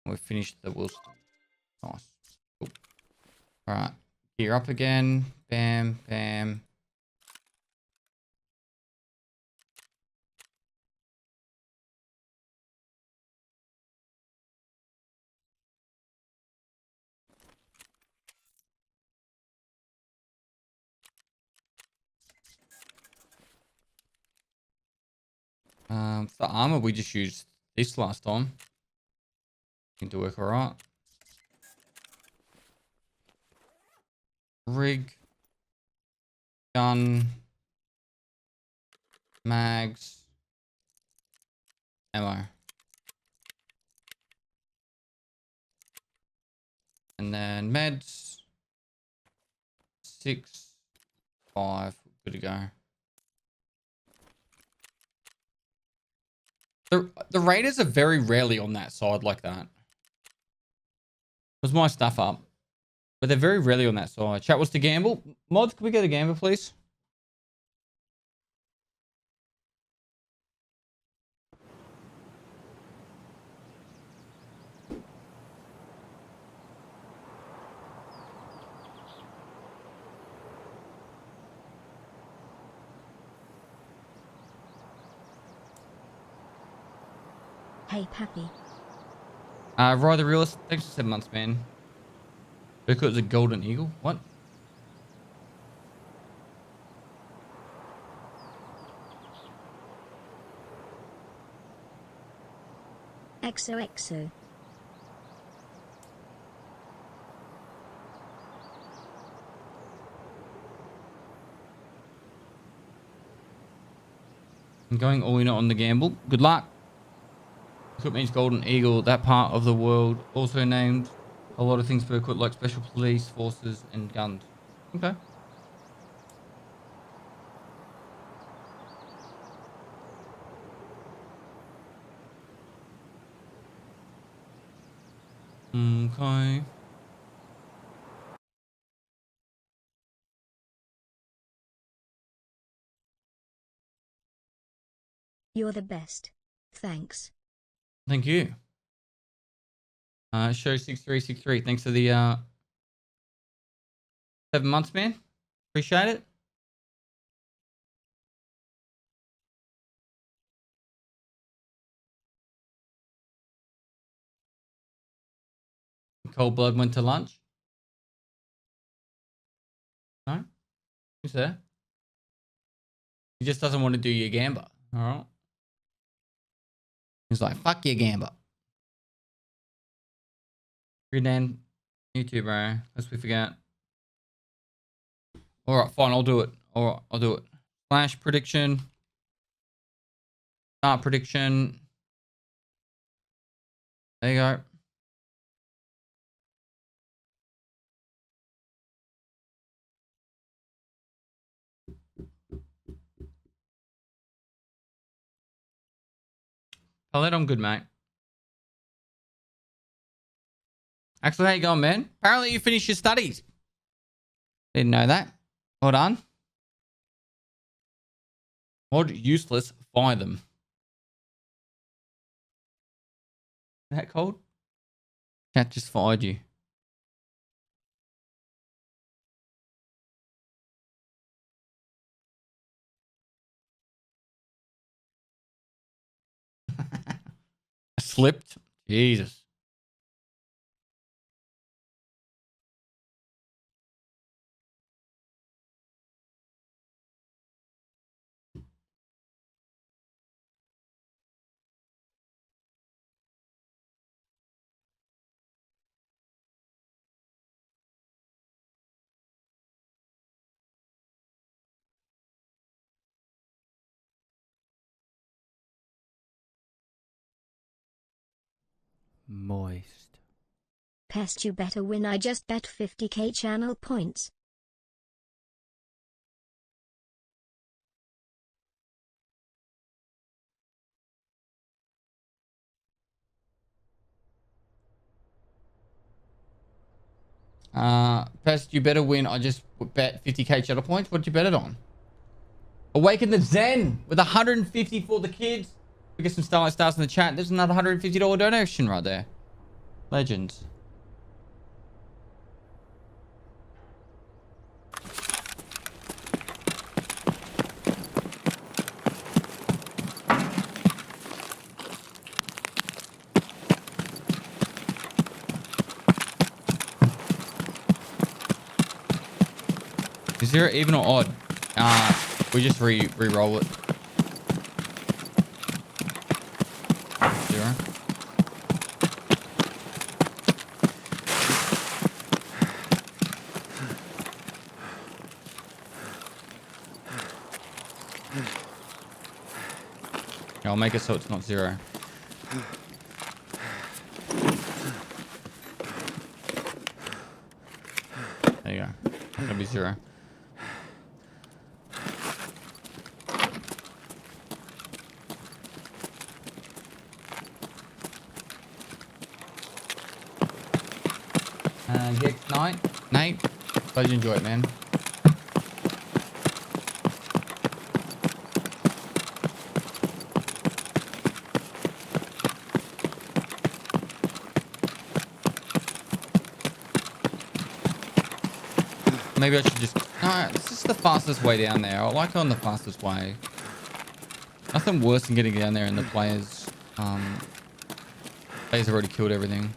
And we've finished the Wilson. Nice. Cool. Alright. Gear up again. Bam, bam. For armor, we just used this last time. Seemed to work alright. Rig. Gun. Mags. Ammo. And then meds. 6. 5. Good to go. The raiders are very rarely on that side like that. Was my stuff up? But they're very rarely on that side. Chat, what's the gamble? Mods, can we get a gamble, please? Hey, Pappy. Ride the realist. Thanks for 7 months, man. Because it's a golden eagle. What? XOXO. I'm going all in on the gamble. Good luck. Berkut means golden eagle. That part of the world also named a lot of things for Berkut, like special police forces and guns. Okay. Okay. You're the best. Thanks. Thank you. Show 6363. Thanks for the 7 months, man. Appreciate it. Cold blood went to lunch. No? Who's there? He just doesn't want to do your gamba. All right. He's like, fuck your gamba. Dan, you too, bro. Lest we forget. All right, fine. I'll do it. All right, I'll do it. Flash prediction. Start prediction. There you go. Palette, I'm good, mate. Axel, how you going, man? Apparently you finished your studies. Didn't know that. Well done. Mod useless, fire them. Is that cold? Cat just fired you. Slipped? Jesus. Moist. Pest, you better win. I just bet 50k channel points. Pest, you better win. I just bet 50k channel points. What did you bet it on? Awaken the Zen with 150 for the kids. We get some Starlight Stars in the chat. There's another $150 donation right there. Legends. Is there even or odd? We just re-roll it. 0. Yeah, I'll make it so it's not 0. There you go. It's gonna be 0. Gex Knight. Nate, glad you enjoy it, man. Maybe I should just... No, it's just the fastest way down there. I like on the fastest way. Nothing worse than getting down there and the players... Players have already killed everything.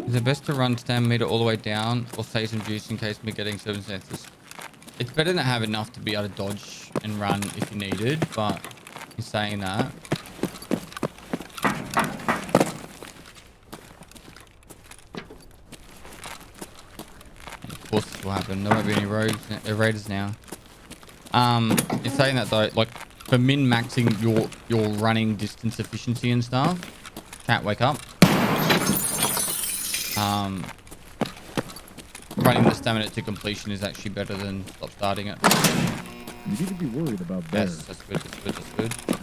Is it best to run stand meter all the way down or save some juice in case we're getting circumstances? It's better than have enough to be able to dodge and run if you needed, but in saying that... this will happen. There won't be any raiders now. In saying that though, like for min-maxing your running distance efficiency and stuff, chat, wake up. Running the stamina to completion is actually better than stop starting it. You need to be worried about bears. Yes, that's good, that's good, that's good.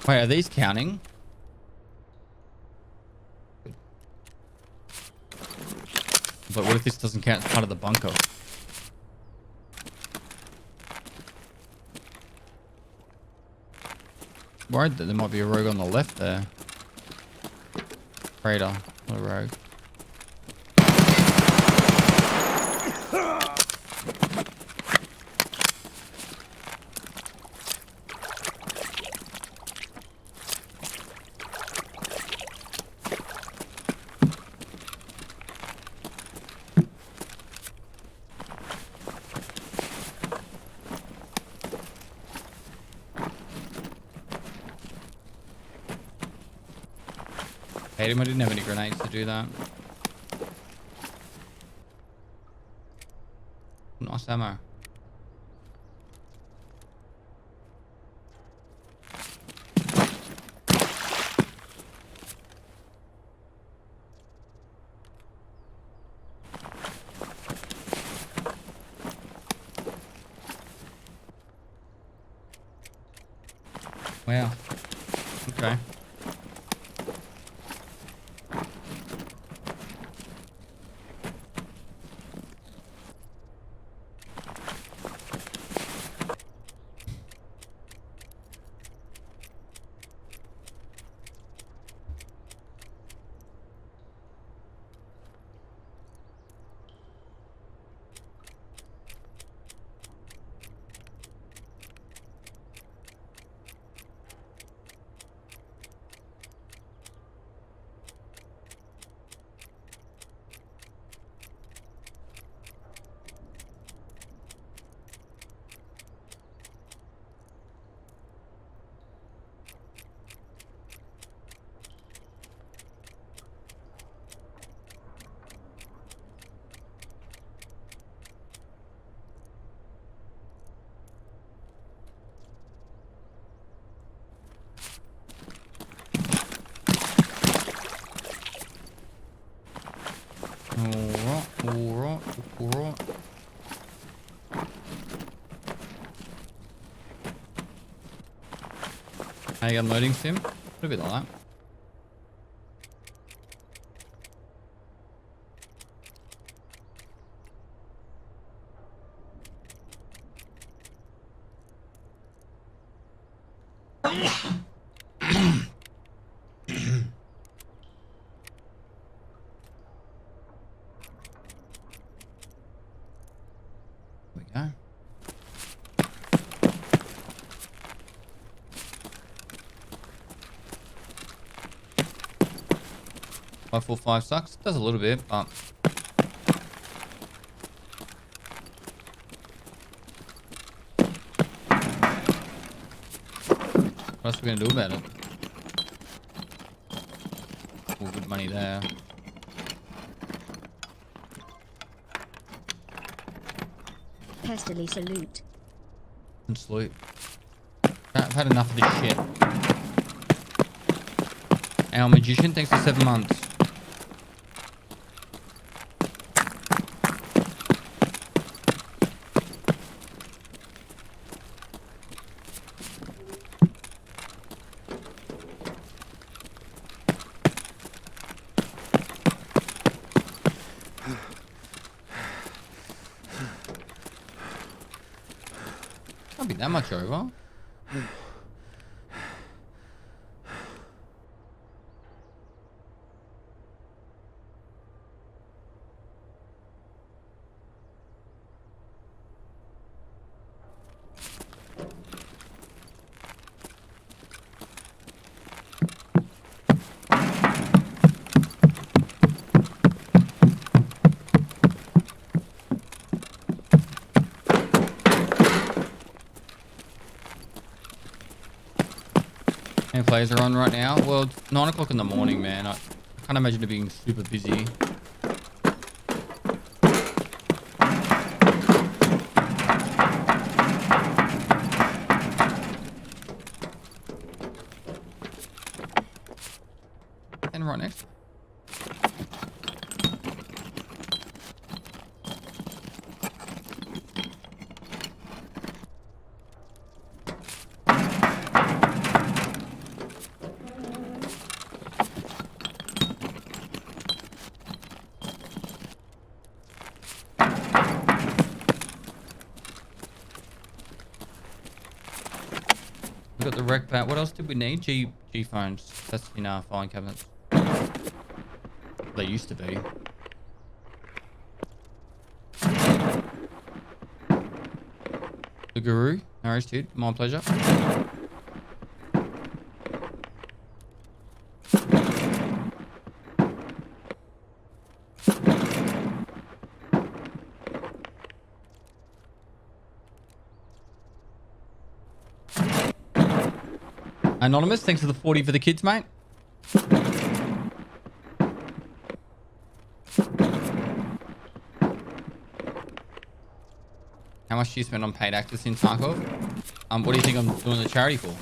Wait, are these counting? But what if this doesn't count as part of the bunker? Worried that there might be a rogue on the left there. Raider, not a rogue. I didn't have any grenades to do that. Nice ammo. Wow. Okay. Alright. How you unloading sim? A bit like that. There we go. 545 sucks. Does a little bit, but what else are we gonna do about it? All good money there. Pestily salute. And salute. I've had enough of this shit. Our magician, thanks for 7 months. Can't be that much over. How many players are on right now? Well, it's 9 o'clock in the morning, man. I can't imagine it being super busy. And right next. We got the rec bat. What else did we need? G phones. That's in our filing cabinets. They used to be. The Guru. No worries, dude. My pleasure. Anonymous, thanks for the 40 for the kids, mate. How much do you spend on paid actors in Tarkov? What do you think I'm doing the charity for?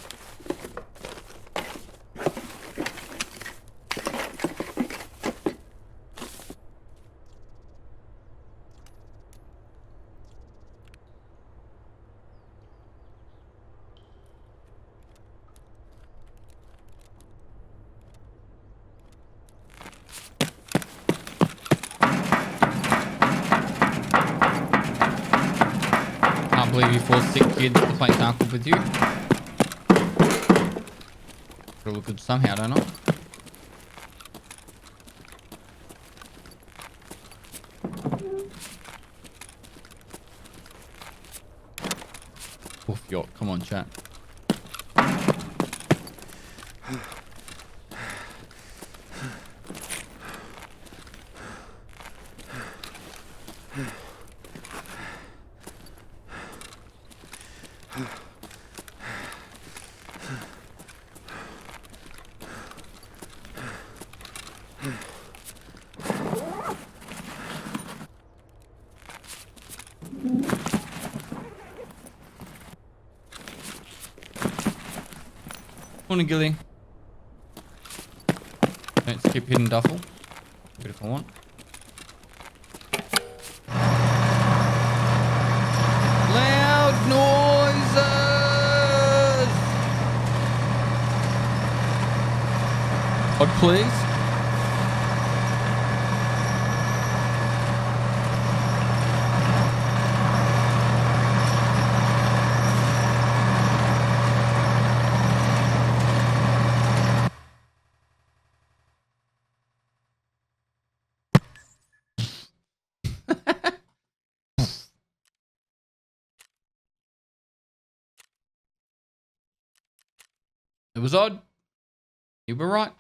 Can't believe you forced 6 kids to play Tarkov with you. Gotta look good somehow, don't I? Oof, yacht. Come on, chat. Morning, Gilly. Don't skip hidden duffel. Good if I want. Loud noises! Pod, please. It was odd. You were right.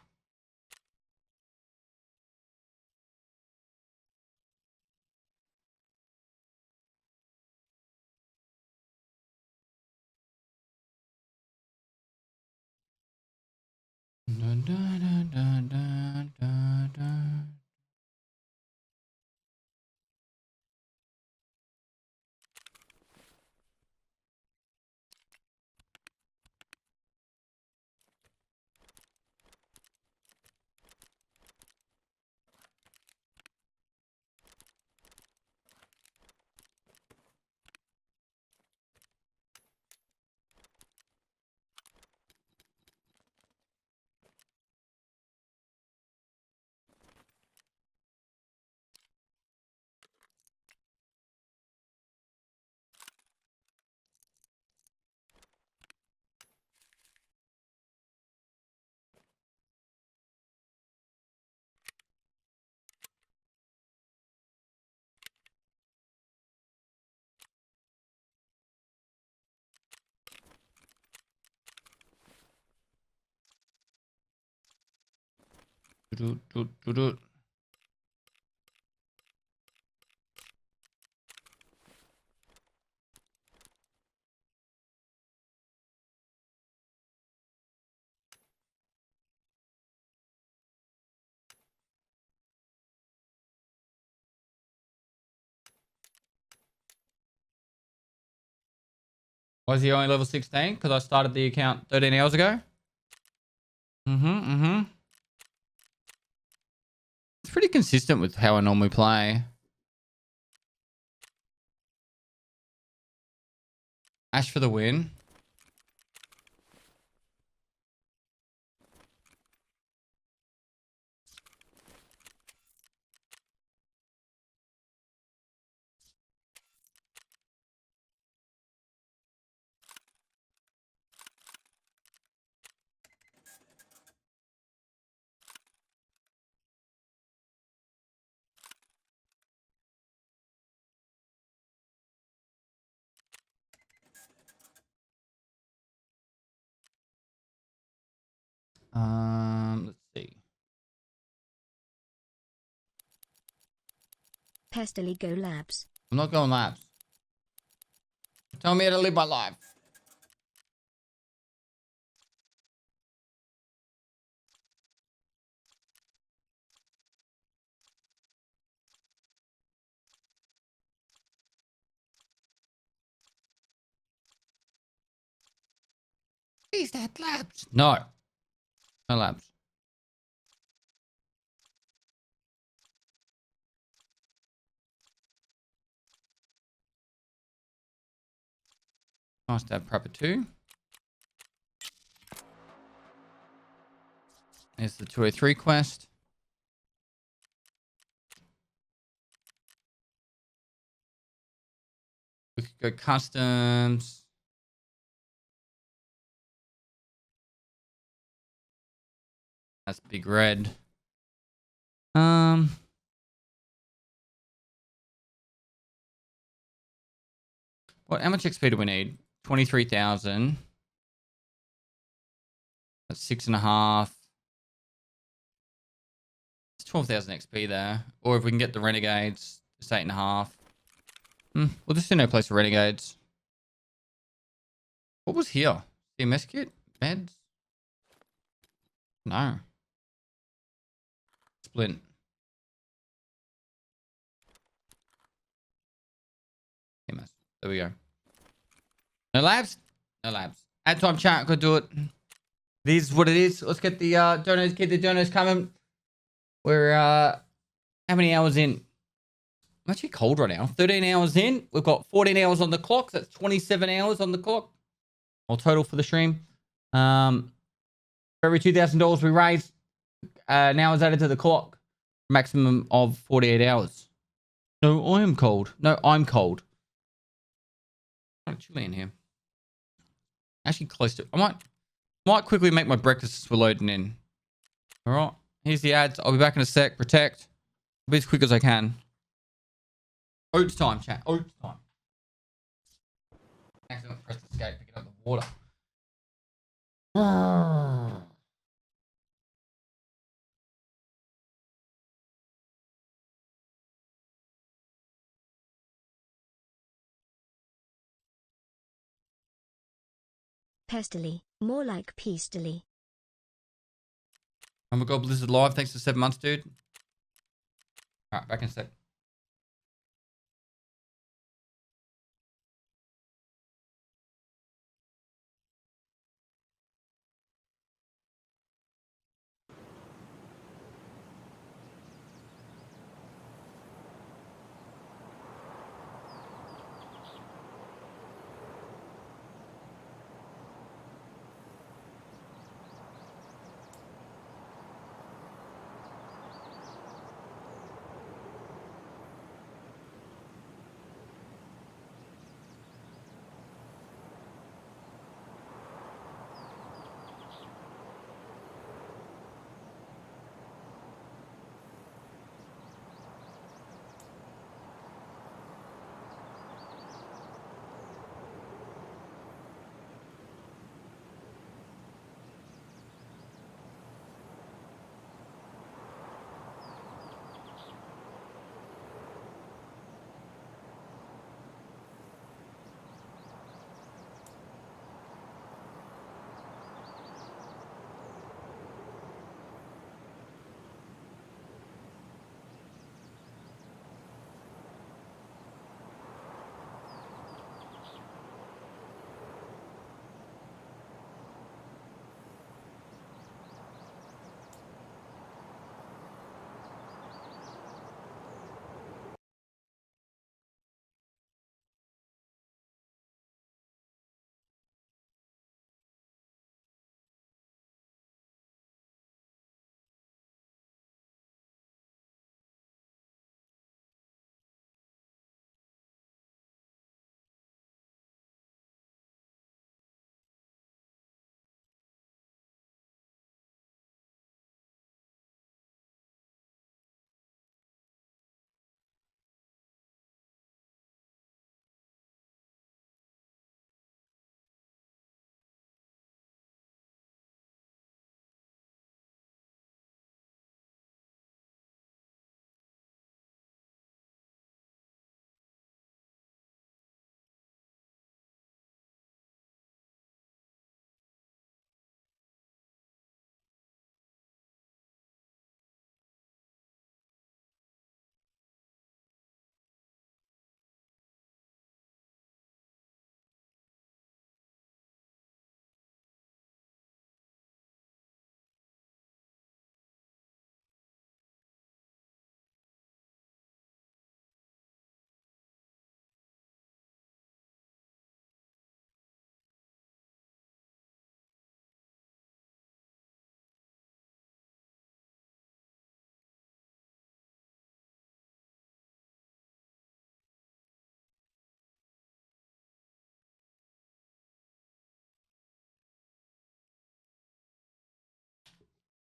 Dun, dun, dun, dun, dun, dun, dun. Do-do-do-do-do. Was he only level 16? Because I started the account 13 hours ago. It's pretty consistent with how I normally play. Ash for the win. Let's see. Pestily go labs. I'm not going labs. Tell me how to live my life. Is that labs? No. No labs. Nice to have prepper 2. There's the 203 quest. We could go customs. That's big red. What? How much XP do we need? 23,000. That's 6.5. It's 12,000 XP there. Or if we can get the renegades, it's 8.5. We'll just do no place for renegades. What was here? CMS kit? Meds? No. Splint. CMS. There we go. No labs? No labs. Ad time chat, could do it. This is what it is. Let's get the donos, get the donos coming. We're how many hours in? I'm actually cold right now. 13 hours in. We've got 14 hours on the clock. That's 27 hours on the clock. All total for the stream. For every $2,000 we raise, now is added to the clock. Maximum of 48 hours. No, I am cold. No, I'm cold. Kind of chilly in here. Actually close to. I might quickly make my breakfast as we're loading in. All right. Here's the ads. I'll be back in a sec. Protect. I'll be as quick as I can. Oats time, chat. Oats time. Accidentally press escape, picking up the water. Pestily, more like peacefully. Oh my god, Blizzard Live. Thanks for 7 months, dude. Alright, back in a sec.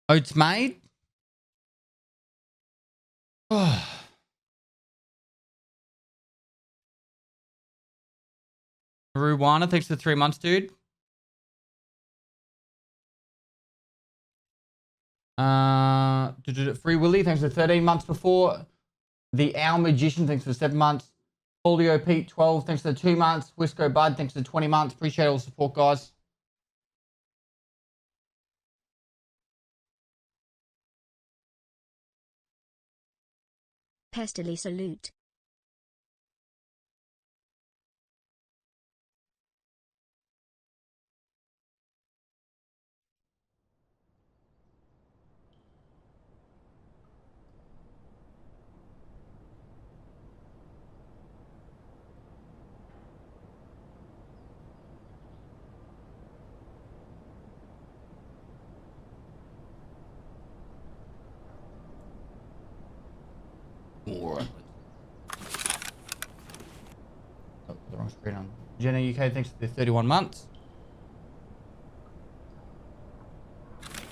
Oats made. Oh. Ruwana, thanks for the 3 months, dude. Free Willy, thanks for 13 months before. The Owl Magician, thanks for 7 months. Polio Pete, 12, thanks for the 2 months. Wisco Bud, thanks for 20 months. Appreciate all the support, guys. Pestily salute. Alright. Oh, the wrong screen on. Jenna UK, thanks for the 31 months.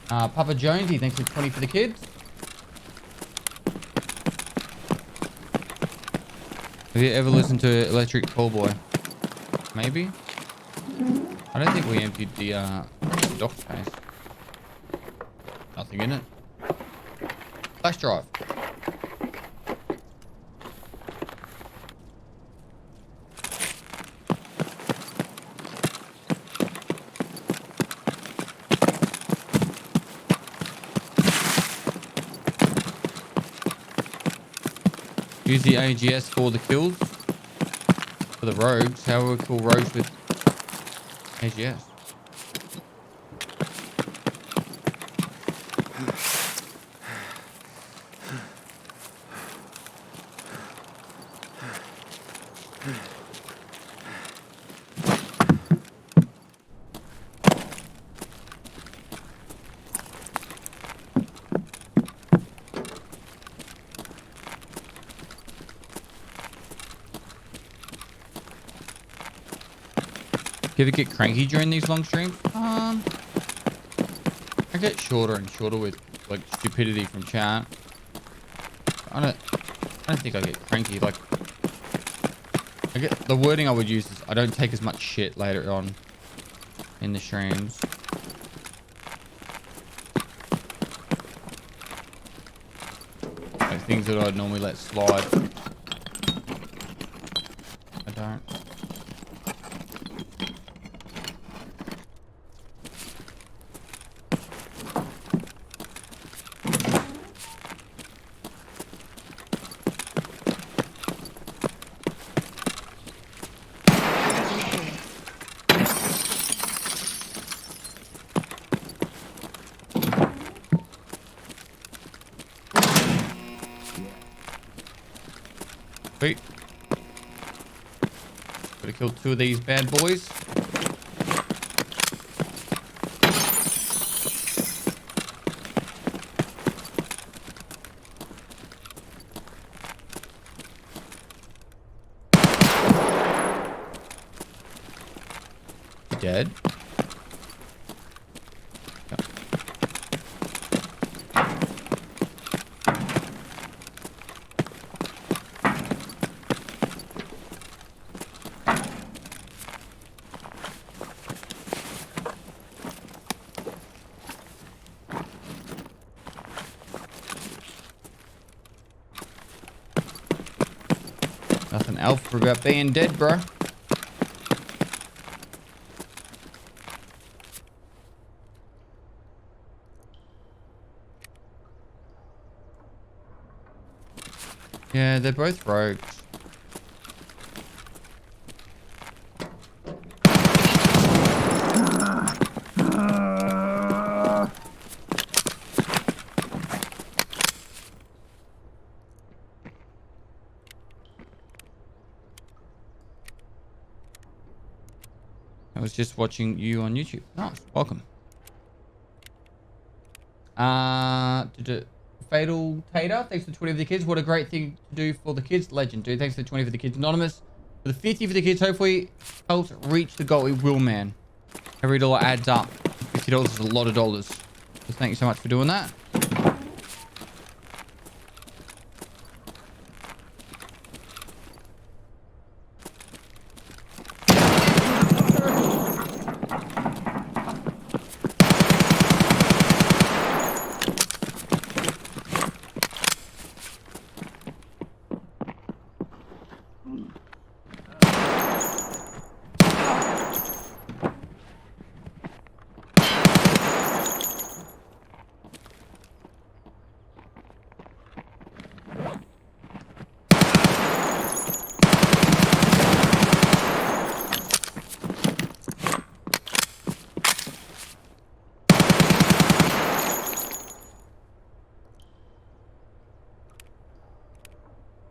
Papa Jonesy, thanks for 20 for the kids. Have you ever listened to Electric Callboy? Maybe? I don't think we emptied the dock case. Nothing in it. Flash drive. Use the AGS for the kills. For the rogues. How would we kill rogues with AGS? Do you ever get cranky during these long streams? I get shorter and shorter with like stupidity from chat. I don't think I get cranky. Like, I get the wording I would use is I don't take as much shit later on in the streams. Like things that I'd normally let slide. I don't. Sweet. Gotta kill 2 of these bad boys. Dead. Yep. Nothing alpha about being dead, bro. Yeah, they're both rogues. I was just watching you on YouTube. Nice, welcome. Fatal Tater, thanks for the 20 for the kids. What a great thing to do for the kids. Legend, dude. Thanks for the 20 for the kids. Anonymous, for the 50 for the kids. Hopefully helps reach the goal. It will, man. Every dollar adds up. $50 is a lot of dollars. So thank you so much for doing that.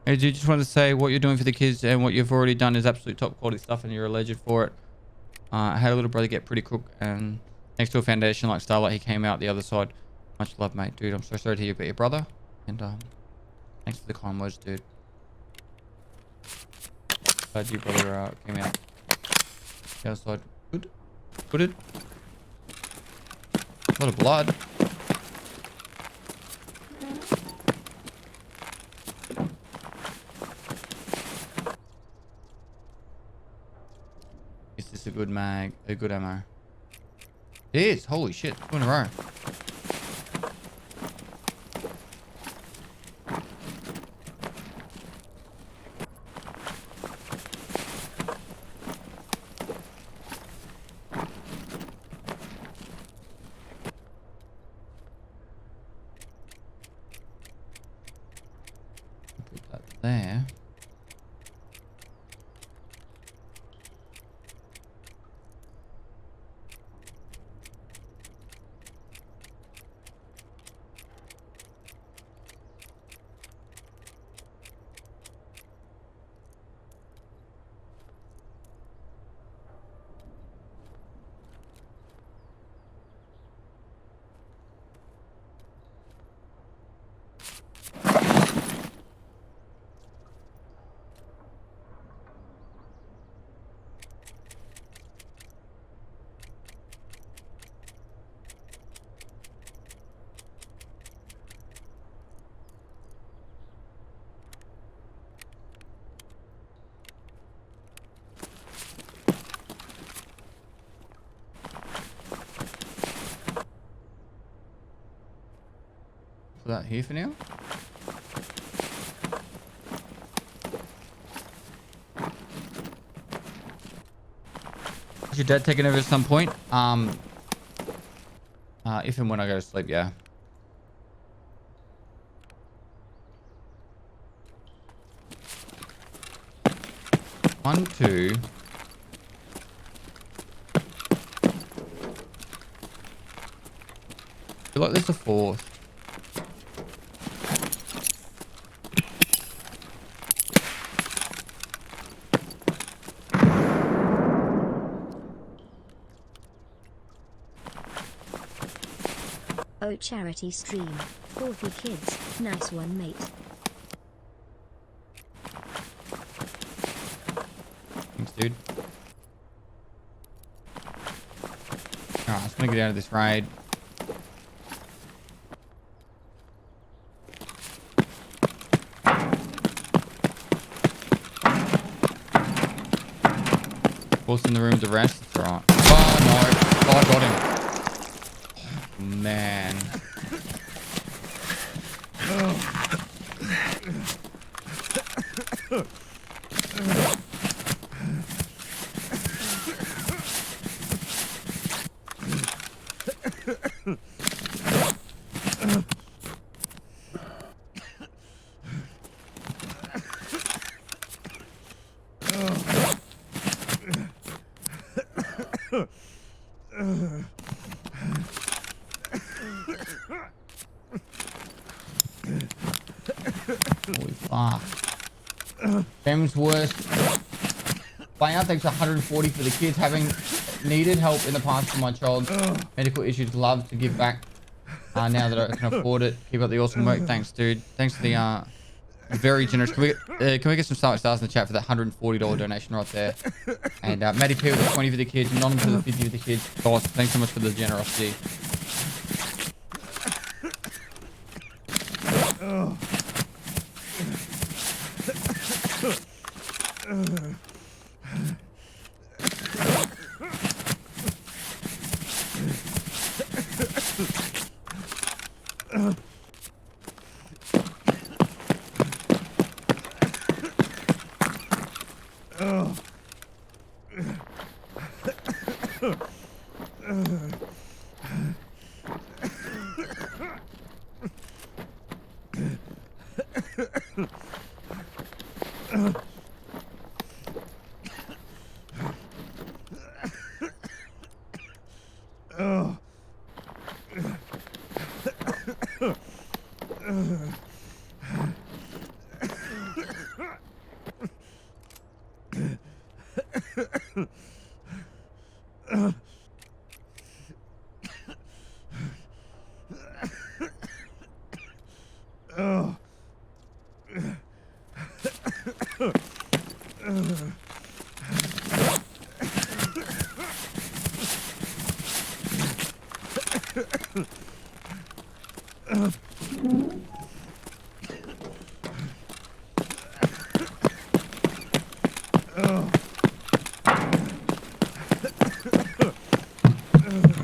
Hey, dude, just wanted to say what you're doing for the kids and what you've already done is absolute top quality stuff, and you're a legend for it. I had a little brother get pretty cooked, and thanks to a foundation like Starlight, he came out the other side. Much love, mate. Dude, I'm so sorry to hear about your brother, and thanks for the kind words, dude. Glad your brother came out the other side. Good. Good. A lot of blood. Is this a good mag? A good ammo? It is. Holy shit. 2 in a row. Put that there. Put that here for now. Is your dad taking over at some point? If and when I go to sleep, yeah. One, two. I feel like there's a fourth. Oh, charity stream. 40 kids. Nice one, mate. Thanks, dude. Alright, I'm just gonna get out of this raid. Forced in the room to rest. It's alright. Oh no. Oh, I got him. Man. Holy fuck. Fam's worst. Buyout thanks 140 for the kids. Having needed help in the past for my child's medical issues. Love to give back now that I can afford it. Keep up the awesome work. Thanks, dude. Thanks for the very generous. Can we get some stars in the chat for that $140 donation right there? And Matty P with the 20 for the kids. Anonymous for the 50 for the kids. Boss, thanks so much for the generosity.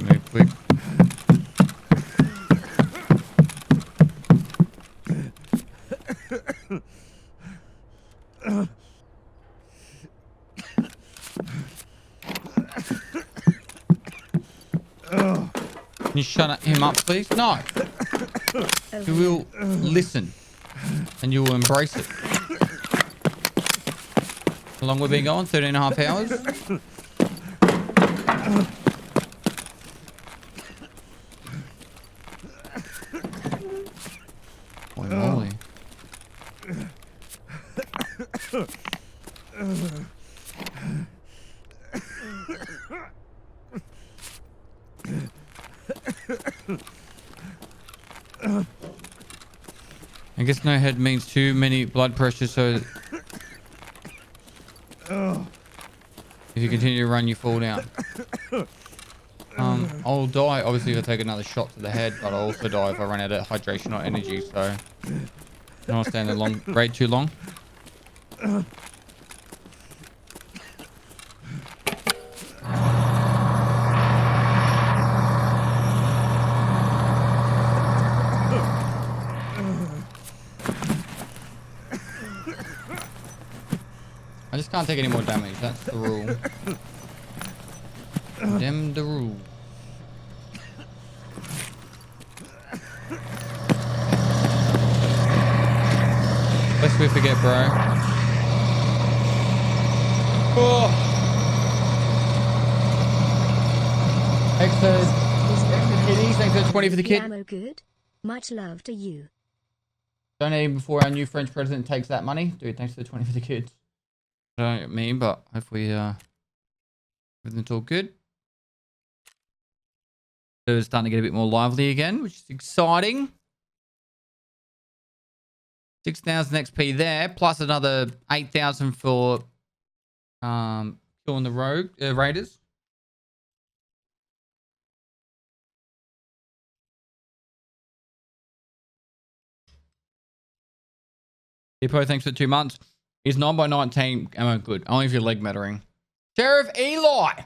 Very quick. Can you shut him up, please? No. You will listen and you will embrace it. How long we've been going? 13 and a half hours? Holy moly. I guess no head means too many blood pressure, so if you continue to run, you fall down. I'll die, obviously, if I take another shot to the head, but I'll also die if I run out of hydration or energy, so I don't want to stay in the raid too long. I just can't take any more damage. That's the rule. Them the rule. Lest we forget, bro. Oh. Thanks for kitties. Thanks for 20 for the kid. Ammo good. Much love to you. Donating before our new French president takes that money. Dude, thanks for the 20 for the kids. I don't know what I mean, but hopefully everything's all good. So it's starting to get a bit more lively again, which is exciting. 6,000 XP there, plus another 8,000 for killing the raiders. Hippo, thanks for 2 months. Is 9x19 ammo good? Only if you're leg mattering. Sheriff Eli!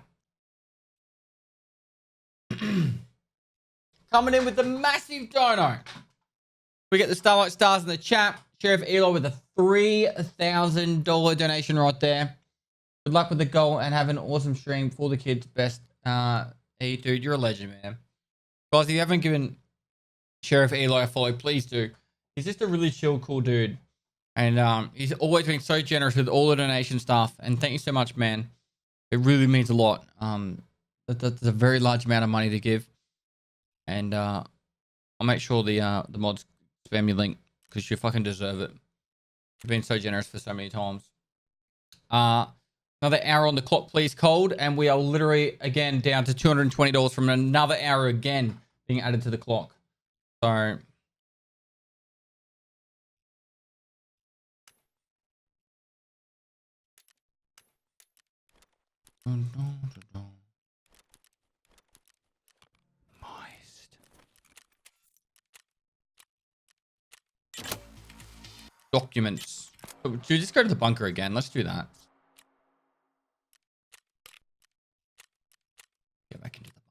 Coming in with the massive dono. We get the Starlight Stars in the chat. Sheriff Eli with a $3,000 donation right there. Good luck with the goal and have an awesome stream for the kids. Best. Hey, dude, you're a legend, man. Guys, if you haven't given Sheriff Eli a follow, please do. He's just a really chill, cool dude. And he's always been so generous with all the donation stuff. And thank you so much, man. It really means a lot. That's a very large amount of money to give. And I'll make sure the mods spam your link because you fucking deserve it. You've been so generous for so many times. Another hour on the clock, please, Cold. And we are literally, again, down to $220 from another hour again being added to the clock. So... Moist. Documents. Should we just go to the bunker again? Let's do that. Get back into the bunker.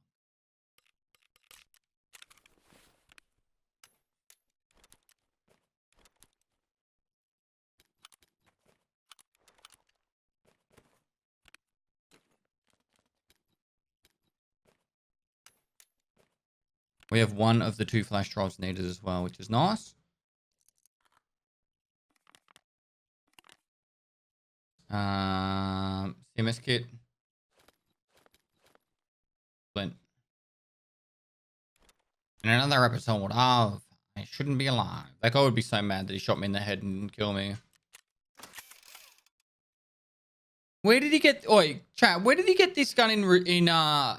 We have one of the 2 flash drives needed as well, which is nice. CMS kit. Flint. And another episode of I Shouldn't Be Alive. Like, I would be so mad that he shot me in the head and didn't kill me. Where did he get... Oi, chat, where did he get this gun in reserve?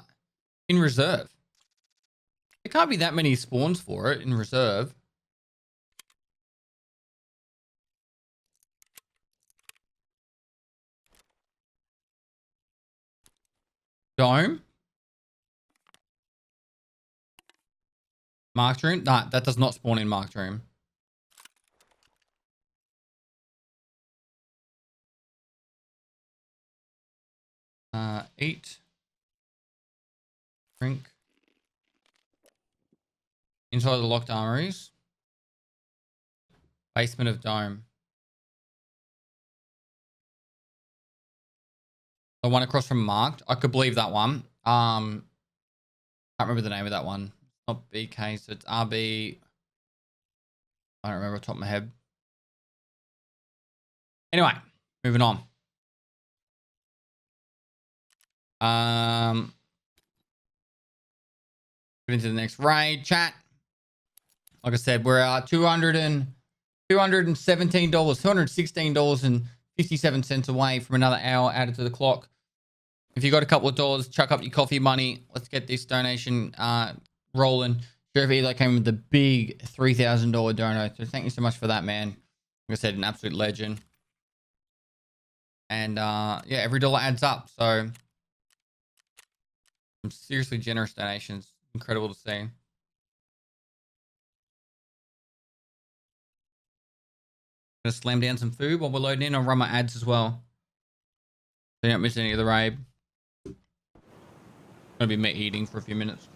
There can't be that many spawns for it in reserve. Dome? Marked room? Nah, that does not spawn in marked room. Eat. Drink. Inside the locked armories. Basement of dome. The one across from marked. I could believe that one. Can't remember the name of that one. It's not BK, so it's RB. I don't remember off the top of my head. Anyway, moving on. Get into the next raid chat. Like I said, we're at $217, $216.57 away from another hour added to the clock. If you got a couple of dollars, chuck up your coffee money. Let's get this donation rolling. Sheriff came with the big $3,000 dono. So thank you so much for that, man. Like I said, an absolute legend. And yeah, every dollar adds up. So some seriously generous donations. Incredible to see. Gonna slam down some food while we're loading in. I'll run my ads as well, so you don't miss any of the raid. Gonna be meat eating for a few minutes.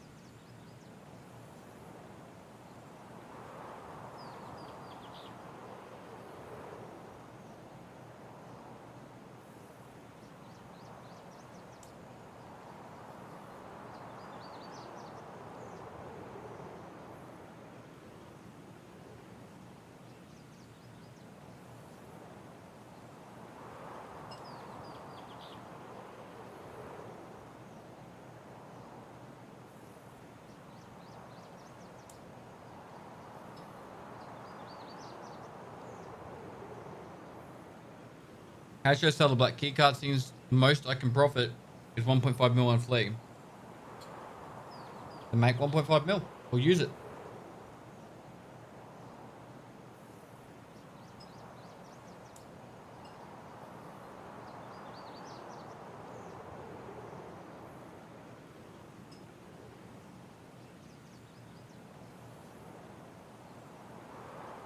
How should I sell the black keycard? Seems the most I can profit is 1.5 mil on Flea. To make 1.5 mil, we'll use it.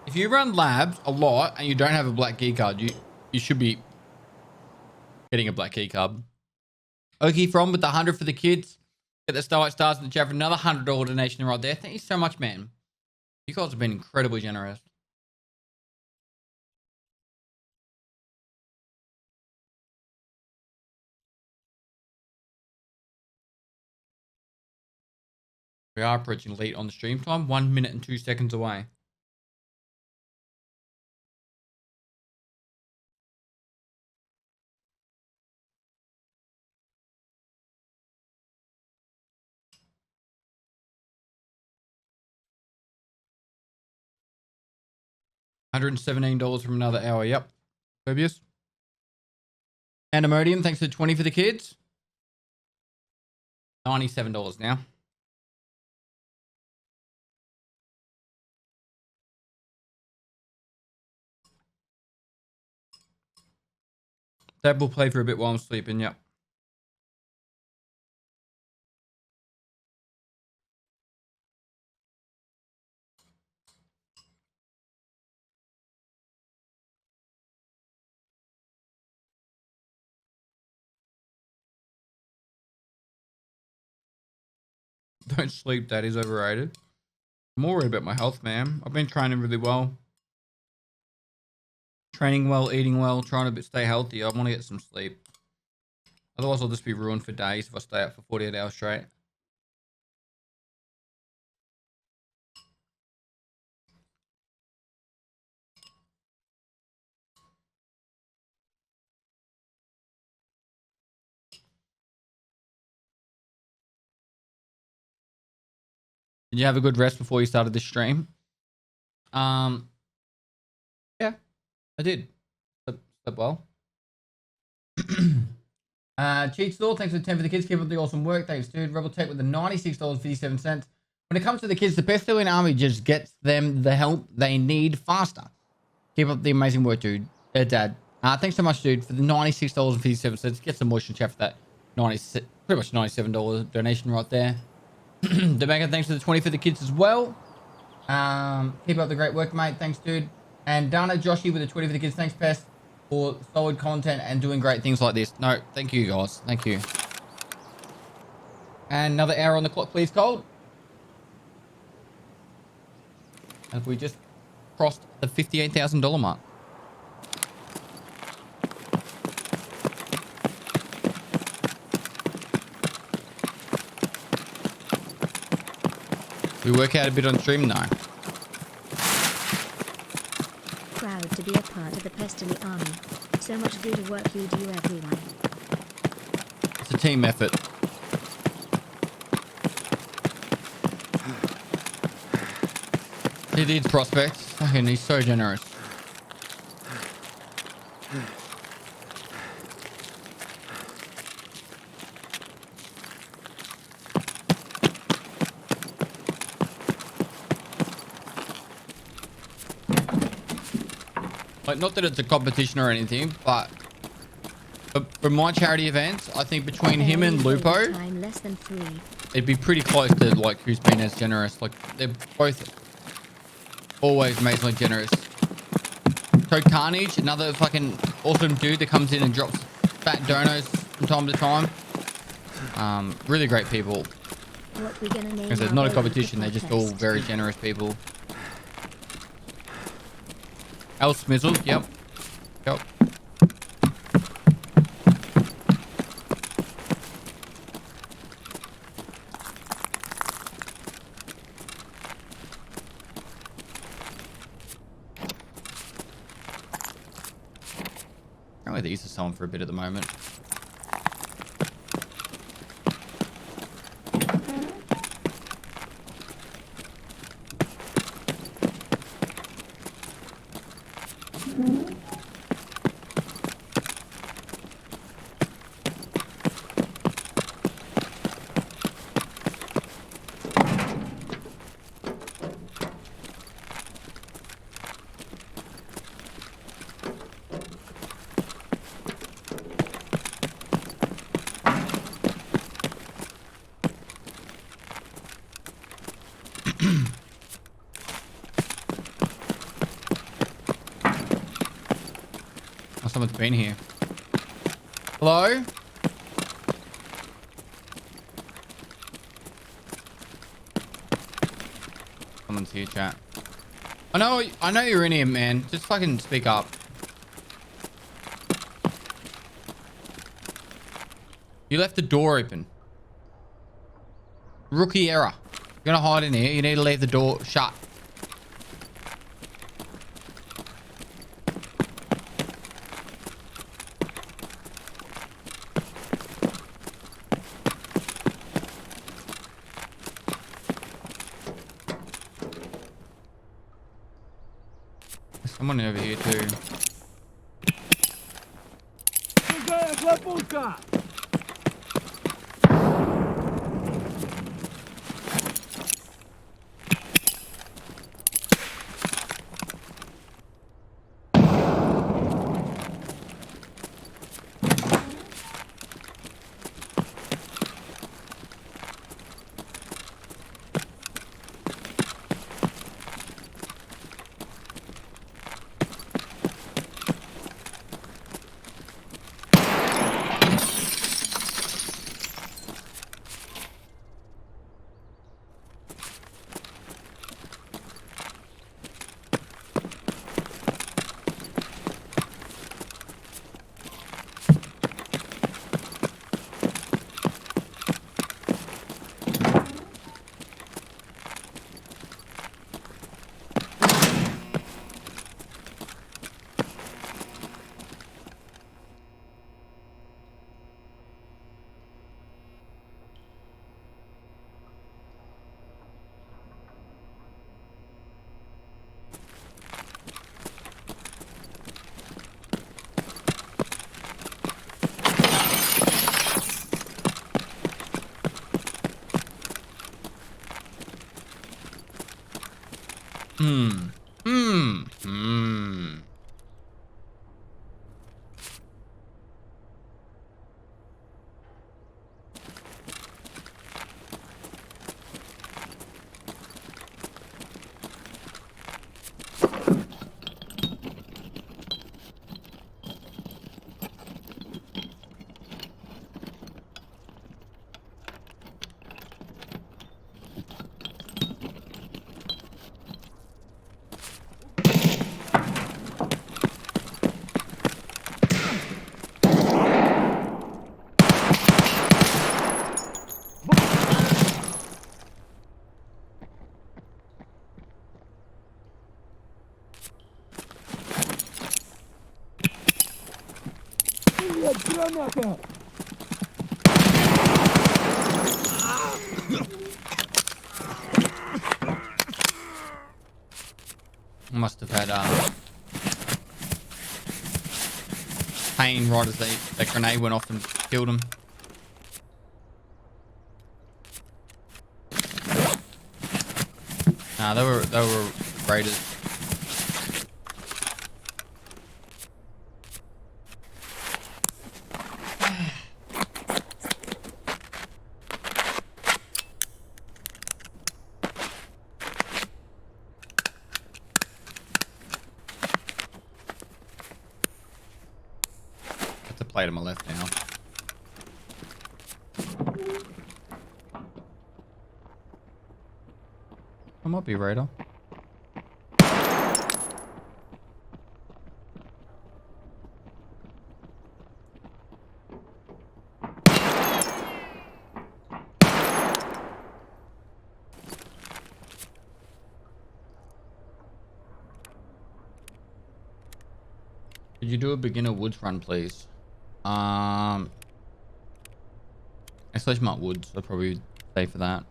If you run labs a lot and you don't have a black key card, you should be getting a black key card. Okie from with the 100 for the kids. Get the Starlight Stars in the chat for another $100 donation right there. Thank you so much, man. You guys have been incredibly generous. We are approaching late on the stream time. 1 minute and 2 seconds away. $117 from another hour. Yep. Phobius. And Imodium, thanks for 20 for the kids. $97 now. Dad will play for a bit while I'm sleeping. Yep. Don't sleep, that is overrated. I'm all worried about my health, man. I've been training really well. Training well, eating well, trying to stay healthy. I want to get some sleep. Otherwise, I'll just be ruined for days if I stay up for 48 hours straight. Did you have a good rest before you started this stream? Yeah, I did. Slept well. Cheat Store, thanks for the 10 for the kids. Keep up the awesome work. Thanks, dude. Rebel Tech with the $96.57. When it comes to the kids, the best in Army just gets them the help they need faster. Keep up the amazing work, dude. Dad. Thanks so much, dude, for the $96.57. Get some moisture chat for that. Pretty much $97 donation right there. Demega, thanks for the 20 for the kids as well. Keep up the great work, mate. Thanks, dude. And Dana Joshi with the 20 for the kids. Thanks, Pest, for solid content and doing great things like this. No, thank you, guys. Thank you. And another hour on the clock, please, Cold. And we just crossed the $58,000 mark. We work out a bit on stream now. Proud to be a part of the Pest in the Army. So much good work you do, everyone. It's a team effort. He needs prospects. Fucking, he's so generous. Like, not that it's a competition or anything, but for my charity events, I think between him and Lupo, Time less than 3. it'd be pretty close to like who's been as generous. Like, they're both always amazingly generous. So Carnage, another fucking awesome dude that comes in and drops fat donos from time to time. Really great people. What we gonna name Because it's our not a baby competition, they're just all Pest? very generous people. El Smizzle, yep. Yep. Apparently these are selling for a bit at the moment. Oh, someone's been here. Hello? Someone's here, chat. I know you're in here, man. Just fucking speak up. You left the door open. Rookie error. You're gonna hide in here. You need to leave the door shut. There's someone over here too. Другая хлопушка! Hmm. Hmm. Hmm. Нет, граната! Must have had pain right as that grenade went off and killed him. Nah, they were raiders. Got the plate on my left now. I might be raider. Could you do a beginner woods run, please? /mark woods. I'd probably say for that.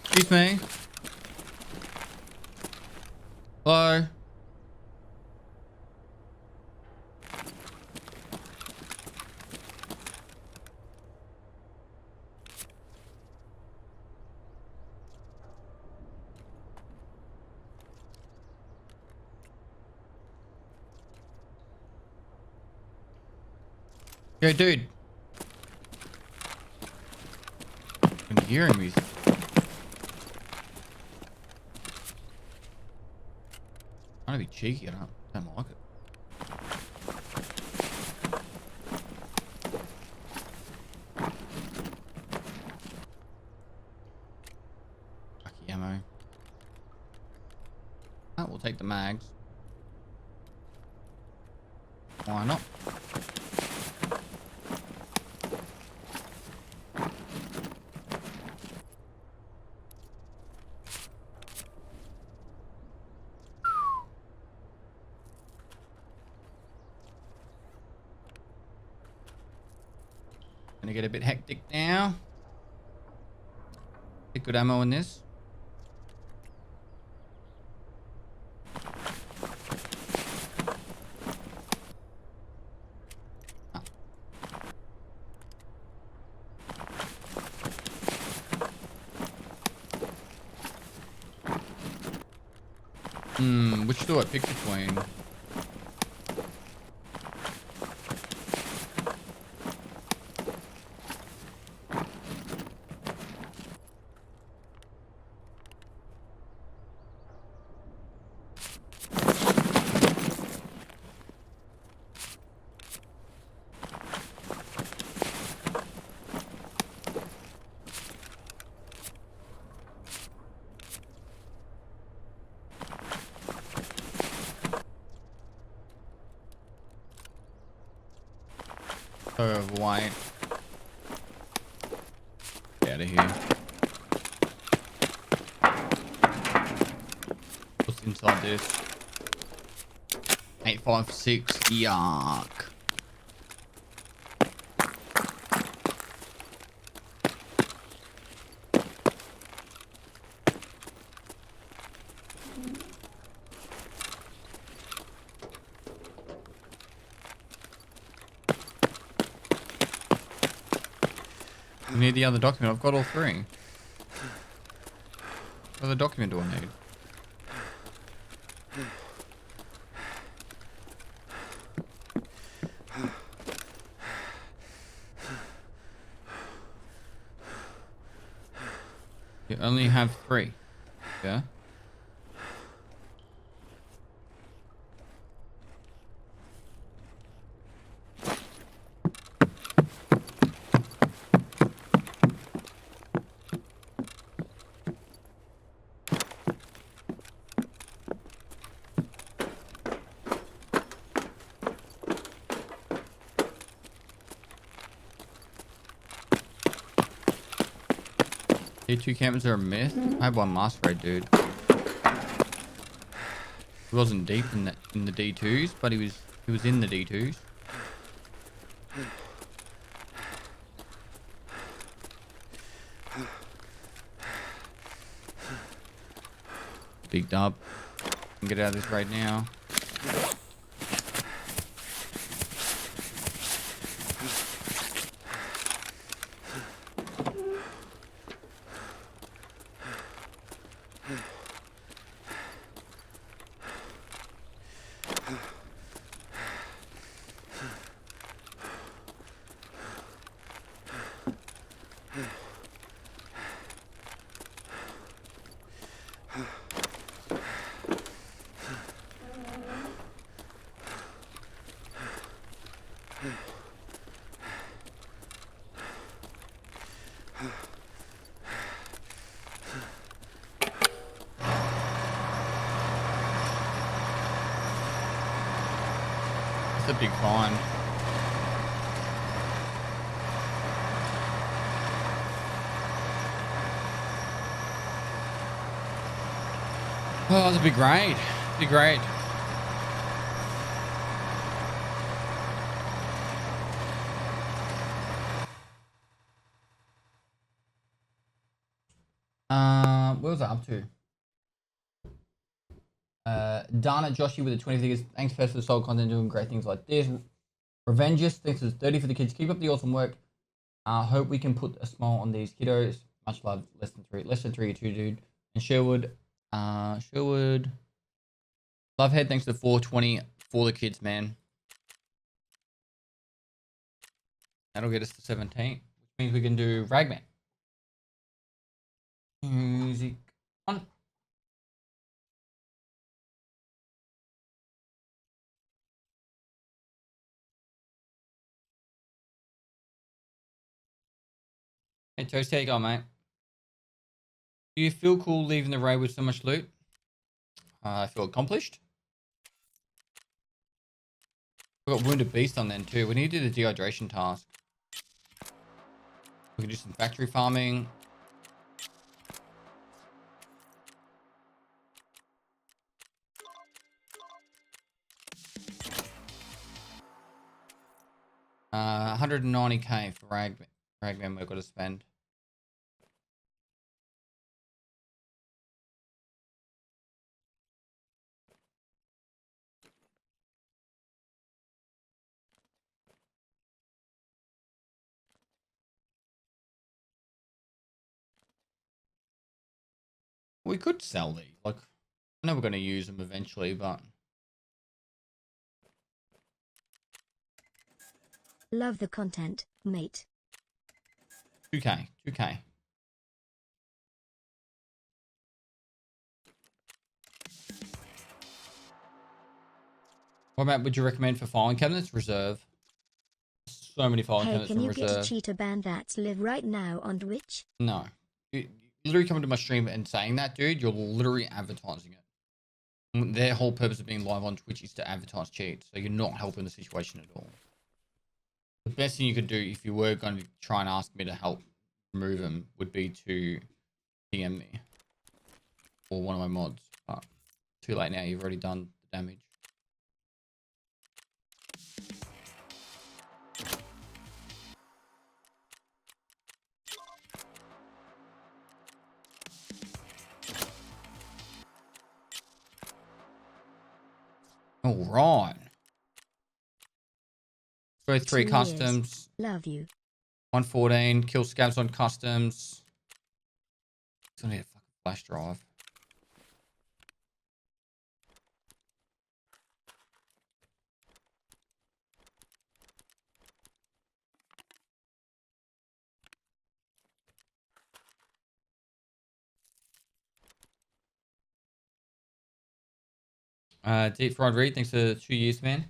Excuse me. Hello. Yo, dude. I'm hearing me. Trying to be cheeky. I don't like it. Lucky ammo. Oh, we'll take the mags. Why not? Gonna get a bit hectic now. Get good ammo in this. Which do I pick between? Of white. Get out of here. What's inside this? 856. Yuck. You need the other document. I've got all three. What other document do I need? You only have three. Yeah. D2 cameras are a myth. I had one masquerade dude. He wasn't deep in the D2s, but he was in the D2s. Big dub. Can get out of this right now. It's a big find. Oh, that's a big raid. Big raid. What was I up to? Dana Joshi with the 20 figures. Thanks, Pest, for the soul content, doing great things like this. Revengeous, thanks for the 30 for the kids. Keep up the awesome work. Hope we can put a smile on these kiddos. Much love. Less than three or two, dude. And Sherwood. Lovehead, thanks to the 420 for the kids, man. That'll get us to 17, which means we can do Ragman. Music on. Hey, Toast, how you going, mate? Do you feel cool leaving the raid with so much loot? I feel accomplished. We've got Wounded Beast on then too. We need to do the dehydration task. We can do some factory farming. $190k for Ragman we've got to spend. We could sell these. Like, I know we're going to use them eventually, but... Love the content, mate. 2k. What map would you recommend for filing cabinets? Reserve. So many filing cabinets from Reserve. Hey, can you get a cheater band that's live right now on Twitch? No. You literally coming to my stream and saying that, dude, you're literally advertising it. Their whole purpose of being live on Twitch is to advertise cheats, so you're not helping the situation at all. The best thing you could do if you were going to try and ask me to help remove them would be to DM me or one of my mods. But too late now, you've already done the damage. All right. Go 3 customs. Love you. 114. Kill scabs on customs. Still need a fucking flash drive. Deep fried read. Thanks for 2 years, man.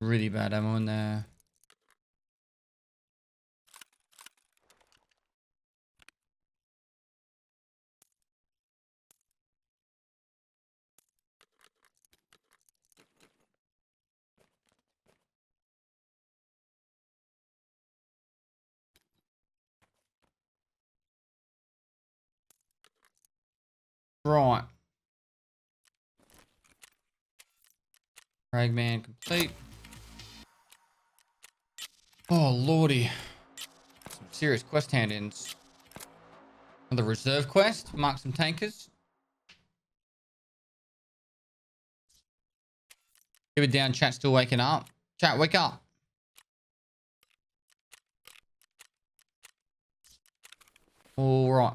Really bad ammo in there. Right. Fragman complete. Oh, lordy. Some serious quest hand-ins. The reserve quest. Mark some tankers. Keep it down. Chat still waking up. Chat, wake up. All right.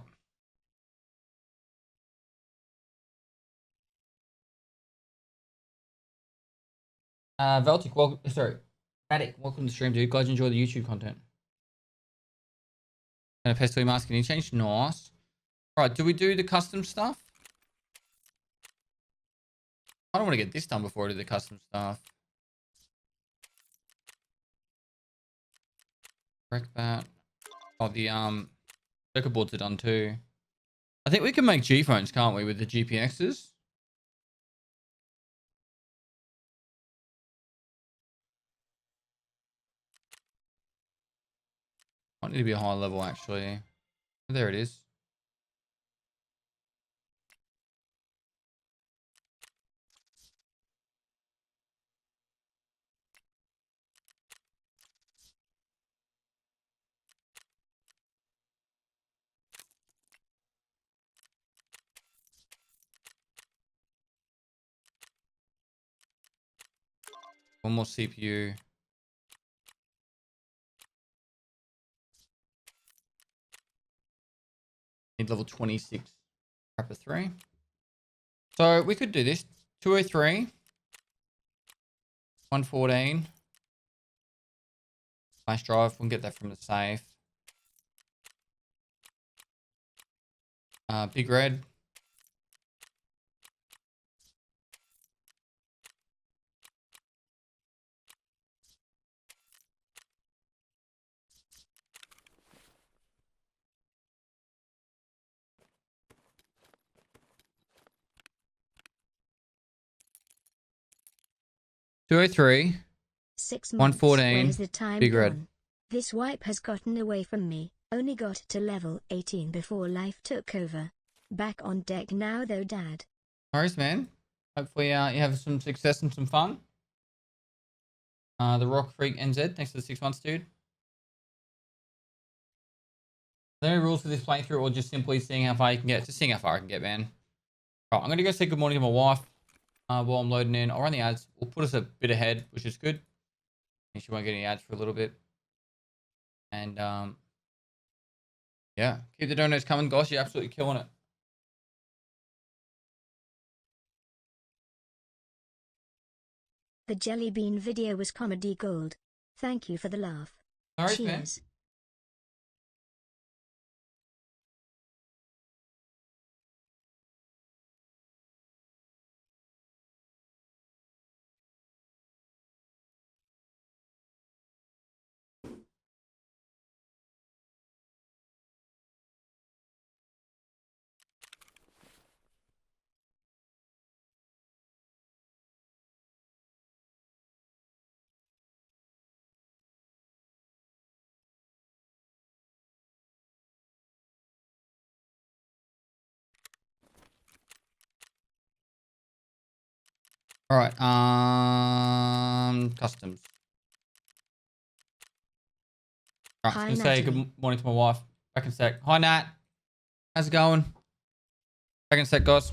Veltic, welcome. Sorry. Attic, welcome to the stream, dude. Glad you enjoy the YouTube content. And a pestle mask and change. Nice. All right, do we do the custom stuff? I don't want to get this done before I do the custom stuff. Correct that. Oh, the circuit boards are done too. I think we can make G phones, can't we, with the GPXs? Might need to be a high level actually. There it is. One more CPU. Need level 26. Rapper 3. So we could do this. 203. 114. Flash drive. We can get that from the safe. Big red. Two oh three. 6 months. 114. Where's the time Big red. gone? This wipe has gotten away from me. Only got to level 18 before life took over. Back on deck now though, Dad. No worries, man. Hopefully you have some success and some fun. The Rock Freak NZ, thanks for the 6 months, dude. Are there any rules for this playthrough or just simply seeing how far you can get? Just seeing how far I can get, man. Right, I'm going to go say good morning to my wife while I'm loading in. I'll run the ads. We'll put us a bit ahead, which is good. She won't get any ads for a little bit. And, yeah, keep the donuts coming, guys. You're absolutely killing it. The jelly bean video was comedy gold. Thank you for the laugh. All right, Cheers. man. All right. Customs. All right, I Hi, was gonna say Natty. good morning to my wife. Back in a sec. Hi, Nat. How's it going? Back in a sec, guys.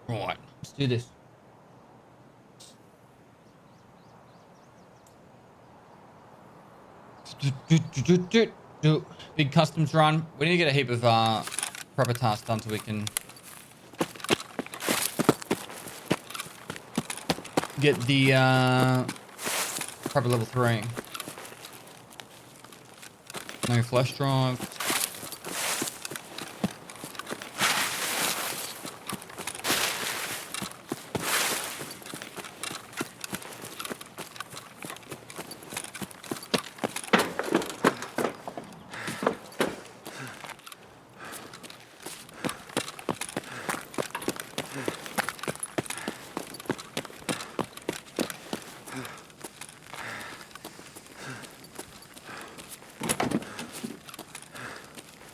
All right, let's do this. Big customs run. We need to get a heap of proper tasks done so we can get the proper level 3. No flash drive.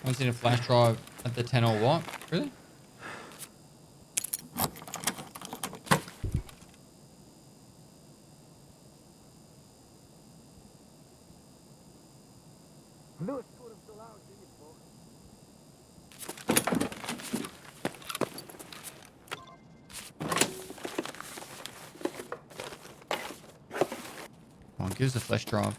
One's in a flash drive at the 10 or what? Really? Come on, give us a flash drive.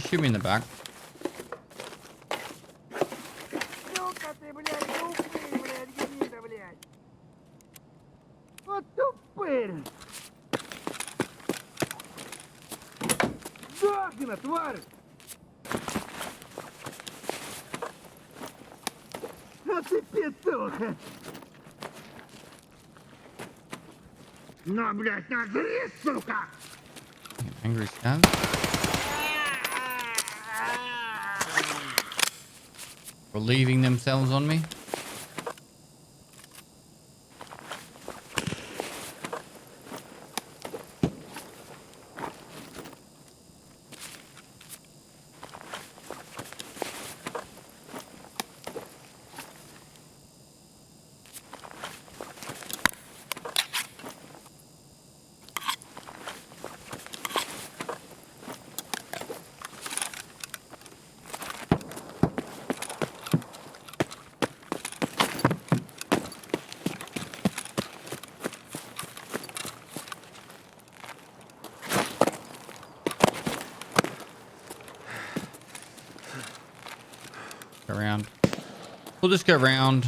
Shoot me in the back. Сука ты, блядь, упырь, блядь, гнида, блядь. Вот тупырь. Сдохни, тварь. А ты петуха. На, блядь, назри, сука. Angry scab. Relieving themselves on me. Go around. We'll just go around.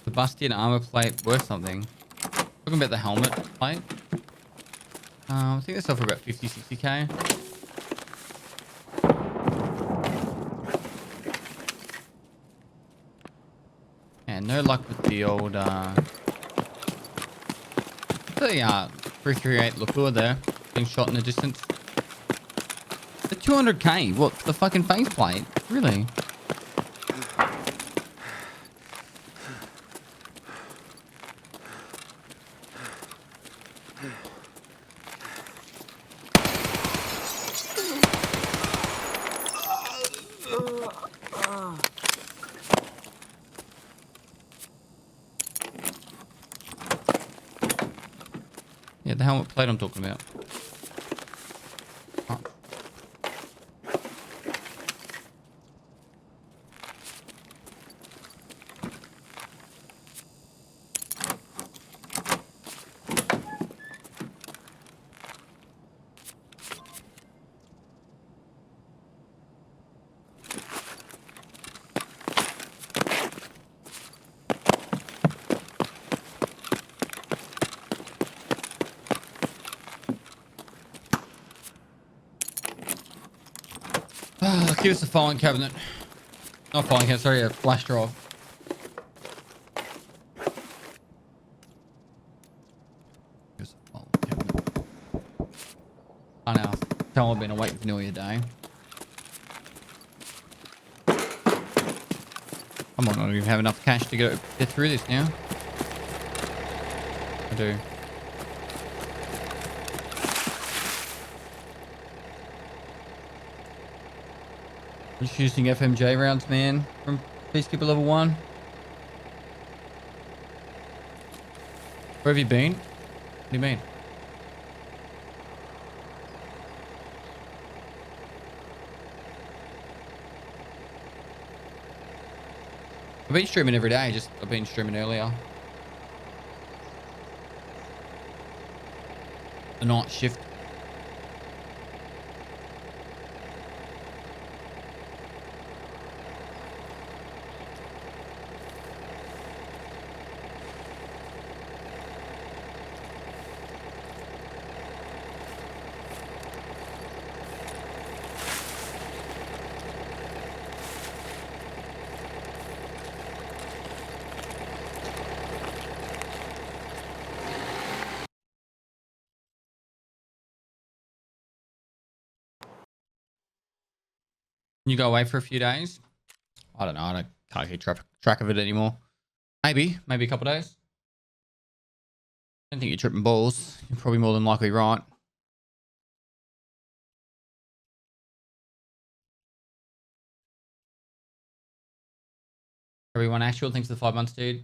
The Sebastian armor plate worth something. Talking about the helmet plate. I think they sell for about 50, 60k. And no luck with the old the 338 Lacroix there, being shot in the distance. The 200k, what, the fucking face plate? Really? Yeah, the helmet plate I'm talking about. Oh. Give us a filing cabinet. Not filing cabinet, sorry, a flash drive. Give us a filing cabinet. I know. Tell I've been awake for nearly a day. I might not even have enough cash to get through this now. I do. Just using FMJ rounds, man, from Peacekeeper level 1. Where have you been? What do you mean? I've been streaming every day, just I've been streaming earlier. The night shift. You go away for a few days? I don't know. I can't keep track of it anymore. Maybe a couple of days. I don't think you're tripping balls. You're probably more than likely right. Everyone actual thinks the 5 months, dude.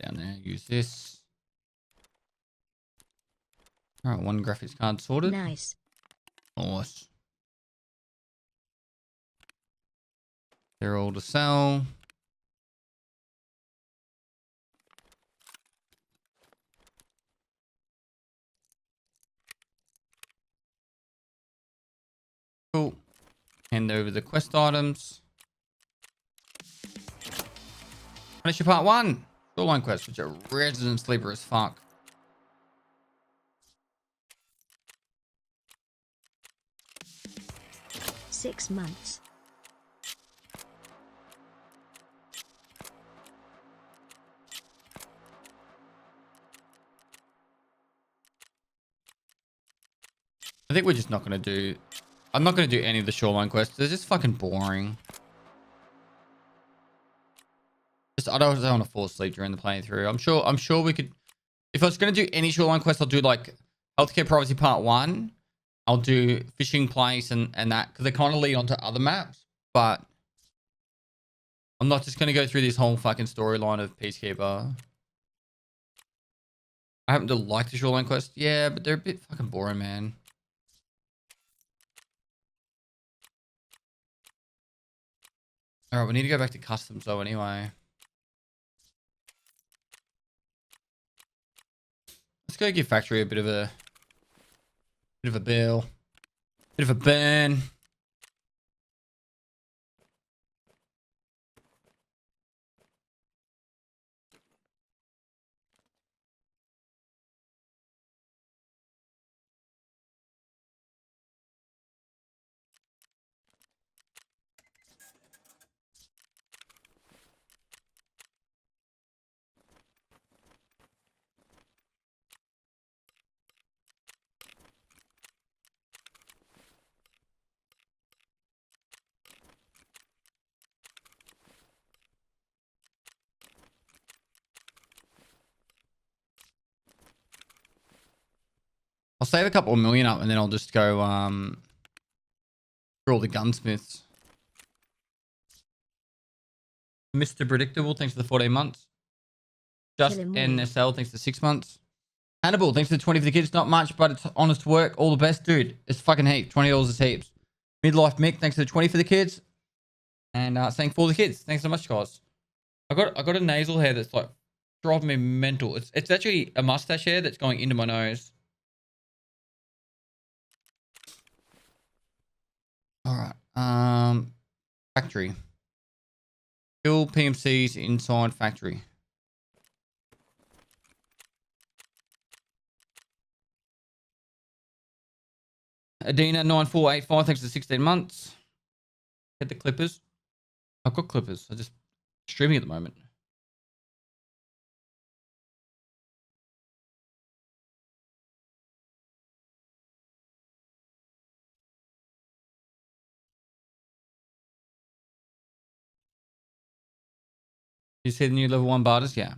Down there, use this. All right, one graphics card sorted. Nice. Nice. They're all to sell. Cool. Hand over the quest items. Finish your part 1. Shoreline quest, which are resident sleeper as fuck. Six months. I think we're just not going to do... I'm not going to do any of the shoreline quests. They're just fucking boring. I don't want to fall asleep during the playthrough. I'm sure we could. If I was going to do any shoreline quest, I'll do like Healthcare Privacy Part 1. I'll do Fishing Place and that because they kind of lead onto other maps. But I'm not just going to go through this whole fucking storyline of Peacekeeper. I happen to like the shoreline quest. Yeah, but they're a bit fucking boring, man. All right, we need to go back to customs though anyway. Let's go give factory a bit of a bill. Bit of a burn. I'll save a couple of million up and then I'll just go for all the gunsmiths. Mr. Predictable, thanks for the 14 months. Just NSL, thanks for 6 months. Hannibal, thanks for the 20 for the kids. Not much, but it's honest work. All the best, dude. It's fucking heaps. $20 is heaps. Midlife Mick, thanks for the 20 for the kids. And saying for the kids. Thanks so much, guys. I got a nasal hair that's like driving me mental. It's actually a mustache hair that's going into my nose. All right. Factory. Kill PMCs inside factory. Adina 9485, thanks for 16 months. Get the clippers. I've got clippers. I'm just streaming at the moment. You see the new level 1 barters? Yeah.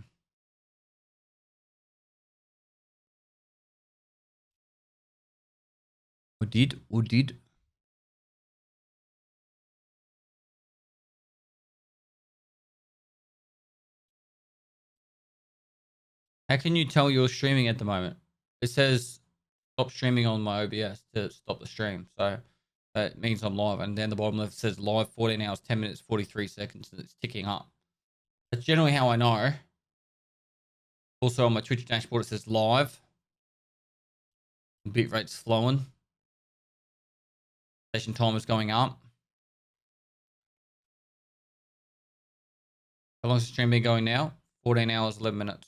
Or did. How can you tell you're streaming at the moment? It says stop streaming on my OBS to stop the stream. So that means I'm live. And then the bottom left says live 14 hours, 10 minutes, 43 seconds. And it's ticking up. That's generally how I know. Also on my Twitch dashboard, it says live. Bit rate's flowing. Session time is going up. How long has the stream been going now? 14 hours, 11 minutes.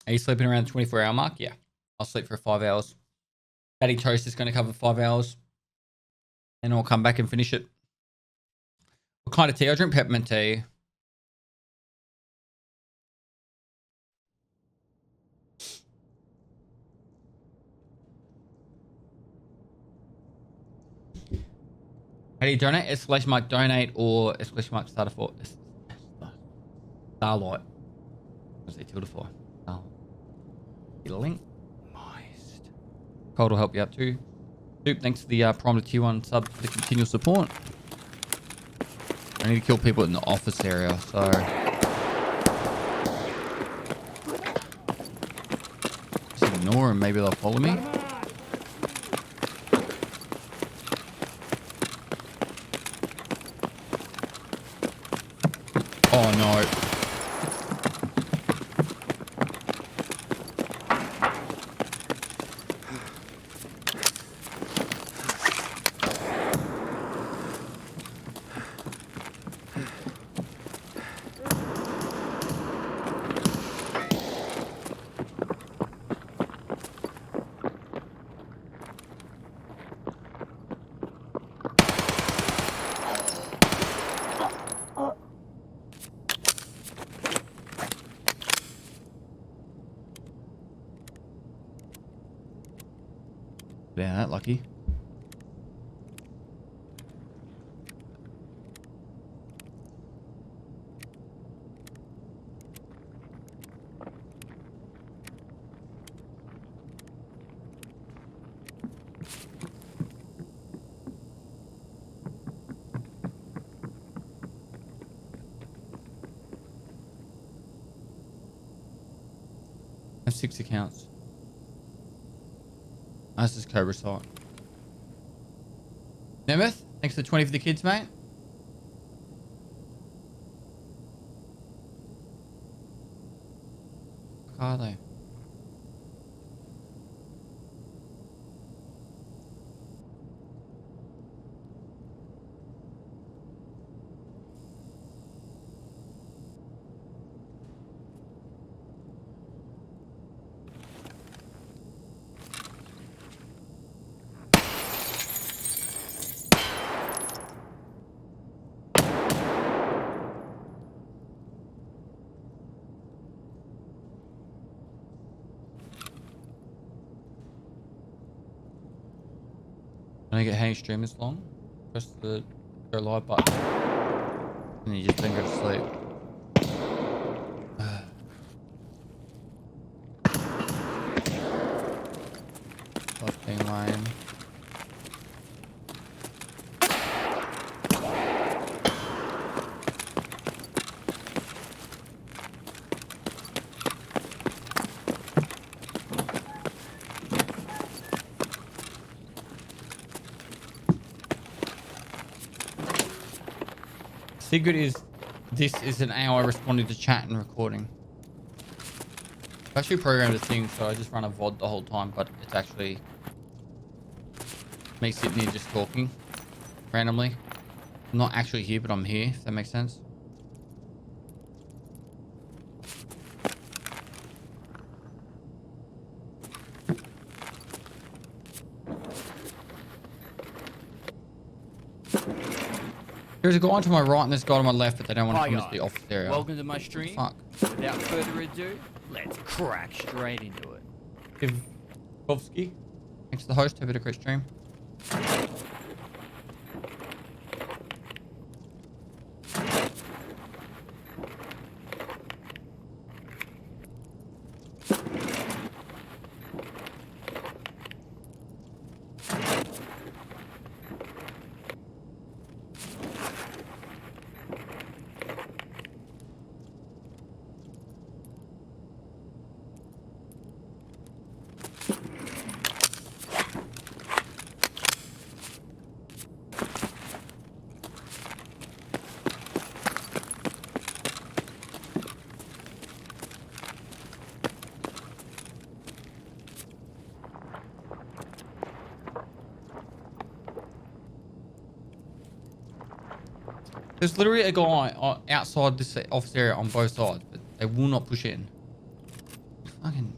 Are you sleeping around the 24-hour mark? Yeah. I'll sleep for 5 hours. Batting toast is going to cover 5 hours. And I'll come back and finish it. What kind of tea? I drink peppermint tea. How do you donate? Exclamation mark donate or exclamation mark starter for Starlight. What's the tilde for? Link. Moist. Cold will help you out too. Soup, thanks for the Prime to Tier 1 sub for the continual support. I need to kill people in the office area, so. Just ignore them, maybe they'll follow me. Oh no. Yeah, that lucky. have 6 accounts. That's just Cobra site. Nemeth, thanks for the 20 for the kids, mate. What are they? When I get how you stream this long, press the go live button, and then you just then go to sleep. Love being lame. Secret is this is an hour responding to chat and recording. I actually programmed a thing so I just run a VOD the whole time, but it's actually me sitting here just talking randomly. I'm not actually here, but I'm here, if that makes sense. There's a guy to my right and there's a guy to my left, but they don't want to come into the office area. Welcome to my stream. Fuck. Without further ado, let's crack straight into it. Kovsky, thanks to the host. Have a great stream. There's literally a guy outside this office area on both sides, but they will not push in. Fucking.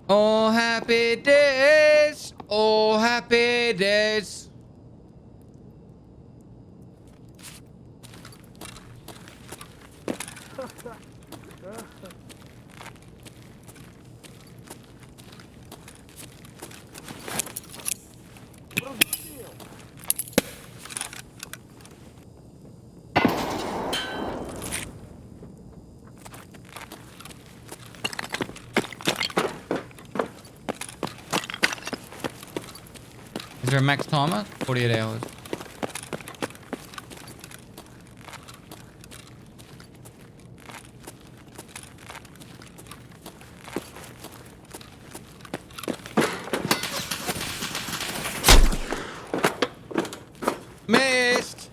Oh, happy days. Oh, happy days. Is there a max timer? 48 hours. Missed!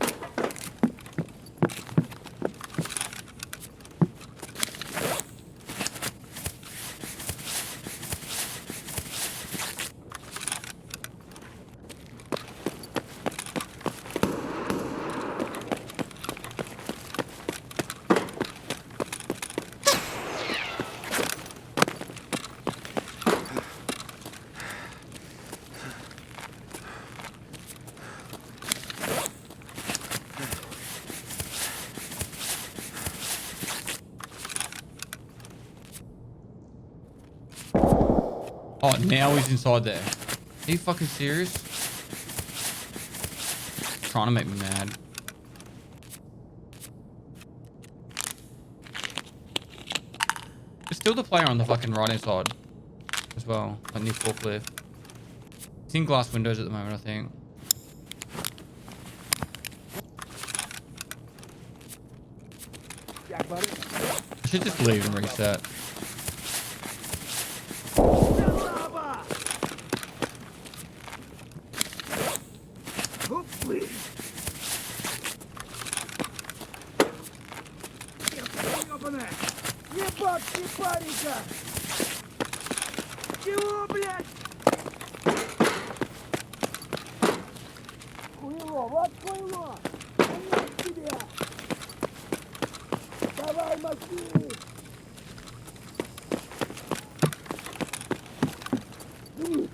Oh, now he's inside there. Are you fucking serious? Trying to make me mad. There's still the player on the fucking right hand side as well, like near forklift. It's in glass windows at the moment, I think. Jack, buddy. I should just leave and reset. Hopefully. Ебать, парика! Чего, блядь? Хуйло, вот хуйло! Конец тебя! Давай, мозги! Вниз!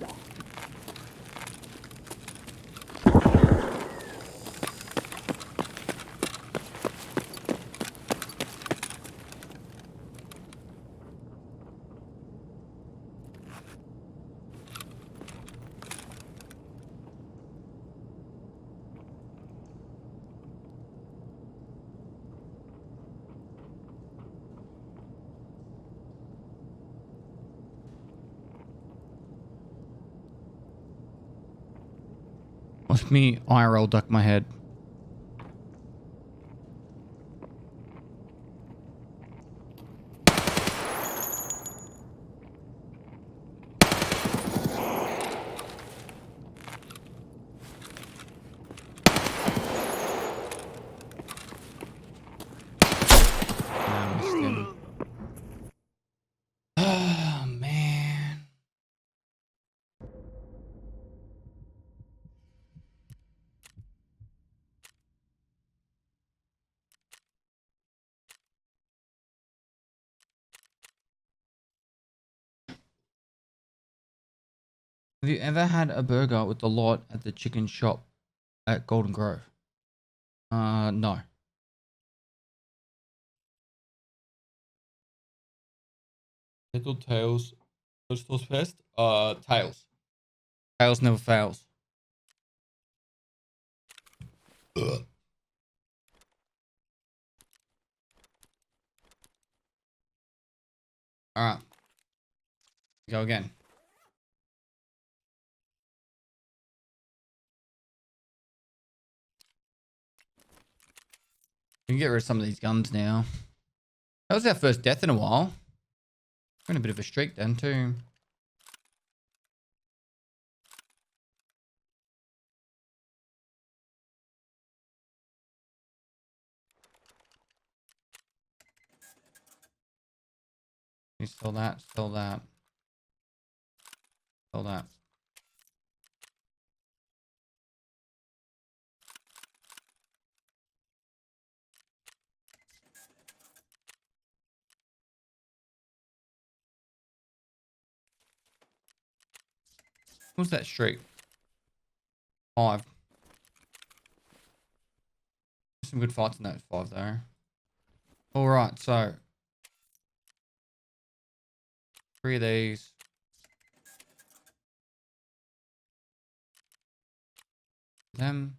Watch me IRL duck my head. I missed him. Oh, man. Have you ever had a burger with the lot at the chicken shop at Golden Grove? No. Little tails. Which was best? Tails. Tails never fails. Ugh. All right. Go again. We can get rid of some of these guns now. That was our first death in a while. We're in a bit of a streak then too. You stole that, stole that. Stole that. What's that streak? 5. Some good fights in that 5 though. Alright, so 3 of these. Them.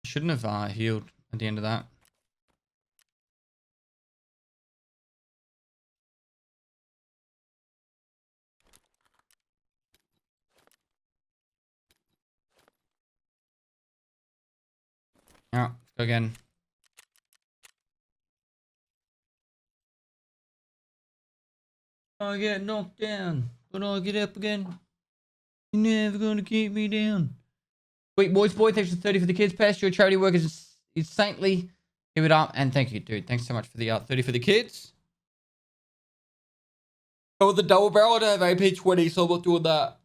Shouldn't have healed at the end of that. Alright, let's go again. I get knocked down, but I get up again. You're never gonna keep me down. Sweet boys, boy, thanks for 30 for the kids. Pass your charity work is saintly. Give it up, and thank you, dude. Thanks so much for the 30 for the kids. Oh, the double barrel, I don't have AP 20, so I'm not doing that.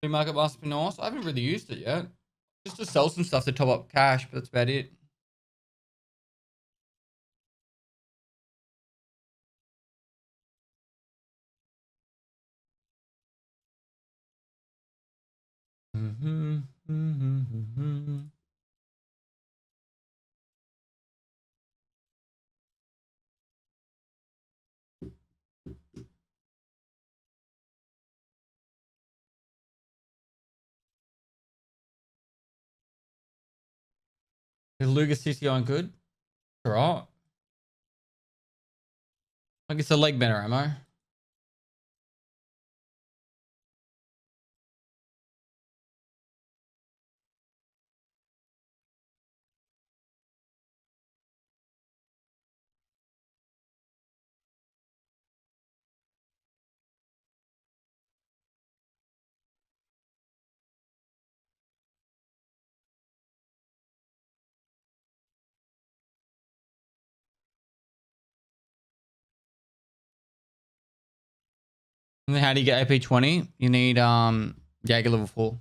Free market must be nice. I haven't really used it yet. Just to sell some stuff to top up cash, but that's about it. Is Luger 60 on good? Alright. I guess the leg better ammo. And then how do you get AP 20? You need Jaeger level 4.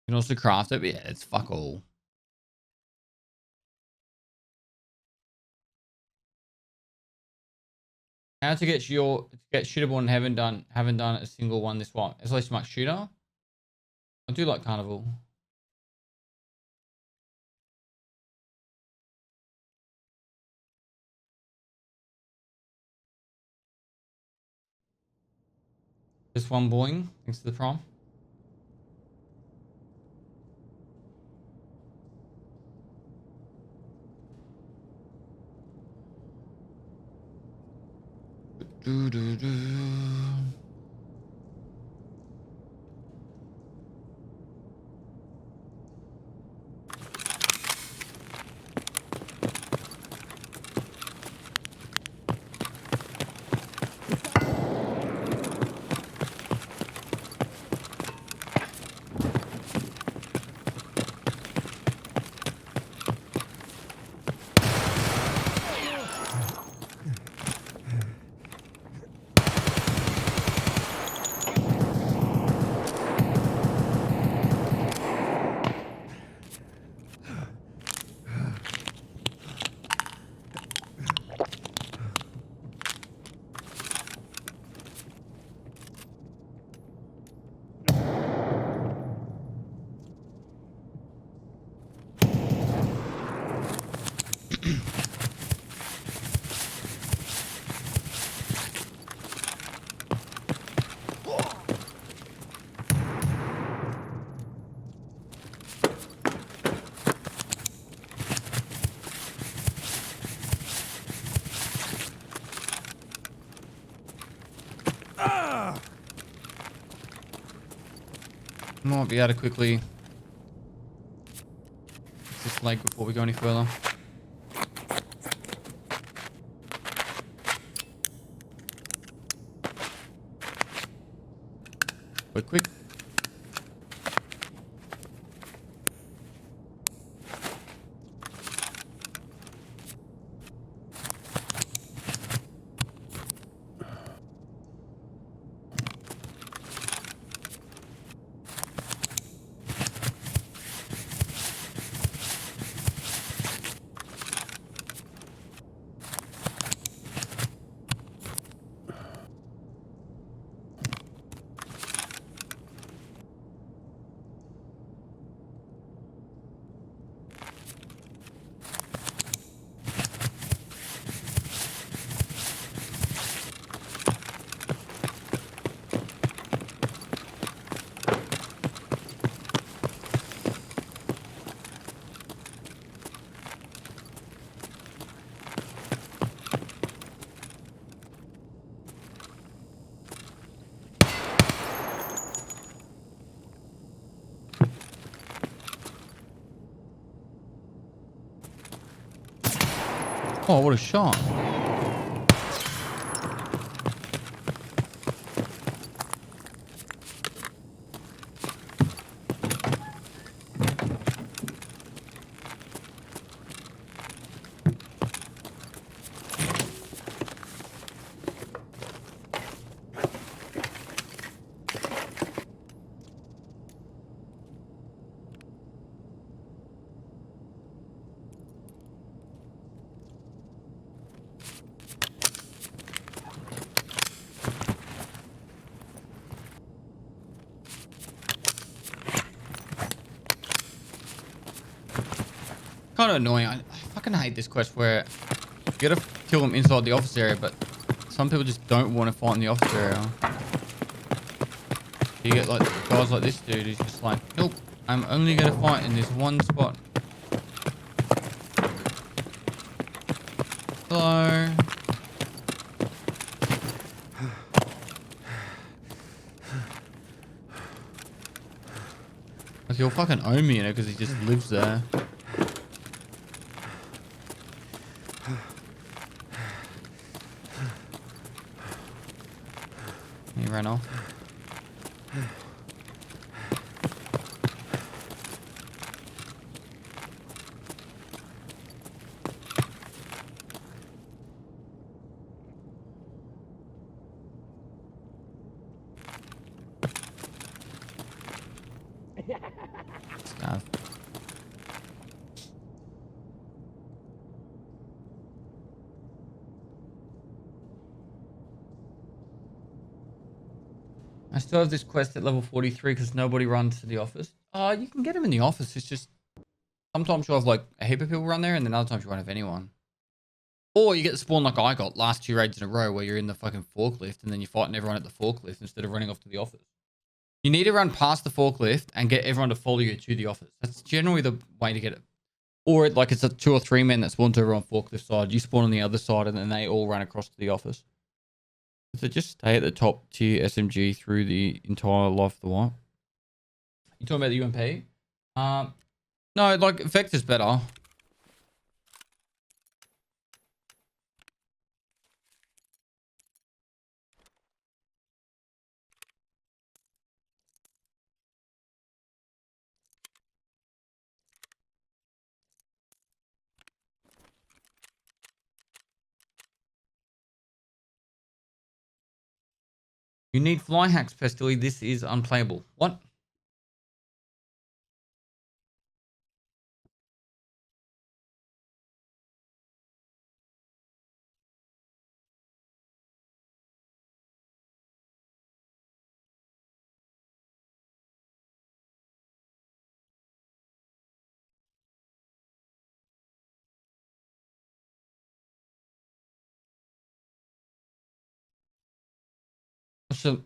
You can also craft it, but yeah, it's fuck all. How to get shootable and haven't done a single one this one. It's least much shooter. I do like carnival. This one boing thanks to the prom. Do, do, do. Might be able to quickly fix this leg before we go any further. Quick. Oh, what a shot. Kind of annoying. I fucking hate this quest where you gotta kill them inside the office area, but some people just don't want to fight in the office area. You get like guys like this dude who's just like, nope, I'm only gonna fight in this one spot. Hello. Like he'll fucking own me, you know, because he just lives there. He ran off. Stuff. I still have this quest at level 43 because nobody runs to the office. You can get him in the office. It's just sometimes you'll have like a heap of people run there, and then other times you won't have anyone. Or you get the spawn like I got last 2 raids in a row where you're in the fucking forklift and then you're fighting everyone at the forklift instead of running off to the office. You need to run past the forklift and get everyone to follow you to the office. That's generally the way to get it. Or like it's a 2 or 3 men that spawn over on forklift side. You spawn on the other side and then they all run across to the office. So just stay at the top tier SMG through the entire life of the wipe. You talking about the UMP? No, like Vector's better. You need fly hacks, Pestily. This is unplayable. What?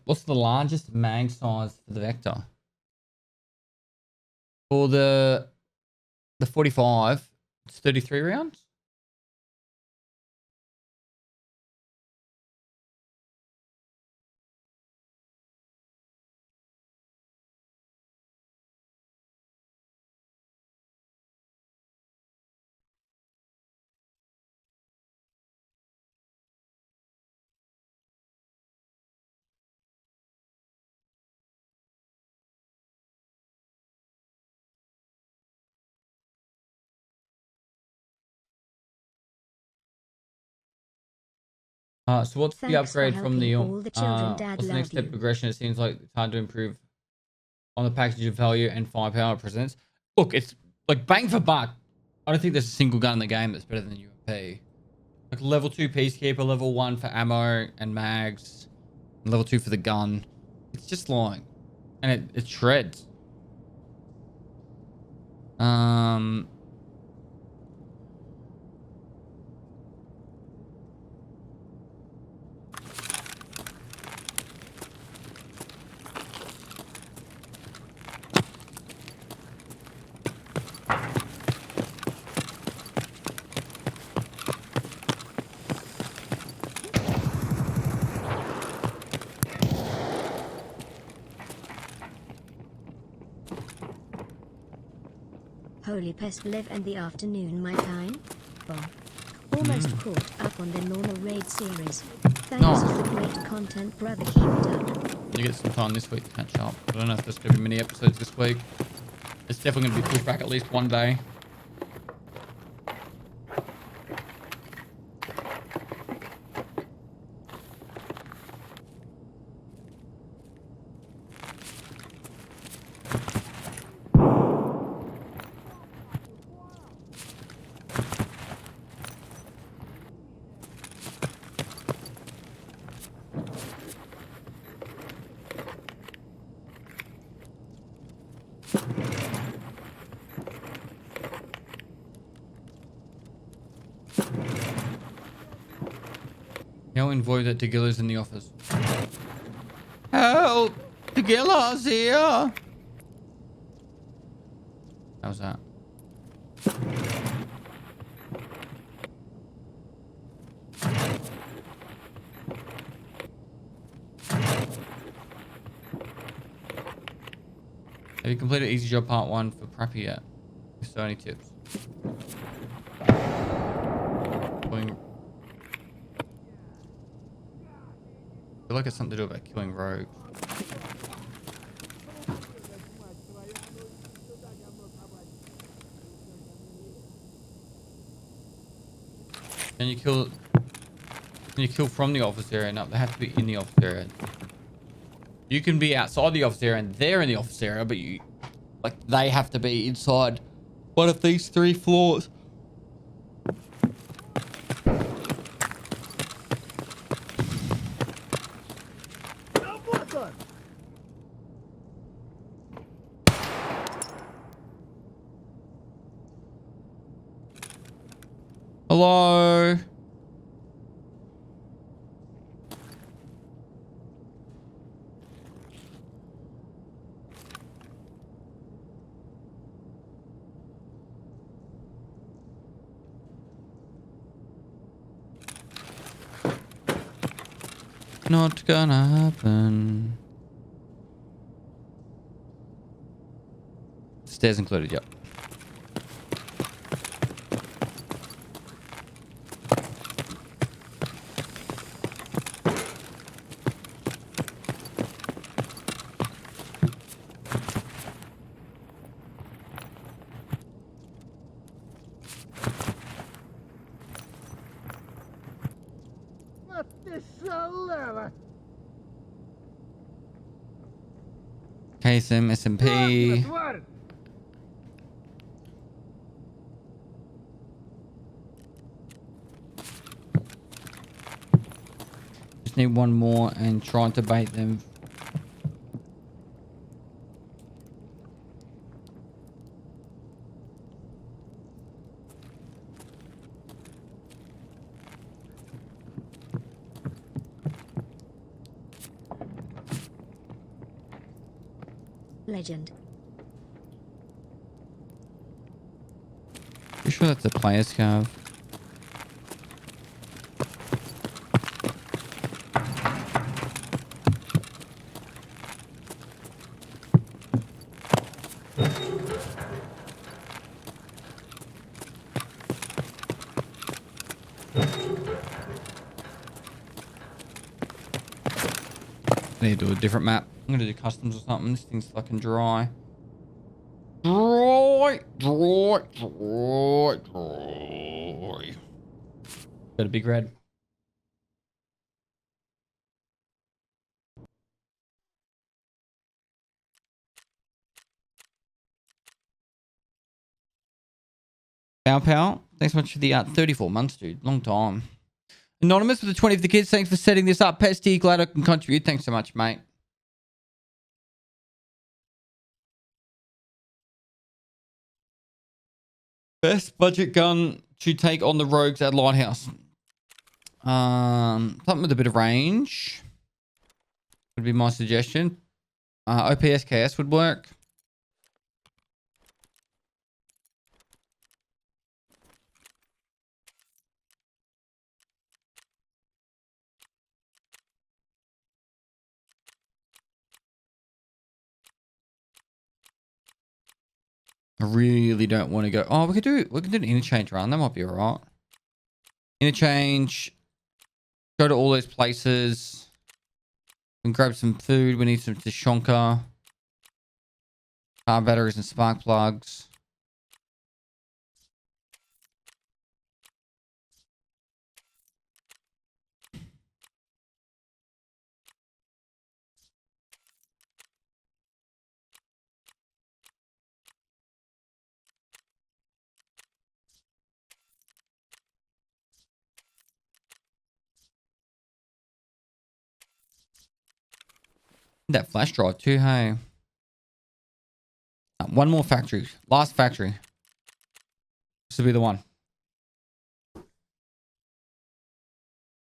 What's the largest mag size for the Vector? For the 45, it's 33 rounds. So what's the upgrade from the what's the next step of progression? It seems like it's hard to improve on the package of value and firepower it presents. Look, it's like bang for buck. I don't think there's a single gun in the game that's better than UMP. Like level 2 Peacekeeper, level 1 for ammo and mags, and level 2 for the gun. It's just lying. And it shreds. Holy pest, live and the afternoon, my kind. Well, almost caught up on the normal raid series. Thanks for the great content, brother. Keep it up. You get some time this week to catch up. I don't know if there's going to be many episodes this week. It's definitely going to be pushed back at least one day. Now invoice that Tegilla's in the office. Help! Tegilla's here! How's that? Have you completed Easy Job Part 1 for Preppy yet? If so, any tips? Killing... I feel like it's something to do about killing rogues. Can you kill from the office area? No, they have to be in the office area. You can be outside the office area and they're in the office area, but they have to be inside one of these 3 floors. Hello. Not gonna happen. Stairs included, yep. KSM, SMP. Just need one more and trying to bait them. Legend. You sure that's a player's card? I need to do a different map. I'm gonna do customs or something. This thing's fucking dry. Dry. Got a big red. Pow. Thanks so much for the 34 months, dude. Long time. Anonymous with the 20 of the kids. Thanks for setting this up. Pesty, glad I can contribute. Thanks so much, mate. Best budget gun to take on the rogues at Lighthouse. Something with a bit of range would be my suggestion. OPSKS would work. I really don't want to go. Oh, we could do an interchange run. That might be alright. Interchange. Go to all those places. And grab some food. We need some Tishonka. Car batteries and spark plugs. That flash drive too, hey. One more factory. Last factory. This will be the one.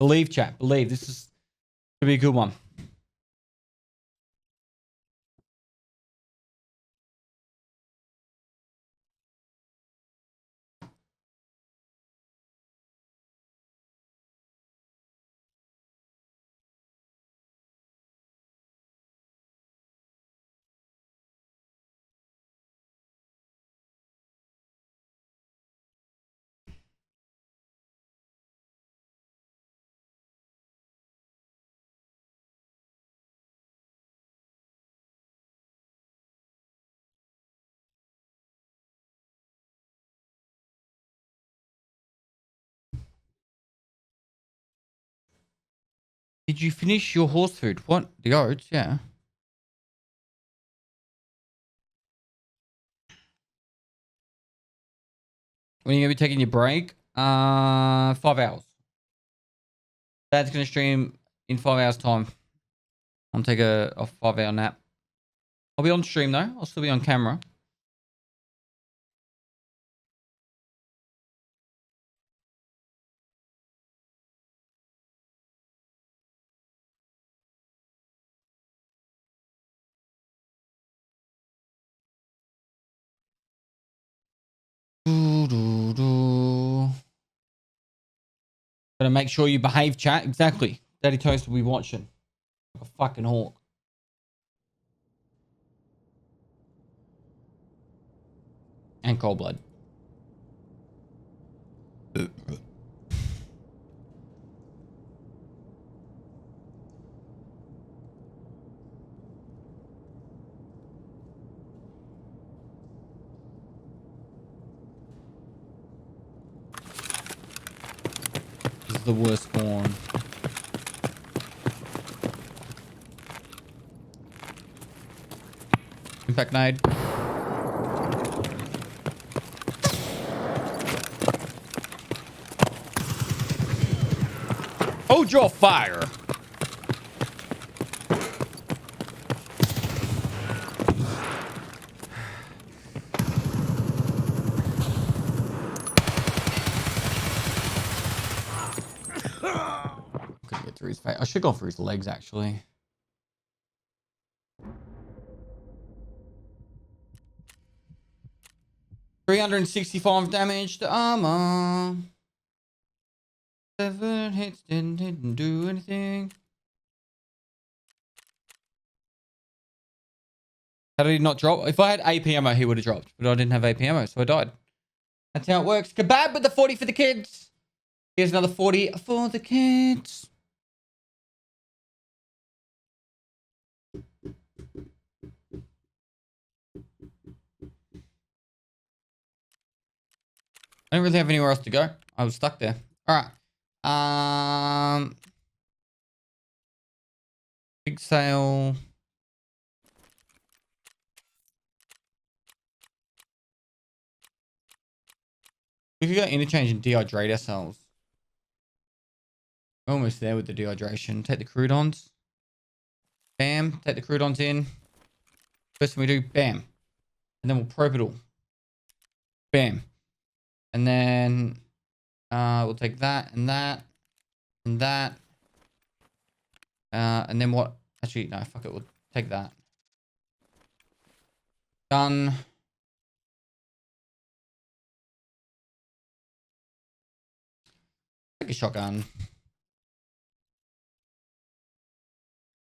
Believe, chat. Believe. This is going to be a good one. Did you finish your horse food? What? The oats? Yeah. When are you going to be taking your break? 5 hours. Dad's going to stream in 5 hours time. I'll take a 5-hour nap. I'll be on stream though. I'll still be on camera. Gotta make sure you behave, chat. Exactly. Daddy Toast will be watching. Like a fucking hawk. And cold blood. This is the worst spawn. Impact nade. Hold your fire. Couldn't get through his face. I should go for his legs actually. $365 damage to armor. 7 hits didn't do anything. How did he not drop? If I had AP ammo, he would have dropped. But I didn't have AP ammo, so I died. That's how it works. Kebab with the 40 for the kids. Here's another 40 for the kids. I don't really have anywhere else to go. I was stuck there. All right. Big sale. We could go interchange and dehydrate ourselves. Almost there with the dehydration. Take the croutons. Bam. Take the croutons in. First thing we do, bam. And then we'll probe it all. Bam. And then we'll take that and that and that. And then what? Actually, no, fuck it. We'll take that. Done. Take a shotgun.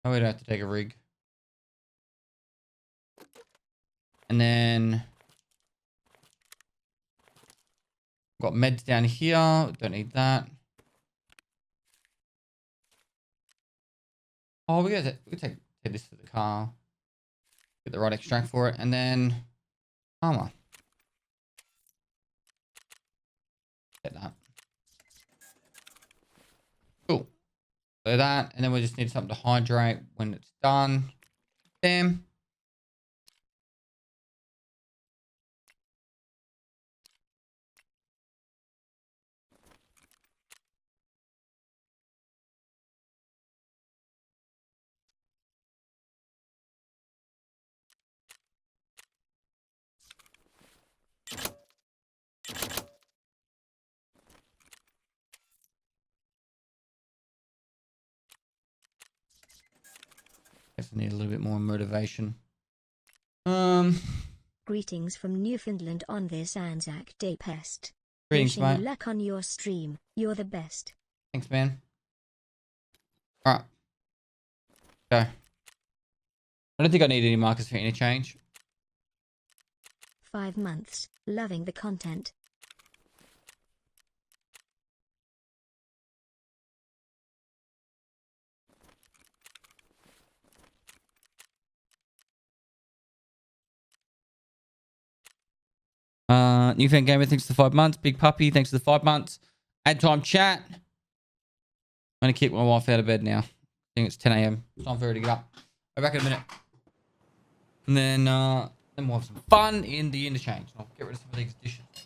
Oh, we don't have to take a rig. And then got meds down here. Don't need that. Oh, we take this for the car. Get the right extract for it, and then armor. Get that. Cool. So that, and then we just need something to hydrate when it's done. Bam. Guess I need a little bit more motivation. Greetings from Newfoundland on this Anzac Day pest. Greetings, Wishing you mate. luck on your stream. You're the best. Thanks, man. Alright. Go. I don't think I need any markers for interchange. 5 months. Loving the content. Newfound Gamer, thanks for the 5 months. Big Puppy, thanks for the 5 months. Ad time chat. I'm going to kick my wife out of bed now. I think it's 10 a.m. It's time for her to get up. I'll be back in a minute. And then we'll have some fun in the interchange. I'll get rid of some of these dishes, actually.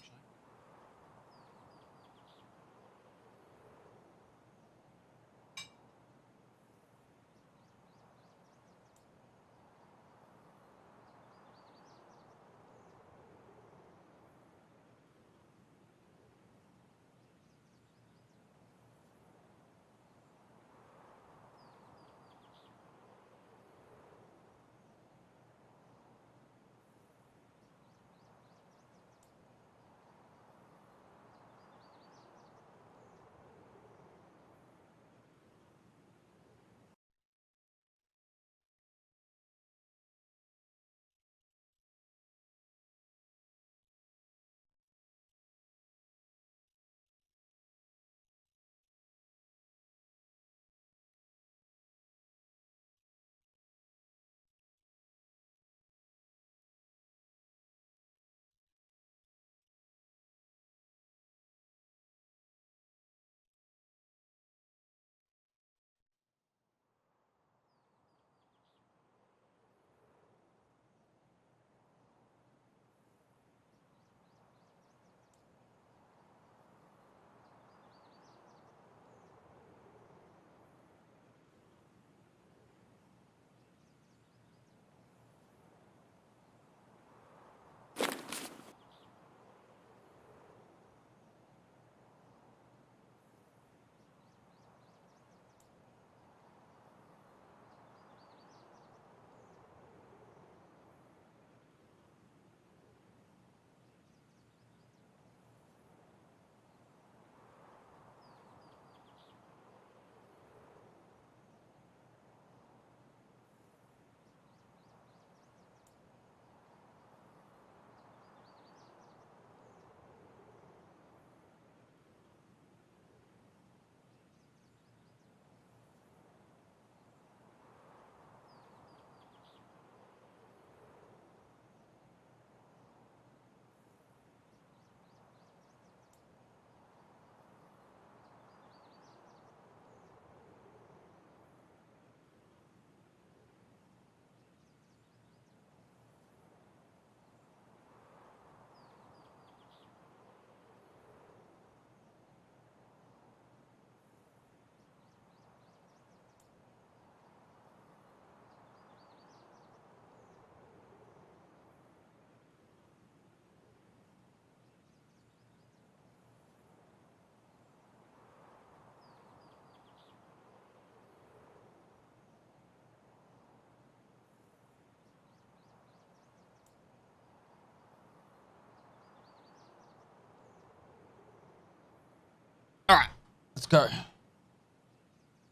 All right, let's go.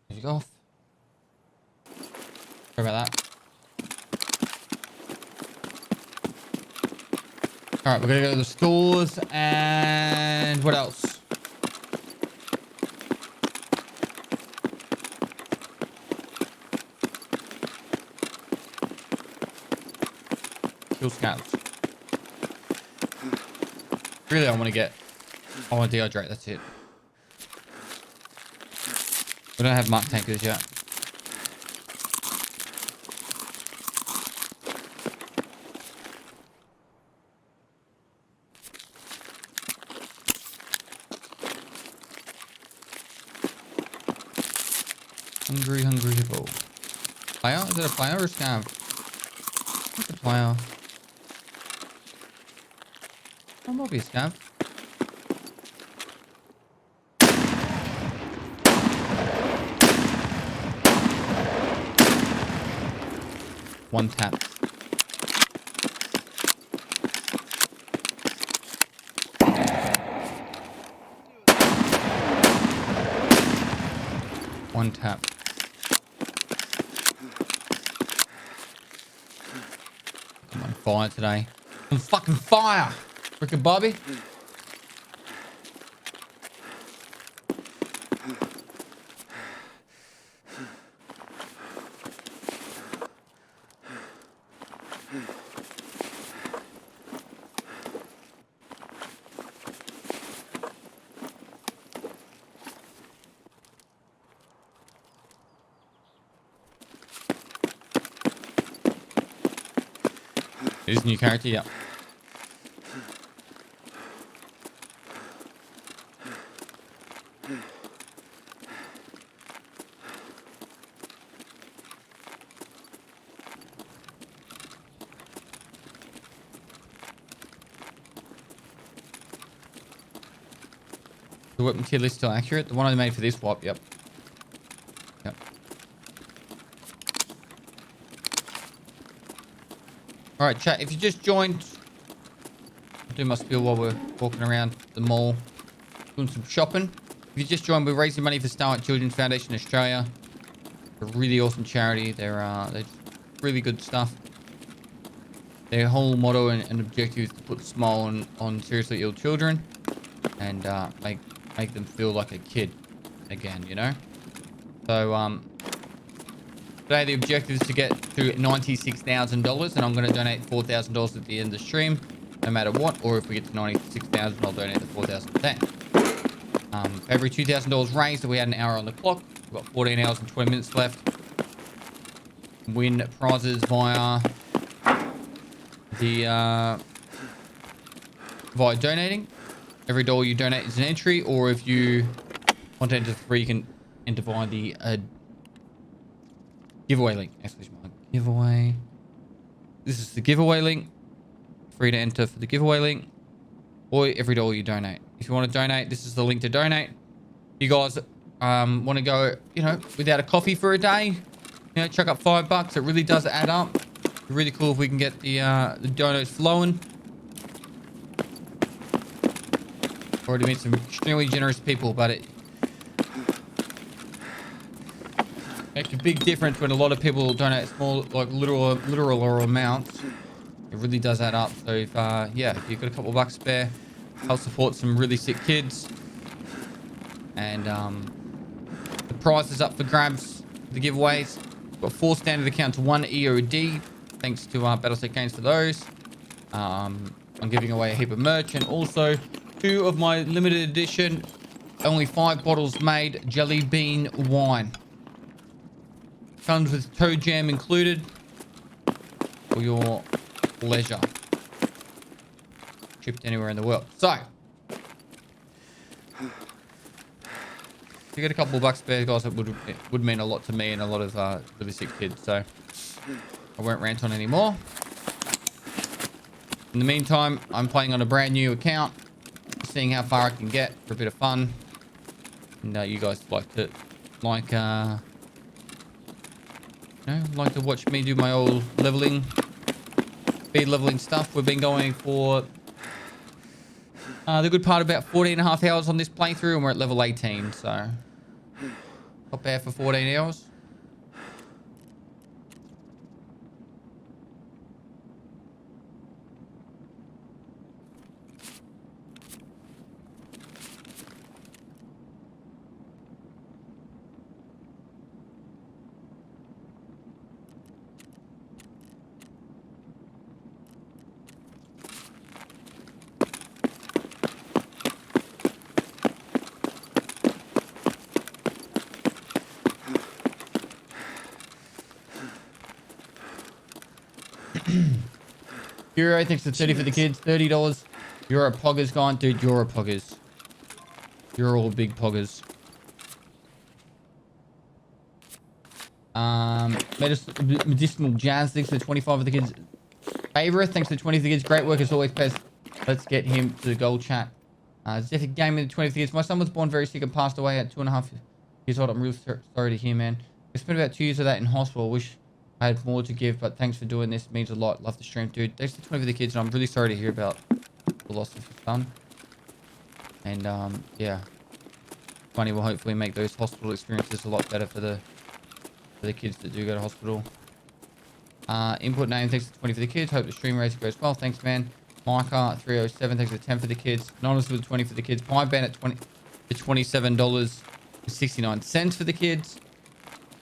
Music off. Sorry about that. All right, we're gonna go to the stores and what else? Kill scouts. Really, I want to dehydrate. That's it. We don't have mark tankers yet. Hungry hippo. Player? Is it a player or a scav? It's a player. Oh, might be a scav. One tap. One tap. I'm on fire today. I'm fucking fire! Frickin' Bobby. It is a new character, yeah. The weapon tier list still accurate? The one I made for this swap, yep. Yep. Alright, chat, if you just joined, I'll do my spiel while we're walking around the mall, doing some shopping. If you just joined, we're raising money for Starlight Children's Foundation Australia. A really awesome charity. They're really good stuff. Their whole motto and objective is to put a smile on seriously ill children and make them feel like a kid again, you know? So, today the objective is to get to $96,000 and I'm going to donate $4,000 at the end of the stream, no matter what. Or if we get to 96,000, I'll donate the 4,000 then. Every $2,000 raised, we had an hour on the clock. We've got 14 hours and 20 minutes left. Win prizes via donating. Every dollar you donate is an entry, or if you want to enter free, you can enter via the giveaway link. Excuse me, giveaway. This is the giveaway link. Free to enter for the giveaway link, or every dollar you donate. If you want to donate, this is the link to donate. You guys want to go, you know, without a coffee for a day, you know, chuck up $5. It really does add up. It's really cool if we can get the donos flowing. Already met some extremely generous people, but it makes a big difference when a lot of people donate small, like literal amounts. It really does add up. So if yeah, if you've got a couple of bucks spare, help support some really sick kids. And the prize is up for grabs. The giveaways. We've got 4 standard accounts, 1 EOD. Thanks to Battlestate Games for those. I'm giving away a heap of merch, and also 2 of my limited edition, only 5 bottles made jelly bean wine. Comes with toe jam included for your pleasure. Shipped anywhere in the world. So, if you get a couple of bucks spare, guys, it would mean a lot to me and a lot of really sick kids. So, I won't rant on anymore. In the meantime, I'm playing on a brand new account, seeing how far I can get for a bit of fun. And you guys like to watch me do my old leveling, speed leveling stuff. We've been going for the good part about 14.5 hours on this playthrough, and we're at level 18. So, not bad for 14 hours. Euro, thanks to 30 for the kids. $30. You're a poggers, gone. Dude, you're a poggers. You're all big poggers. Medicinal jazz, thanks to 25 of the kids. Favorite, thanks to 20 of the kids. Great work as always, Pez. Let's get him to the gold chat. Zephyr Gaming, 20 of the kids. My son was born very sick and passed away at 2.5 years old. I'm really sorry to hear, man. We spent about 2 years of that in hospital. Wish I had more to give, but thanks for doing this. It means a lot. Love the stream, dude. Thanks for 20 for the kids, and I'm really sorry to hear about the loss of your son. And yeah, money will hopefully make those hospital experiences a lot better for the kids that do go to hospital. Input name, thanks for 20 for the kids. Hope the stream rating goes well. Thanks, man. Micah 307, thanks for 10 for the kids. Anonymous with 20 for the kids. Pie Ben at $27.69 for the kids.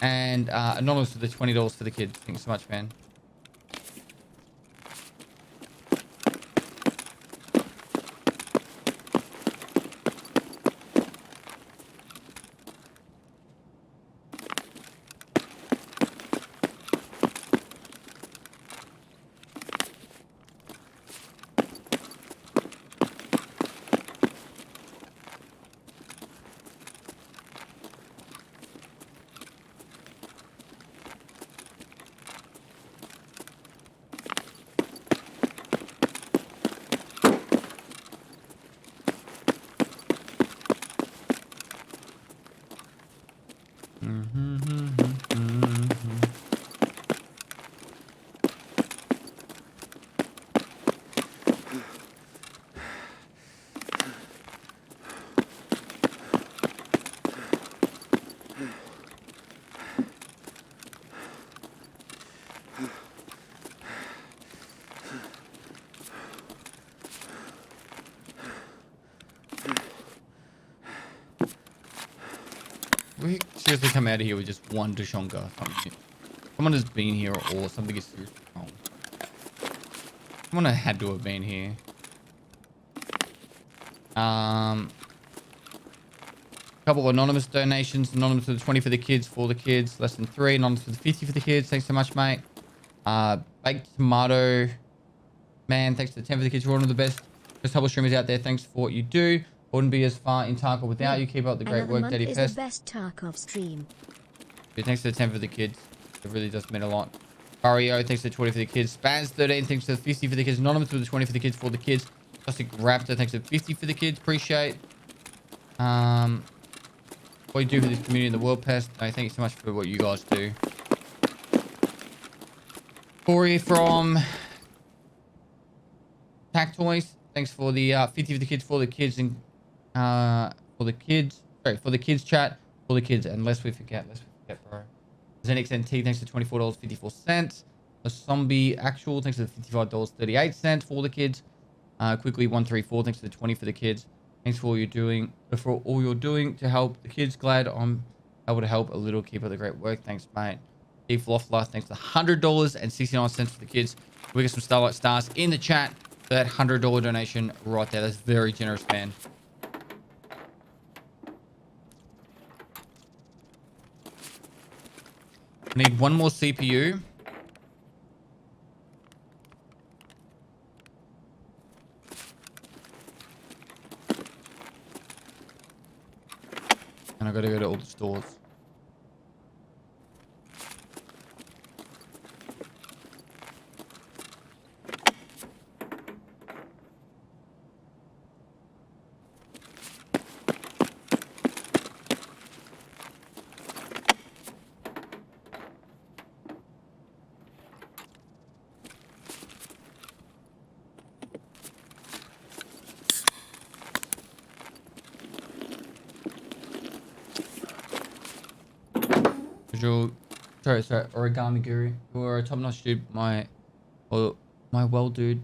And Anonymous with the $20 for the kids. Thanks so much, man. We seriously come out of here with just one Dashonga. Someone has been here or something is seriously wrong. Someone had to have been here. Couple of anonymous donations. Anonymous with the 20 for the kids, for the kids. Less than 3. Anonymous with the 50 for the kids. Thanks so much, mate. Baked Tomato. Man, thanks to the 10 for the kids. You're one of the best couple streamers out there. Thanks for what you do. Wouldn't be as far in Tarkov without you. Keep up the great work, Daddy Pest. Pest. The best Tarkov stream. Dude, thanks to the 10 for the kids. It really does mean a lot. Mario, thanks to the 20 for the kids. Spaz 13, thanks to the 50 for the kids. Anonymous with the 20 for the kids, for the kids. Plastic Raptor, thanks to the 50 for the kids. Appreciate. What you do for this community in the world, Pest. No, thank you so much for what you guys do. Corey from Tack Toys, thanks for the 50 for the kids, for the kids, and for the kids chat, for the kids, and lest we forget, bro. ZXNT, thanks to $24.54. A zombie actual, thanks to the $55.38 for the kids. Quickly 134, thanks to the 20 for the kids. Thanks for all you're doing, to help the kids. Glad I'm able to help a little. Keep up the great work. Thanks, mate. Steve Loeffler, thanks to $100.69 for the kids. We got some Starlight Stars in the chat for that $100 donation right there. That's very generous, man. I need one more CPU. And I gotta go to all the stores. Sorry, Origami Guru. You are a top-notch dude, my well dude.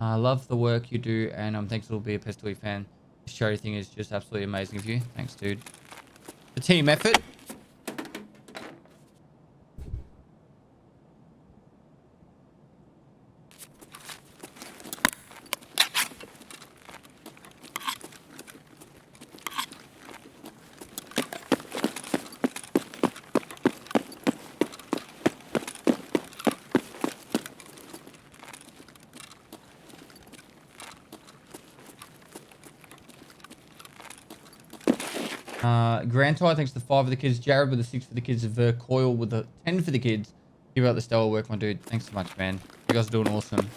I love the work you do, and I'm thankful to be a Pestily fan. This charity thing is just absolutely amazing of you. Thanks, dude. The team effort. Grand Tire, thanks to the 5 for the kids. Jared with the 6 for the kids. Ver Coil with the 10 for the kids. Keep up the stellar work, my dude. Thanks so much, man. You guys are doing awesome.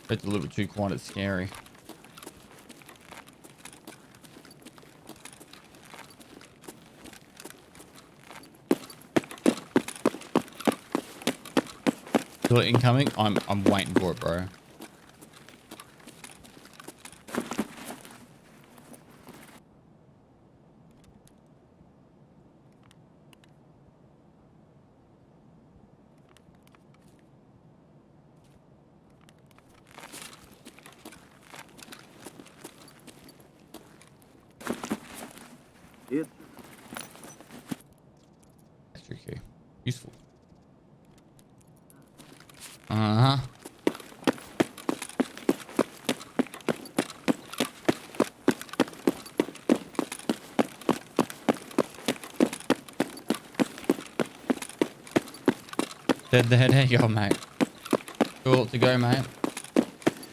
It's a little bit too quiet. It's scary. Still incoming. I'm waiting for it, bro. Extra key. Useful. Uh-huh. Dead the head. Here you go, mate. Still a lot to go, mate.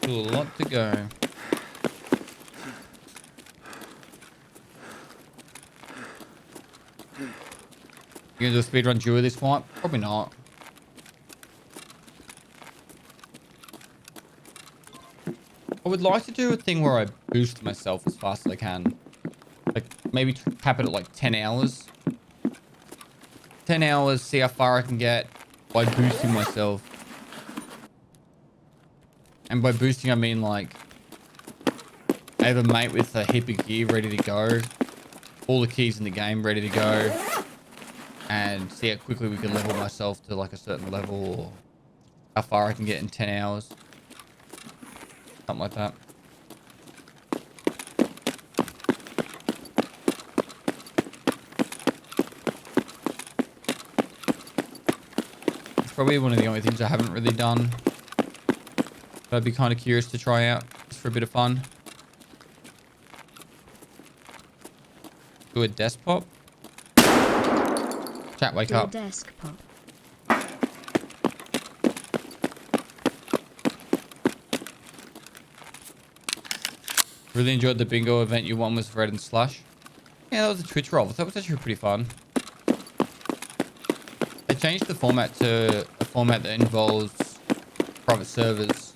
Still a lot to go. You gonna do a speedrun duo this fight? Probably not. I would like to do a thing where I boost myself as fast as I can. Like, maybe cap it at like 10 hours. 10 hours, see how far I can get by boosting myself. And by boosting, I mean like, I have a mate with a heap of gear ready to go. All the keys in the game ready to go. And see how quickly we can level myself to like a certain level, or how far I can get in 10 hours. Something like that. It's probably one of the only things I haven't really done. But I'd be kind of curious to try out just for a bit of fun. Do a desk pop. Chat, wake up. Desk pop. Really enjoyed the bingo event you won with Red and Slush. Yeah, that was a Twitch roll. That was actually pretty fun. They changed the format to a format that involves private servers.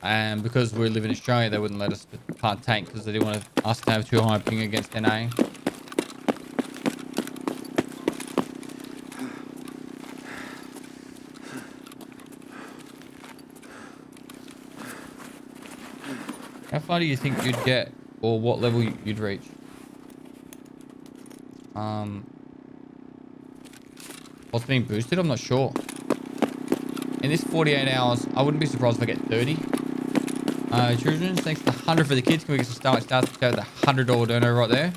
And because we live in Australia, they wouldn't let us partake because they didn't want us to have too high a ping against NA. How far do you think you'd get, or what level you'd reach? What's being boosted? I'm not sure. In this 48 hours, I wouldn't be surprised if I get 30. Children, thanks to 100 for the kids. Can we get some start to go with the $100 dono right there?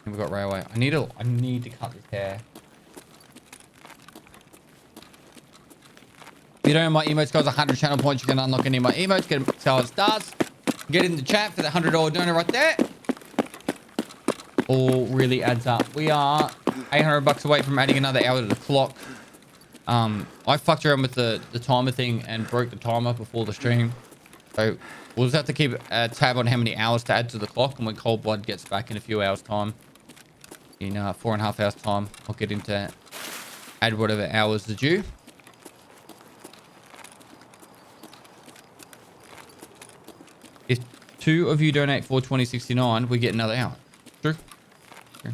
And we've got railway. I need to cut this hair. If you don't know my emotes, guys, 100 channel points. You can unlock any of my emotes. Get them solid stars. Get in the chat for the $100 donor right there. All really adds up. We are 800 bucks away from adding another hour to the clock. I fucked around with the timer thing and broke the timer before the stream. So we'll just have to keep a tab on how many hours to add to the clock. And when Cold Blood gets back in a few hours time, in 4.5 hours time, I'll get him to add whatever hours are due. If 2 of you donate for 2069, we get another hour. True? True.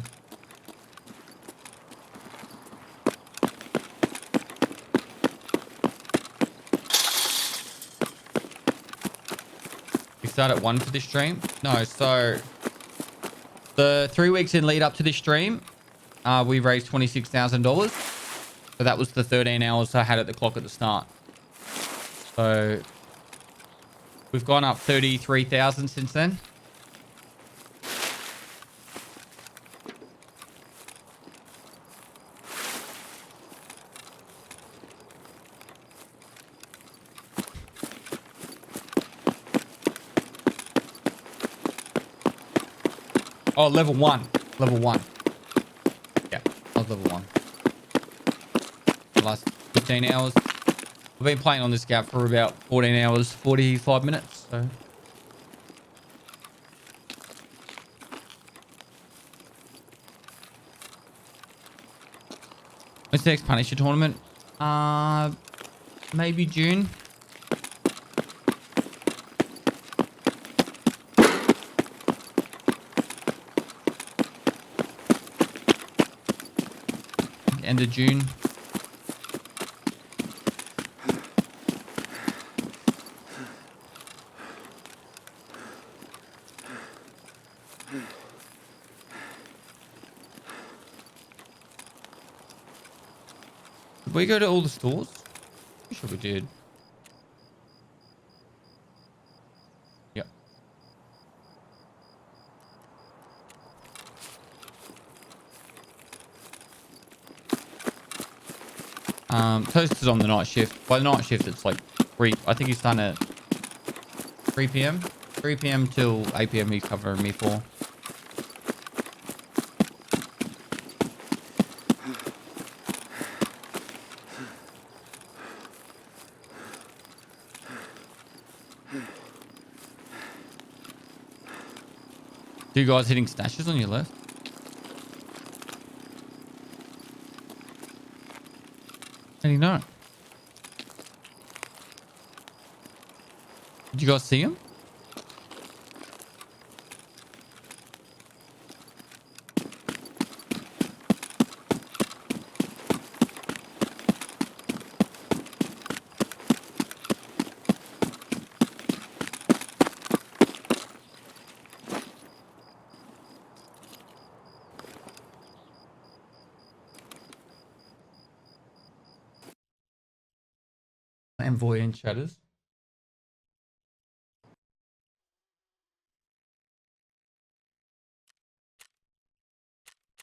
We start at 1 for this stream? No, so the 3 weeks in lead up to this stream, we raised $26,000. So that was the 13 hours I had at the clock at the start. So we've gone up 33,000 since then. Oh, level 1. Level 1. Yeah, I was level 1. The last 15 hours. I've been playing on this gap for about 14 hours, 45 minutes. So. When's the next Punisher tournament? Maybe June. end of June. Did we go to all the stores? I'm sure we did. Yep. Toast is on the night shift. By the night shift, it's like 3. I think he's done at 3 p.m. 3 p.m. till 8 p.m. he's covering me for. Two guys hitting stashes on your left. How do you know? Did you guys see him? Envoy and chatters.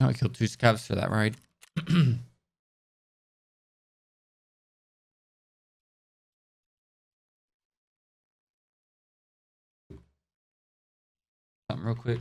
Oh, I killed 2 scavs for that raid. Something real quick.